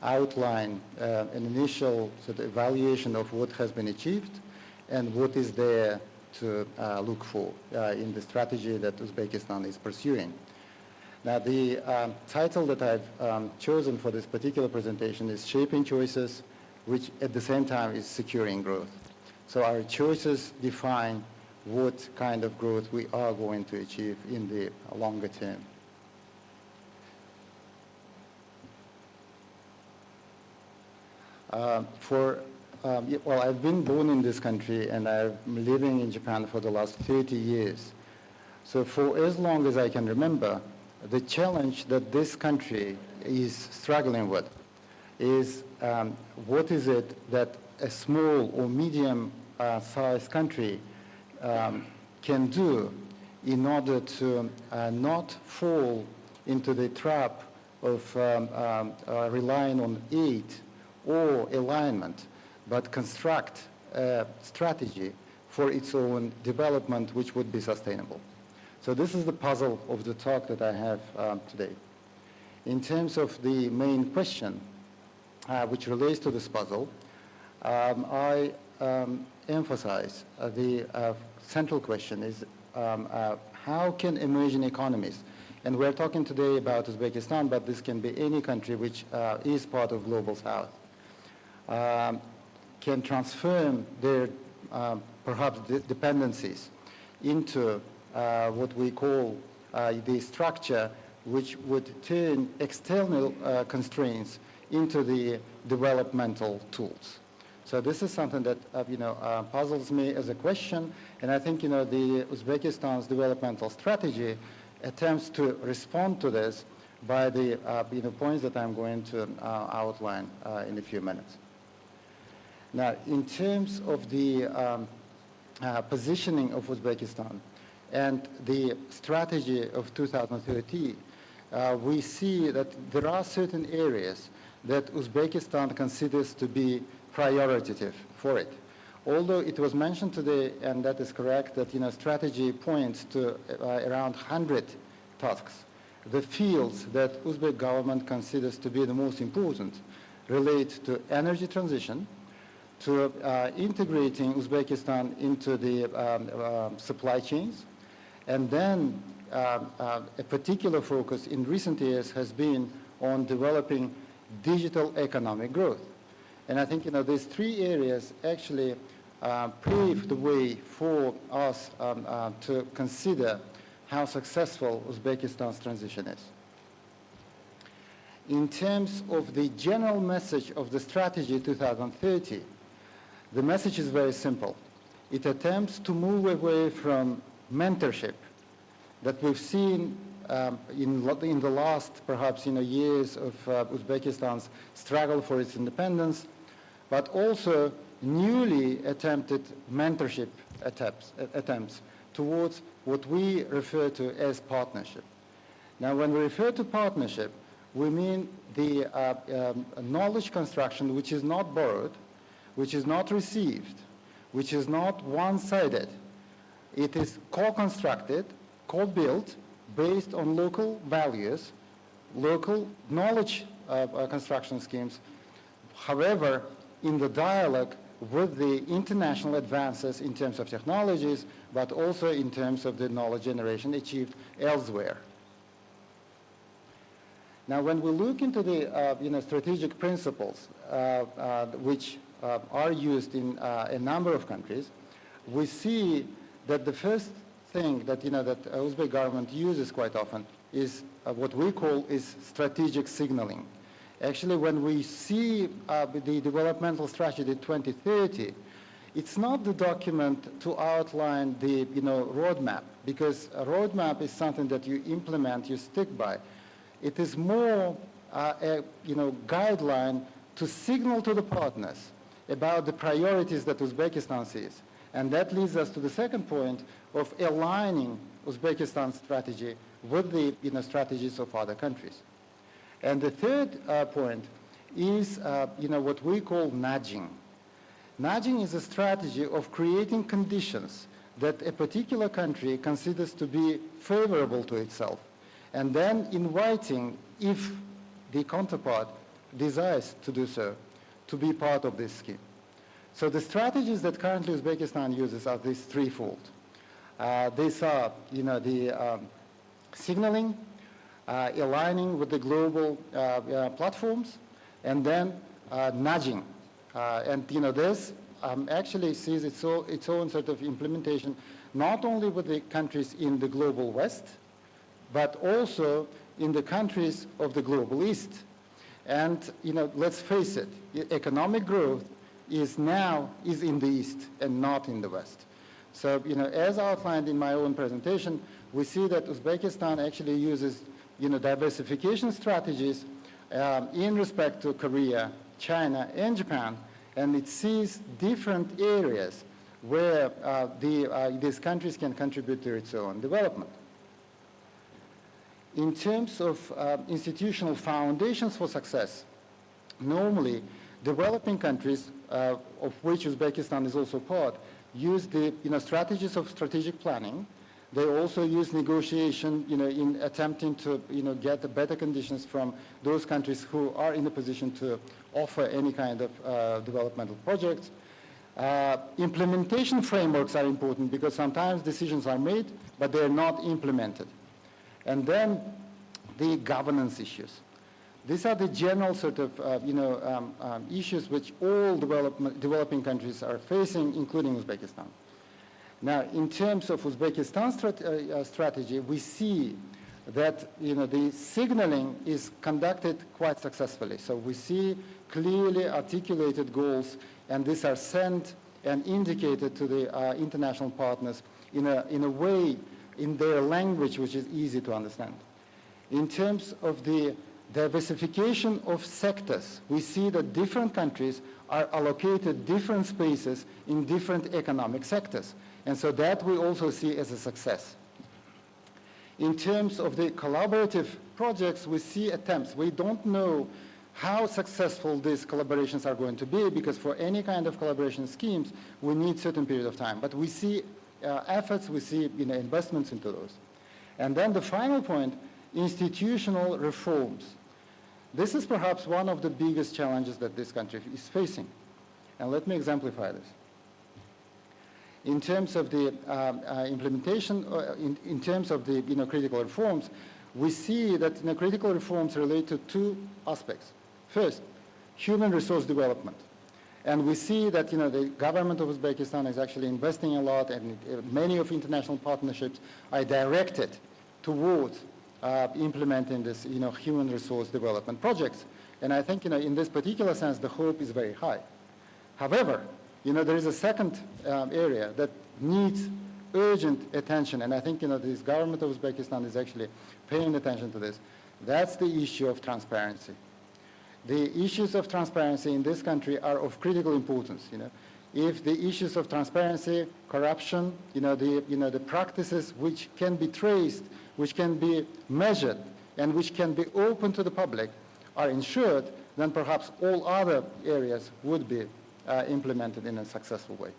outline an initial sort of evaluation of what has been achieved and what is there to look for in the strategy that Uzbekistan is pursuing. Now, the title that I've chosen for this particular presentation is Shaping Choices, which at the same time is securing growth. So our choices define what kind of growth we are going to achieve in the longer term. Well, I've been born in this country and I'm living in Japan for the last 30 years. So for as long as I can remember, the challenge that this country is struggling with is what is it that a small or medium sized country can do in order to not fall into the trap of relying on aid or alignment, but construct a strategy for its own development which would be sustainable. So this is the puzzle of the talk that I have today. In terms of the main question, which relates to this puzzle, I emphasize the central question is how can emerging economies, and we're talking today about Uzbekistan, but this can be any country which is part of Global South, can transform their perhaps dependencies into what we call the structure which would turn external constraints into the developmental tools. So this is something that puzzles me as a question, and I think the Uzbekistan's developmental strategy attempts to respond to this by the points that I'm going to outline in a few minutes. Now, in terms of the positioning of Uzbekistan and the strategy of 2030, we see that there are certain areas that Uzbekistan considers to be prioritative for it. Although it was mentioned today, and that is correct, that strategy points to around 100 tasks. The fields that Uzbek government considers to be the most important relate to energy transition, to integrating Uzbekistan into the supply chains, and then a particular focus in recent years has been on developing digital economic growth. And I think these three areas actually pave the way for us to consider how successful Uzbekistan's transition is. In terms of the general message of the strategy 2030, the message is very simple. It attempts to move away from mentorship that we've seen in the last, perhaps, years of Uzbekistan's struggle for its independence, but also newly attempted mentorship attempts towards what we refer to as partnership. Now, when we refer to partnership, we mean the knowledge construction which is not borrowed, which is not received, which is not one-sided. It is co-constructed, co-built, based on local values, local knowledge construction schemes, however, in the dialogue with the international advances in terms of technologies, but also in terms of the knowledge generation achieved elsewhere. Now, when we look into the strategic principles which are used in a number of countries, we see that the first thing that that Uzbek government uses quite often is what we call is strategic signaling. Actually, when we see the developmental strategy 2030, it's not the document to outline the roadmap, because a roadmap is something that you implement, you stick by. It is more a guideline to signal to the partners about the priorities that Uzbekistan sees. And that leads us to the second point of aligning Uzbekistan's strategy with the strategies of other countries. And the third point is what we call nudging. Nudging is a strategy of creating conditions that a particular country considers to be favorable to itself, and then inviting, if the counterpart desires to do so, to be part of this scheme. So the strategies that currently Uzbekistan uses are these threefold. These are, the signaling, aligning with the global platforms, and then nudging. And this actually sees its own sort of implementation, not only with the countries in the global West, but also in the countries of the global East. And let's face it, economic growth is in the East and not in the West. So as outlined in my own presentation, we see that Uzbekistan actually uses diversification strategies in respect to Korea, China, and Japan, and it sees different areas where these countries can contribute to its own development. In terms of institutional foundations for success, normally developing countries, of which Uzbekistan is also part, use the strategies of strategic planning. They also use negotiation, in attempting to get the better conditions from those countries who are in a position to offer any kind of developmental projects. Implementation frameworks are important because sometimes decisions are made, but they are not implemented. And then the governance issues. These are the general sort of issues which all developing countries are facing, including Uzbekistan. Now, in terms of Uzbekistan's strategy, we see that the signaling is conducted quite successfully. So we see clearly articulated goals, and these are sent and indicated to the international partners in a way, in their language, which is easy to understand. In terms of the diversification of sectors, we see that different countries are allocated different spaces in different economic sectors. And so that we also see as a success. In terms of the collaborative projects, we see attempts. We don't know how successful these collaborations are going to be, because for any kind of collaboration schemes, we need a certain period of time. But we see efforts, we see investments into those. And then the final point, institutional reforms. This is perhaps one of the biggest challenges that this country is facing. And let me exemplify this. In terms of the implementation, in terms of the critical reforms, we see that critical reforms relate to two aspects. First, human resource development. And we see that the government of Uzbekistan is actually investing a lot, and many of international partnerships are directed towards implementing this human resource development projects. And I think in this particular sense, the hope is very high. However, there is a second area that needs urgent attention, and I think this government of Uzbekistan is actually paying attention to this. That's the issue of transparency. The issues of transparency in this country are of critical importance. If the issues of transparency, corruption, the practices which can be traced, which can be measured and which can be open to the public are ensured, then perhaps all other areas would be implemented in a successful way.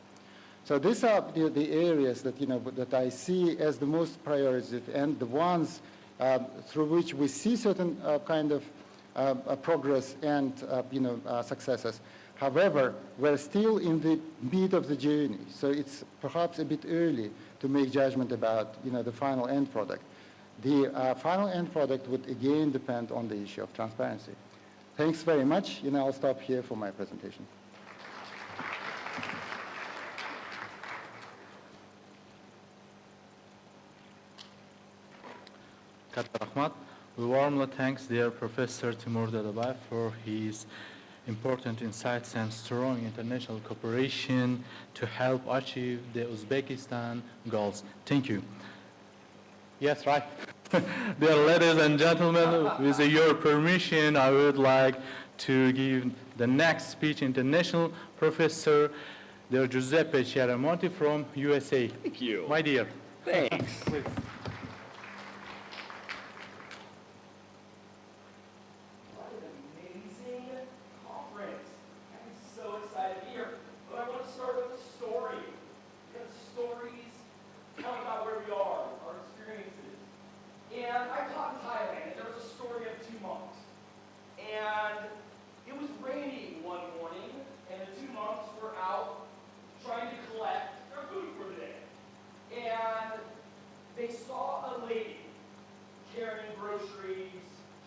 So these are the areas that, that I see as the most priority and the ones through which we see certain kind of progress and, successes. However, we're still in the mid of the journey, so it's perhaps a bit early to make judgment about, the final end product. The final end product would again depend on the issue of transparency. Thanks very much. I'll stop here for my presentation. We warmly thank dear Professor Timur Dadabay for his important insights and strong international cooperation to help achieve the Uzbekistan goals. Thank you. Yes, right. Dear ladies and gentlemen, with your permission, I would like to give the next speech international professor, dear Giuseppe Chiaramonti from USA. Thank you. My dear. Thanks. Please.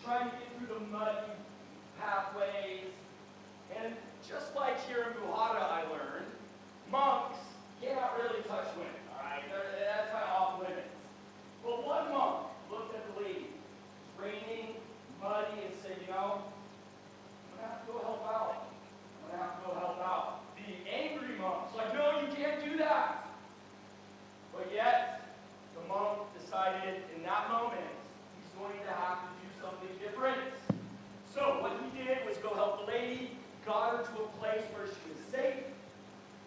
Trying to get through the muddy pathways. And just like here in Buhara, I learned, monks cannot really touch women, all right? That's kind of off limits. But one monk looked at the lady. It's raining, muddy, and said, I'm going to have to go help out. I'm going to have to go help out. The angry monk's like, no, you can't do that. But yet, the monk decided in that moment, he's going to have to do something different. So what he did was go help the lady, got her to a place where she was safe,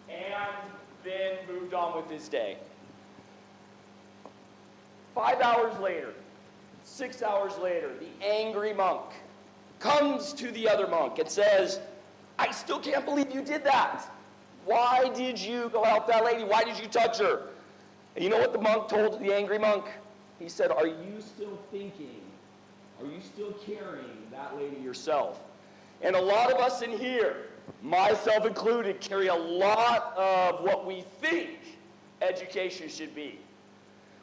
and then moved on with his day. 5 hours later, 6 hours later, the angry monk comes to the other monk and says, I still can't believe you did that. Why did you go help that lady? Why did you touch her? And you know what the monk told the angry monk? He said, are you still thinking? Are you still carrying that lady yourself? And a lot of us in here, myself included, carry a lot of what we think education should be.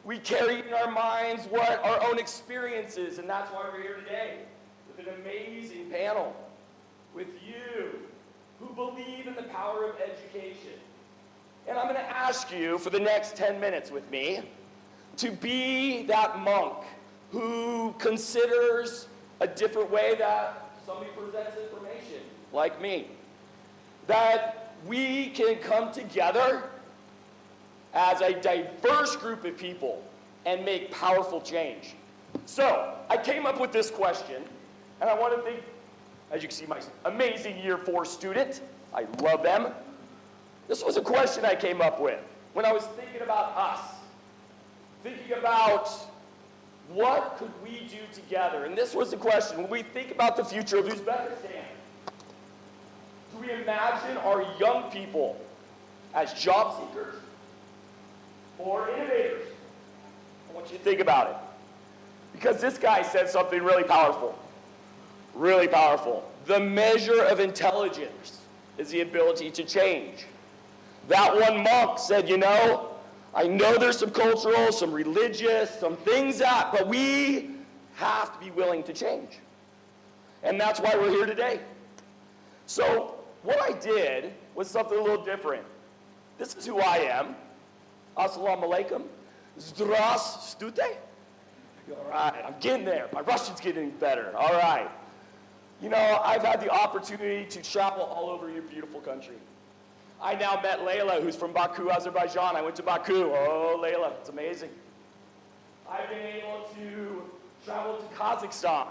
We carry in our minds what our own experiences, and that's why we're here today with an amazing panel, with you who believe in the power of education. And I'm going to ask you for the next 10 minutes with me to be that monk who considers a different way that somebody presents information, like me. That we can come together as a diverse group of people and make powerful change. So, I came up with this question, and I want to thank, as you can see, my amazing Year 4 student. I love them. This was a question I came up with when I was thinking about us, thinking about what could we do together? And this was the question. When we think about the future of Uzbekistan, do we imagine our young people as job seekers or innovators? I want you to think about it. Because this guy said something really powerful. Really powerful. The measure of intelligence is the ability to change. That one monk said, I know there's some cultural, some religious, some things but we have to be willing to change. And that's why we're here today. So what I did was something a little different. This is who I am. Assalamu alaikum. Strtategy. All right, I'm getting there. My Russian's getting better. All right. I've had the opportunity to travel all over your beautiful country. I now met Layla, who's from Baku, Azerbaijan. I went to Baku. Oh, Layla, it's amazing. I've been able to travel to Kazakhstan.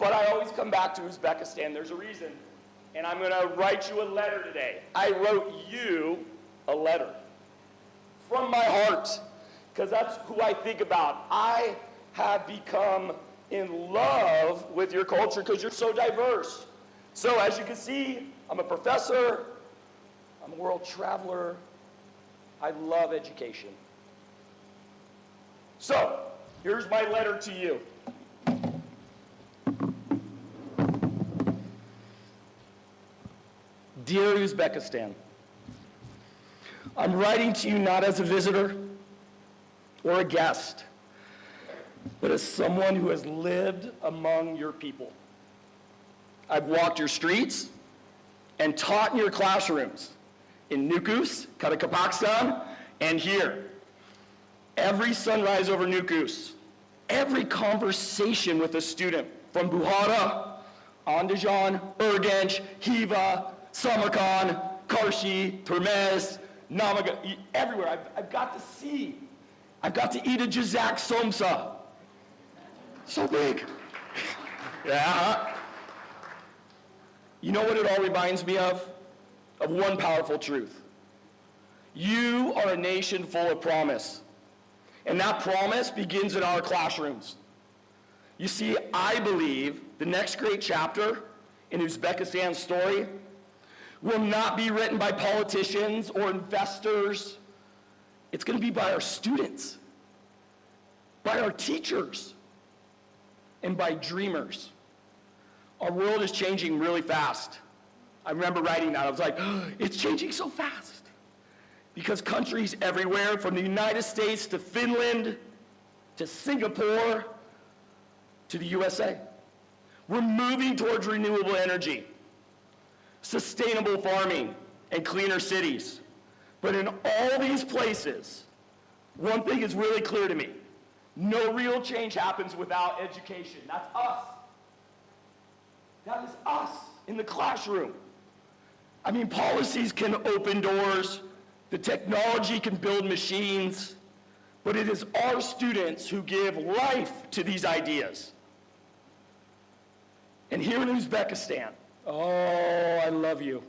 But I always come back to Uzbekistan. There's a reason. And I'm going to write you a letter today. I wrote you a letter from my heart, because that's who I think about. I have become in love with your culture because you're so diverse. So as you can see, I'm a professor, I'm a world traveler, I love education. So, here's my letter to you. Dear Uzbekistan, I'm writing to you not as a visitor or a guest, but as someone who has lived among your people. I've walked your streets and taught in your classrooms in Nukus, Kazakhstan, and here. Every sunrise over Nukus, every conversation with a student from Bukhara, Andijan, Urgench, Hiva, Samarkand, Karshi, Termez, Namaga, everywhere. I've got to see. I've got to eat a Jazak Somsa. So big. Yeah. You know what it all reminds me of? Of one powerful truth. You are a nation full of promise. And that promise begins in our classrooms. You see, I believe the next great chapter in Uzbekistan's story will not be written by politicians or investors. It's going to be by our students, by our teachers, and by dreamers. Our world is changing really fast. I remember writing that. I was like, oh, it's changing so fast. Because countries everywhere, from the United States to Finland to Singapore to the USA, we're moving towards renewable energy, sustainable farming, and cleaner cities. But in all these places, one thing is really clear to me. No real change happens without education. That's us. That is us in the classroom. I mean, policies can open doors, the technology can build machines, but it is our students who give life to these ideas. And here in Uzbekistan, oh, I love you.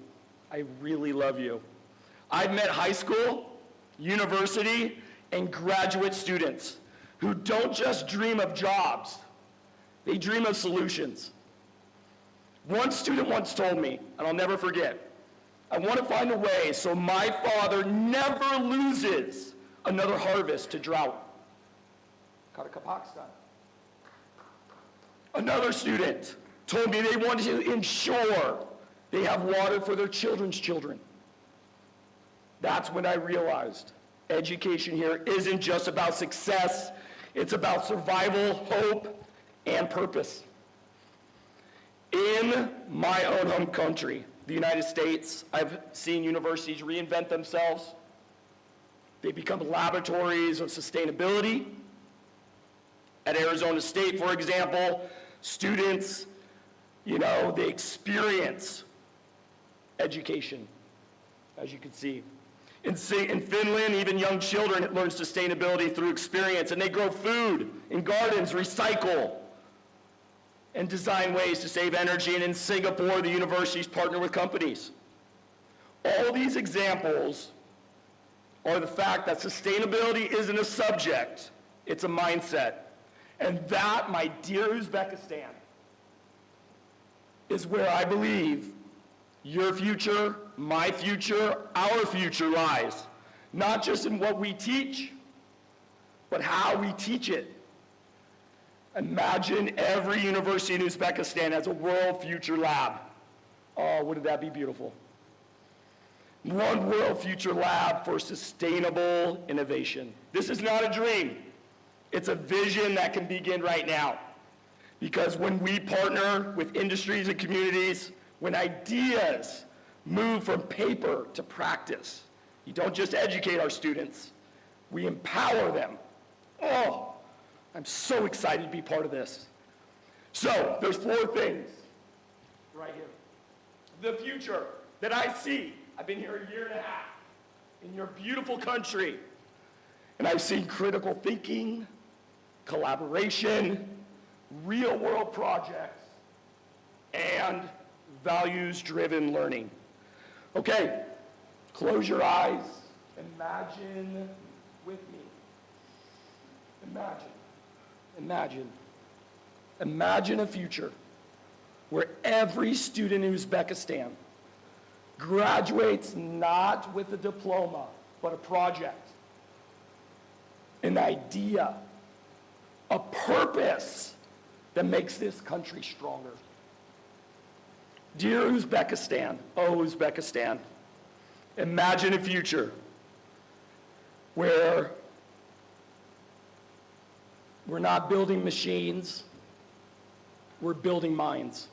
I really love you. I've met high school, university, and graduate students who don't just dream of jobs, they dream of solutions. One student once told me, and I'll never forget, I want to find a way so my father never loses another harvest to drought. Kazakhstan. Another student told me they wanted to ensure they have water for their children's children. That's when I realized education here isn't just about success, it's about survival, hope, and purpose. In my own home country, the United States, I've seen universities reinvent themselves. They become laboratories of sustainability. At Arizona State, for example, students, they experience education, as you can see. In Finland, even young children learn sustainability through experience, and they grow food in gardens, recycle, and design ways to save energy. And in Singapore, the universities partner with companies. All these examples are the fact that sustainability isn't a subject, it's a mindset. And that, my dear Uzbekistan, is where I believe your future, my future, our future lies. Not just in what we teach, but how we teach it. Imagine every university in Uzbekistan has a World Future Lab. Oh, wouldn't that be beautiful? One World Future Lab for sustainable innovation. This is not a dream. It's a vision that can begin right now. Because when we partner with industries and communities, when ideas move from paper to practice, you don't just educate our students, we empower them. Oh, I'm so excited to be part of this. So, there's 4 things right here. The future that I see. I've been here a year and a half in your beautiful country, and I've seen critical thinking, collaboration, real-world projects, and values-driven learning. Okay, close your eyes. Imagine with me. Imagine Imagine a future where every student in Uzbekistan graduates not with a diploma, but a project, an idea, a purpose that makes this country stronger. Dear Uzbekistan, oh Uzbekistan, imagine a future where we're not building machines, we're building minds.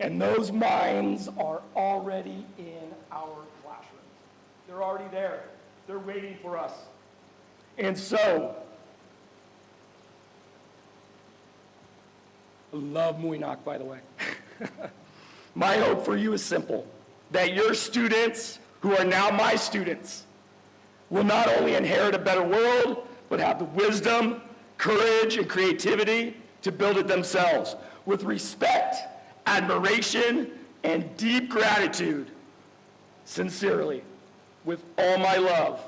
And those minds are already in our classrooms. They're already there. They're waiting for us. And so, I love Muinak, by the way. My hope for you is simple, that your students, who are now my students, will not only inherit a better world, but have the wisdom, courage, and creativity to build it themselves with respect, admiration, and deep gratitude. Sincerely, with all my love,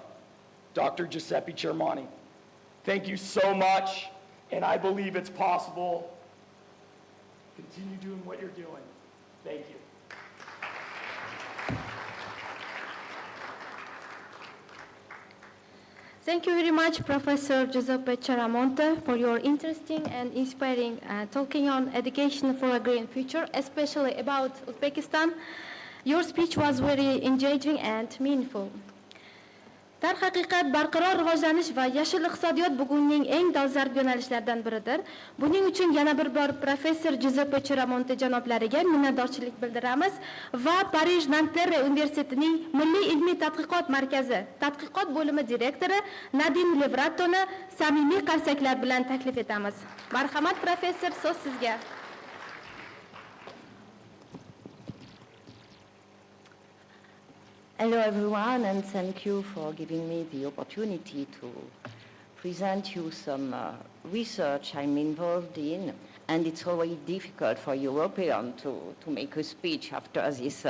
Dr. Giuseppe Cermani. Thank you so much, and I believe it's possible. Continue doing what you're doing. Thank you. Thank you very much, Professor Giuseppe Ceramonte, for your interesting and inspiring talking on education for a green future, especially about Uzbekistan. Your speech was very engaging and meaningful. Darhaqiqat, barqaror rivojlanish va yashil iqtisodiyot bugunning eng dolzarb yo'nalishlaridan biridir. Buning uchun yana bir bor professor Giuseppe Ceramonte janoblariga minnatdorchilik bildiramiz va Parij Nanterre universitetining Milliy ilmiy tadqiqot markazi tadqiqot bo'limi direktori Nadine Levratoni samimiy qarsaklar bilan taklif etamiz. Marhamat professor, so'z sizga. Hello everyone, and thank you for giving me the opportunity to present you some research I'm involved in. And it's always difficult for Europeans to make a speech after this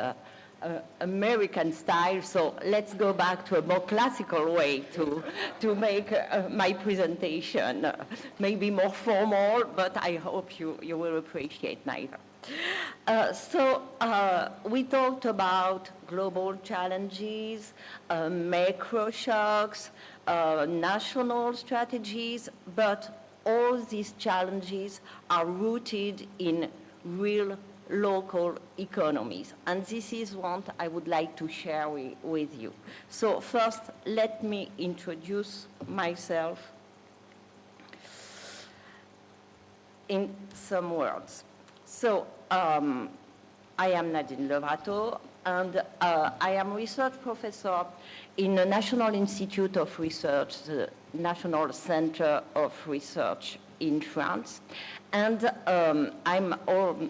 American style, so let's go back to a more classical way to make my presentation, maybe more formal, but I hope you will appreciate neither. We talked about global challenges, macro shocks, national strategies, but all these challenges are rooted in real local economies. And this is what I would like to share with you. So first, let me introduce myself in some words. So I am Nadine Levrato, and I am research professor in the National Institute of Research, the National Center of Research in France. And I'm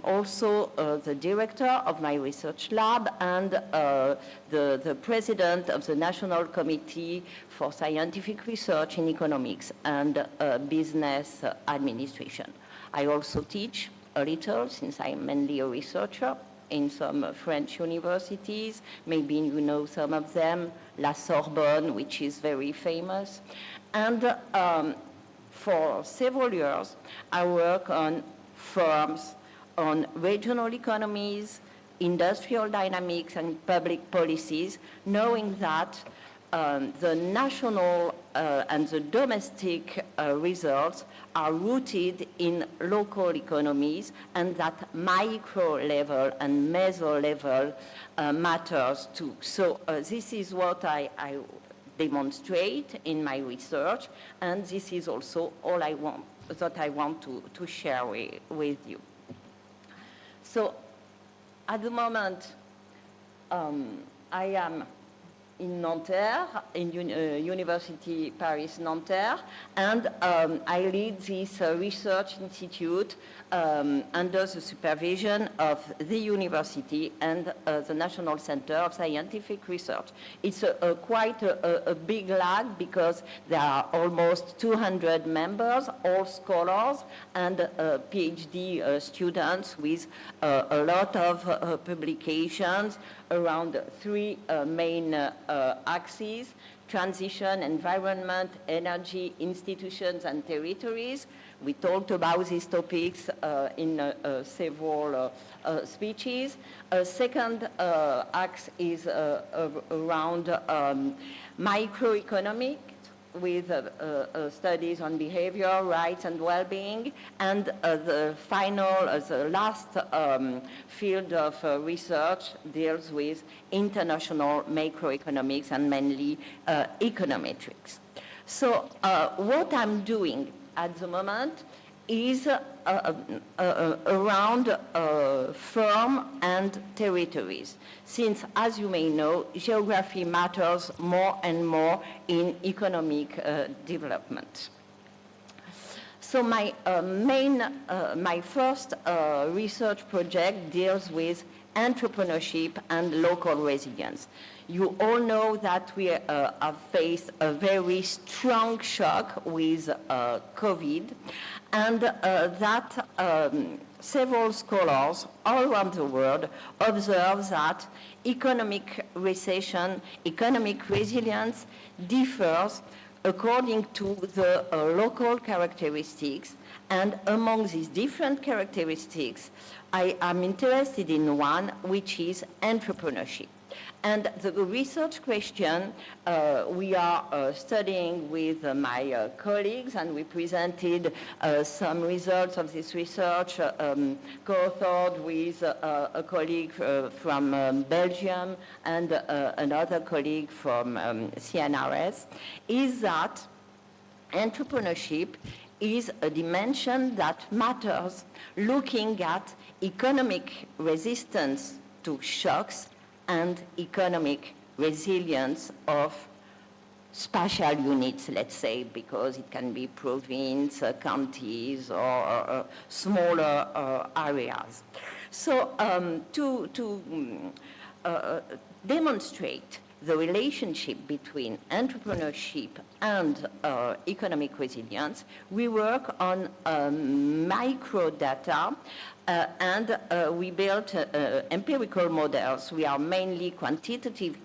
also the director of my research lab and the president of the National Committee for Scientific Research in Economics and Business Administration. I also teach a little, since I'm mainly a researcher, in some French universities. Maybe you know some of them, La Sorbonne, which is very famous. And for several years, I work on firms, on regional economies, industrial dynamics, and public policies, knowing that the national and the domestic results are rooted in local economies, and that micro level and meso level matters too. So this is what I demonstrate in my research, and this is also all I want to share with you. So at the moment, I am in Nanterre, in University Paris Nanterre, and I lead this research institute under the supervision of the university and the National Center of Scientific Research. It's quite a big lab because there are almost 200 members, all scholars and PhD students with a lot of publications, around three main axes: transition, environment, energy, institutions, and territories. We talked about these topics in several speeches. A second axe is around microeconomic, with studies on behavior, rights, and well-being. And the final, the last field of research deals with international macroeconomics and mainly econometrics. So what I'm doing at the moment is around firm and territories, since, as you may know, geography matters more and more in economic development. So my my first research project deals with entrepreneurship and local resilience. You all know that we have faced a very strong shock with COVID, and that several scholars all around the world observe that economic recession, economic resilience differs according to the local characteristics. And among these different characteristics, I am interested in one, which is entrepreneurship. And the research question we are studying with my colleagues, and we presented some results of this research co-authored with a colleague from Belgium and another colleague from CNRS, is that entrepreneurship is a dimension that matters looking at economic resistance to shocks and economic resilience of spatial units, let's say, because it can be province, counties, or smaller areas. So to demonstrate the relationship between entrepreneurship and economic resilience, we work on microdata and we built empirical models. We are mainly quantitative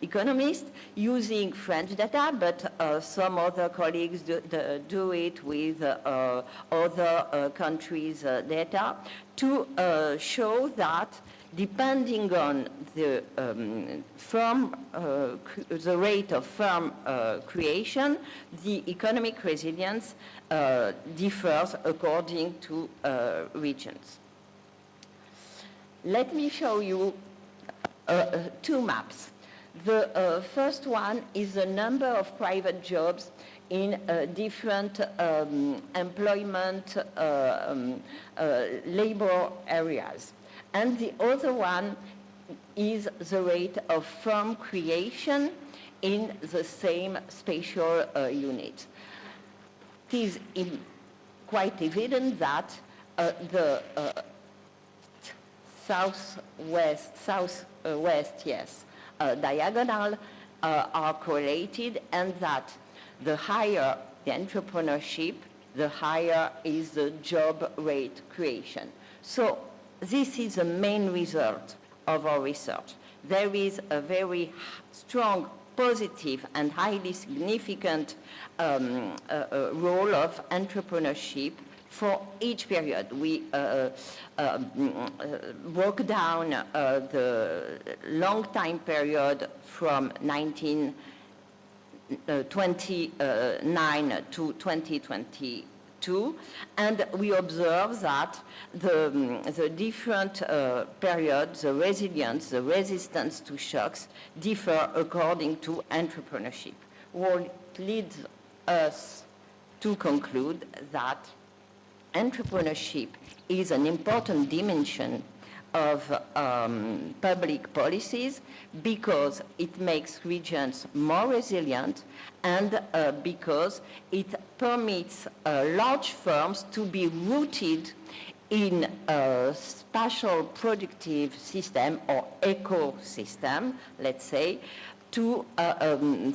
economists using French data, but some other colleagues do it with other countries' data to show that depending on the the rate of firm creation, the economic resilience differs according to regions. Let me show you two maps. The first one is the number of private jobs in different employment labor areas. And the other one is the rate of firm creation in the same spatial unit. It is quite evident that the southwest, diagonal are correlated, and that the higher the entrepreneurship, the higher is the job rate creation. So this is the main result of our research. There is a very strong, positive, and highly significant role of entrepreneurship for each period. We broke down the long time period from 1929 to 2022, and we observe that the different periods, the resilience, the resistance to shocks differ according to entrepreneurship. What leads us to conclude that entrepreneurship is an important dimension of public policies because it makes regions more resilient and because it permits large firms to be rooted in a spatial productive system or ecosystem, let's say, to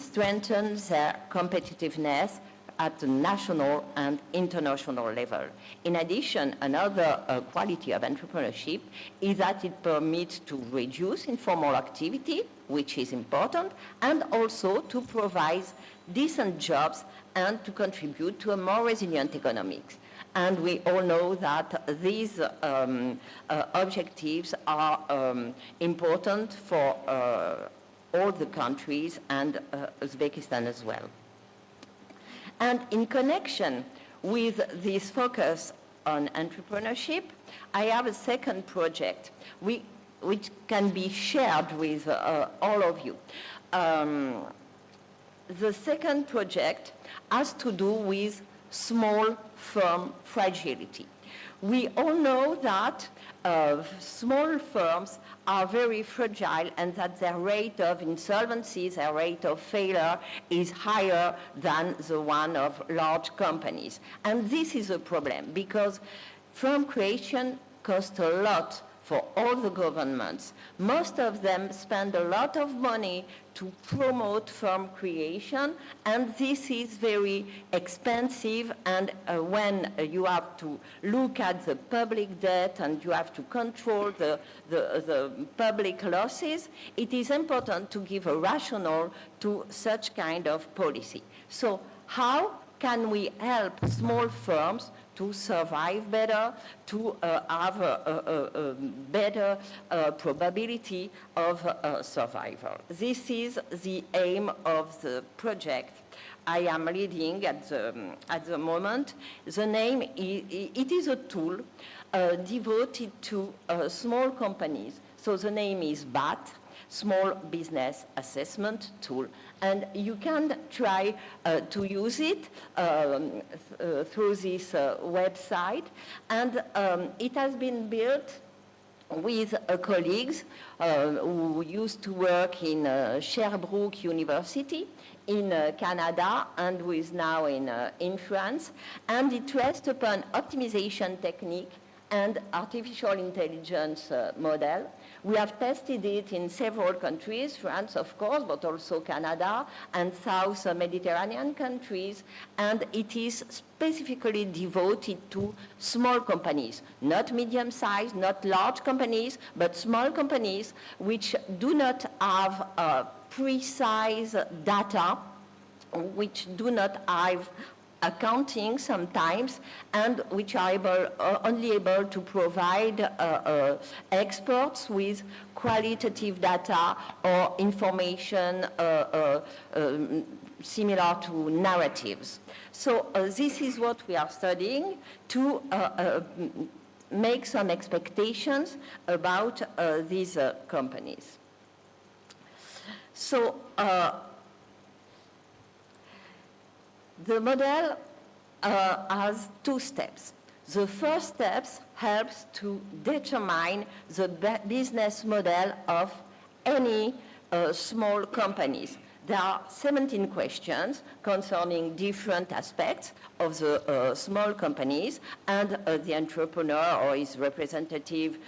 strengthen their competitiveness at the national and international level. In addition, another quality of entrepreneurship is that it permits to reduce informal activity, which is important, and also to provide decent jobs and to contribute to a more resilient economics. And we all know that these objectives are important for all the countries and Uzbekistan as well. And in connection with this focus on entrepreneurship, I have a second project which can be shared with all of you. The second project has to do with small firm fragility. We all know that small firms are very fragile and that their rate of insolvencies, their rate of failure is higher than the one of large companies. And this is a problem because firm creation costs a lot for all the governments. Most of them spend a lot of money to promote firm creation, and this is very expensive, and when you have to look at the public debt and you have to control the public losses, it is important to give a rationale to such kind of policy. So how can we help small firms to survive better, to have a better probability of survival? This is the aim of the project I am leading at the moment. The name, it is a tool devoted to small companies. So the name is BAT, Small Business Assessment Tool. And you can try to use it through this website. And it has been built with colleagues who used to work in Sherbrooke University in Canada and who is now in France. And it rests upon optimization technique and artificial intelligence model. We have tested it in several countries, France, of course, but also Canada and South Mediterranean countries, and it is specifically devoted to small companies, not medium-sized, not large companies, but small companies which do not have precise data, which do not have accounting sometimes, and which are only able to provide experts with qualitative data or information similar to narratives. So this is what we are studying to make some expectations about these companies. So the model has two steps. The first step helps to determine the business model of any small companies. There are 17 questions concerning different aspects of the small companies, and the entrepreneur or his representative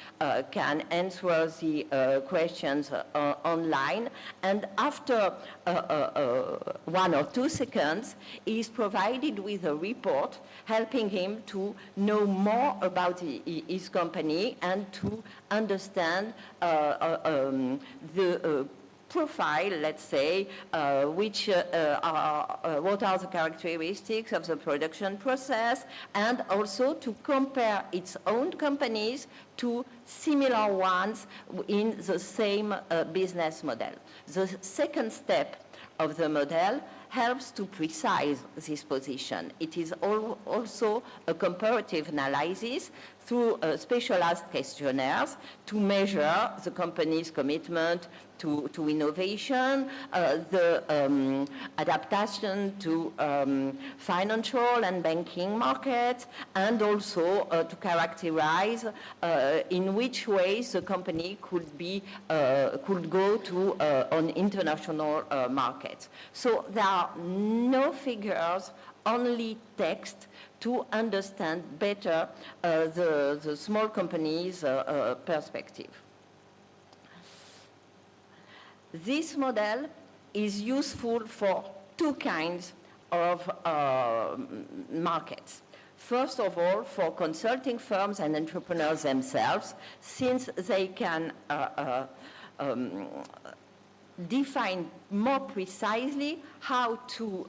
can answer the questions online. And after 1 or 2 seconds, he is provided with a report helping him to know more about his company and to understand the profile, let's say, what are the characteristics of the production process, and also to compare its own companies to similar ones in the same business model. The second step of the model helps to precise this position. It is also a comparative analysis through specialized questionnaires to measure the company's commitment to innovation, the adaptation to financial and banking markets, and also to characterize in which ways the company could go to on international markets. So there are no figures, only text to understand better the small company's perspective. This model is useful for 2 kinds of markets. First of all, for consulting firms and entrepreneurs themselves, since they can define more precisely how to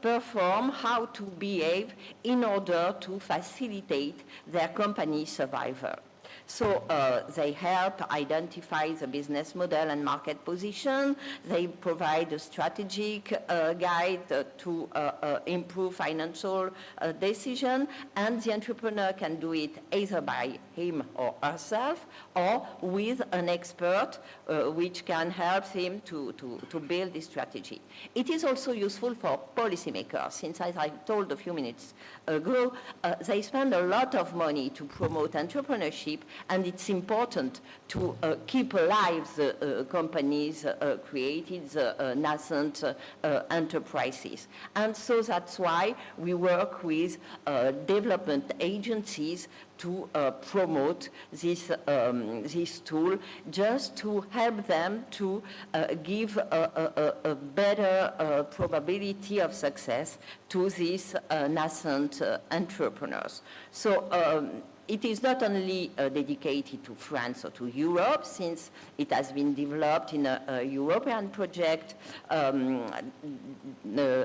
perform, how to behave in order to facilitate their company's survival. So they help identify the business model and market position. They provide a strategic guide to improve financial decision, and the entrepreneur can do it either by him or herself or with an expert which can help him to build this strategy. It is also useful for policymakers, since as I told a few minutes ago, they spend a lot of money to promote entrepreneurship, and it's important to keep alive the companies created, the nascent enterprises. And so that's why we work with development agencies to promote this tool, just to help them to give a better probability of success to these nascent entrepreneurs. So it is not only dedicated to France or to Europe, since it has been developed in a European project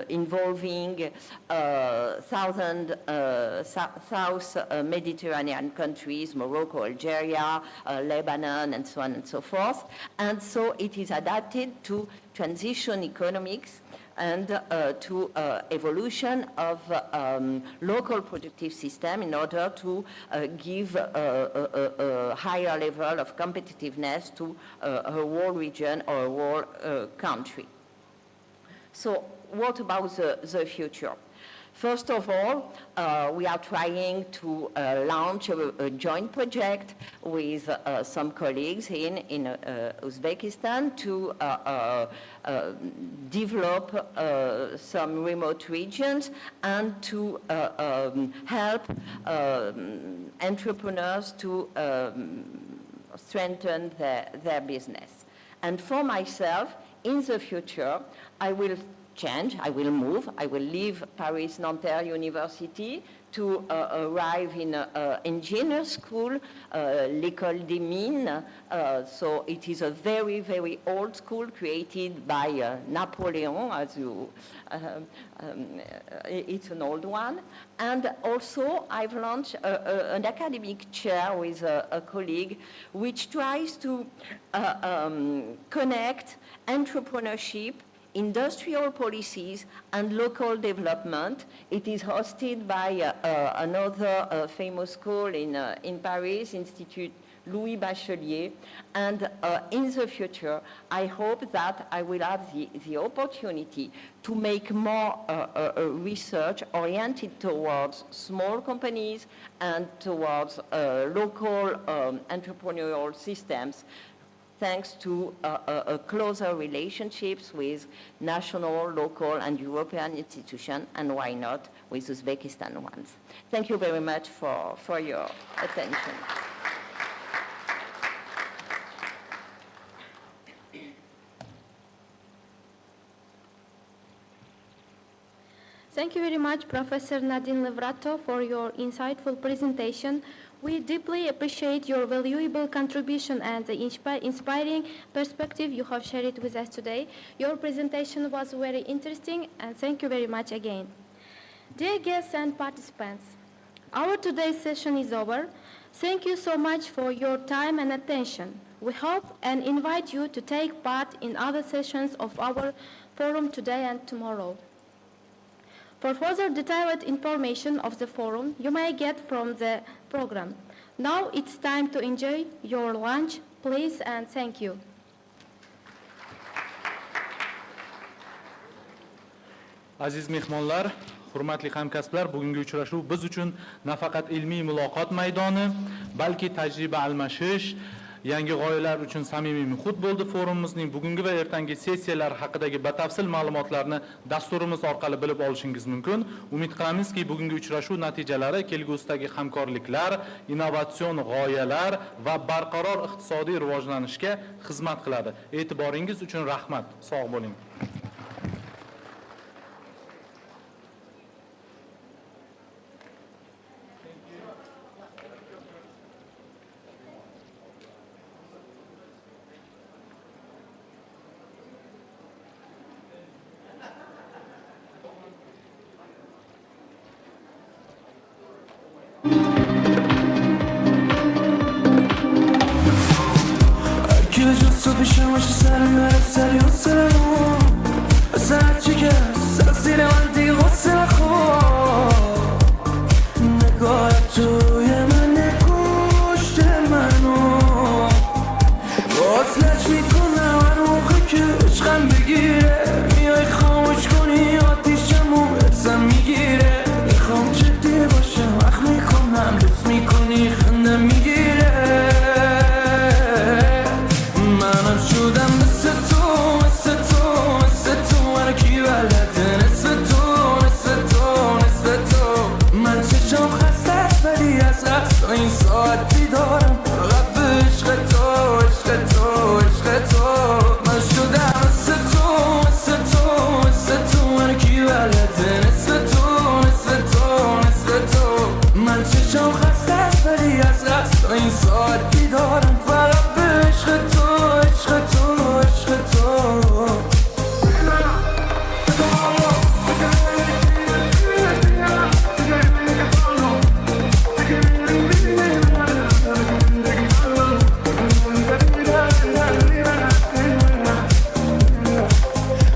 involving South Mediterranean countries, Morocco, Algeria, Lebanon, and so on and so forth. And so it is adapted to transition economics and to evolution of local productive system in order to give a higher level of competitiveness to a whole region or a whole country. So what about the future? First of all, we are trying to launch a joint project with some colleagues in Uzbekistan to develop some remote regions and to help entrepreneurs to strengthen their business. And for myself, in the future, I will change, I will move, I will leave Paris-Nanterre University to arrive in an engineer school, l'École des Mines. So it is a very, very old school created by Napoleon, as you, it's an old one. And also I've launched an academic chair with a colleague which tries to connect entrepreneurship, industrial policies, and local development. It is hosted by another famous school in Paris, Institut Louis Bachelier. And in the future, I hope that I will have the opportunity to make more research oriented towards small companies and towards local entrepreneurial systems, thanks to closer relationships with national, local, and European institutions, and why not with Uzbekistan ones. Thank you very much for your attention. Thank you very much, Professor Nadine Levrato, for your insightful presentation. We deeply appreciate your valuable contribution and the inspiring perspective you have shared with us today. Your presentation was very interesting, and thank you very much again. Dear guests and participants, our today's session is over. Thank you so much for your time and attention. We hope and invite you to take part in other sessions of our forum today and tomorrow. For further detailed information of the forum, you may get from the program. Now it's time to enjoy your lunch, please, and thank you. Aziz mehmonlar, hurmatli hamkasblar, bugungi uchrashuv biz uchun nafaqat ilmiy muloqot maydoni, balki tajriba almashish, yangi g'oyalar uchun samimiy muhit bo'ldi. Forumimizning bugungi va ertangi sessiyalari haqidagi batafsil ma'lumotlarni dasturimiz orqali bilib olishingiz mumkin. Umid qilamizki, bugungi uchrashuv natijalari kelgusidagi hamkorliklar, innovatsion g'oyalar va barqaror iqtisodiy rivojlanishga xizmat qiladi. E'tiboringiz uchun rahmat. Sog' bo'ling. تو پیشم باشی سرم بره سری حسنمون اصلا هرچی که سر زیر من دیگه غصه نخور نگاه توی من کشت منو باز میکنم هر موقع که عشقم بگیره میای خاموش کنی آتیشمو ازم میگیره میخوام جدی باشم وقت میکنم لطف میکنی خنده میگیره منم شدم مثل تو مثل تو مثل تو من کی بلده نصف تو نصف تو نصف تو من چشم خسته است ولی از قصد این ساعت بیدارم فقط به عشق تو عشق تو عشق تو من شدم مثل تو مثل تو مثل تو من کی بلده نصف تو نصف تو نصف تو من چشم خسته است ولی از قصد این ساعت بیدارم فقط به عشق تو عشق تو عشق تو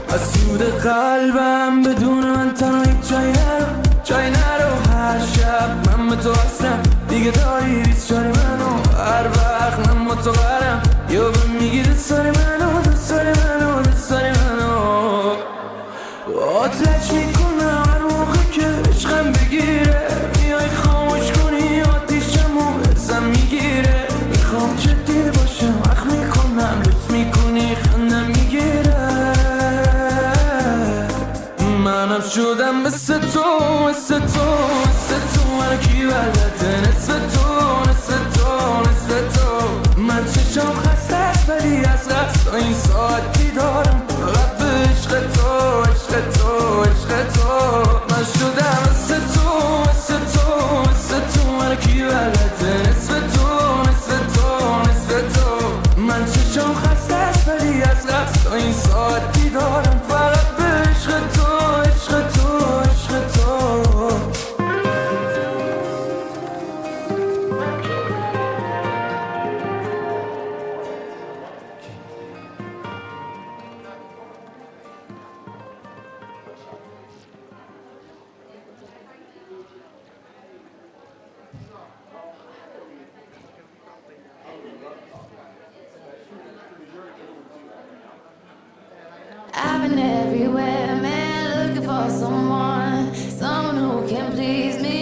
از سود قلبم بدون من تنها هیچ جای نرو هر شب من به تو هستم دیگه داری ریز جای منو هر وقت من با تو قرم یا به میگی دوست داری منو دوست داری منو دوست داری منو آتش میکنم هر موقع که عشقم بگیره میای خاموش کنی آتیشمو ازم میگیره میخوام جدی باشم وقت میکنم لطف میکنی خنده میگیره منم شدم مثل تو مثل تو مثل تو من کی بلده نصف تو نصف تو نصف تو من چشم خسته است ولی از قصد این ساعت بیدارم فقط به عشق تو عشق تو عشق تو من شدم مثل تو مثل تو مثل تو من کی بلده نصف تو نصف تو نصف تو من چشم خسته است ولی از قصد این ساعت بیدارم فقط به عشق تو عشق تو عشق تو I've been everywhere, man, looking for someone who can please me.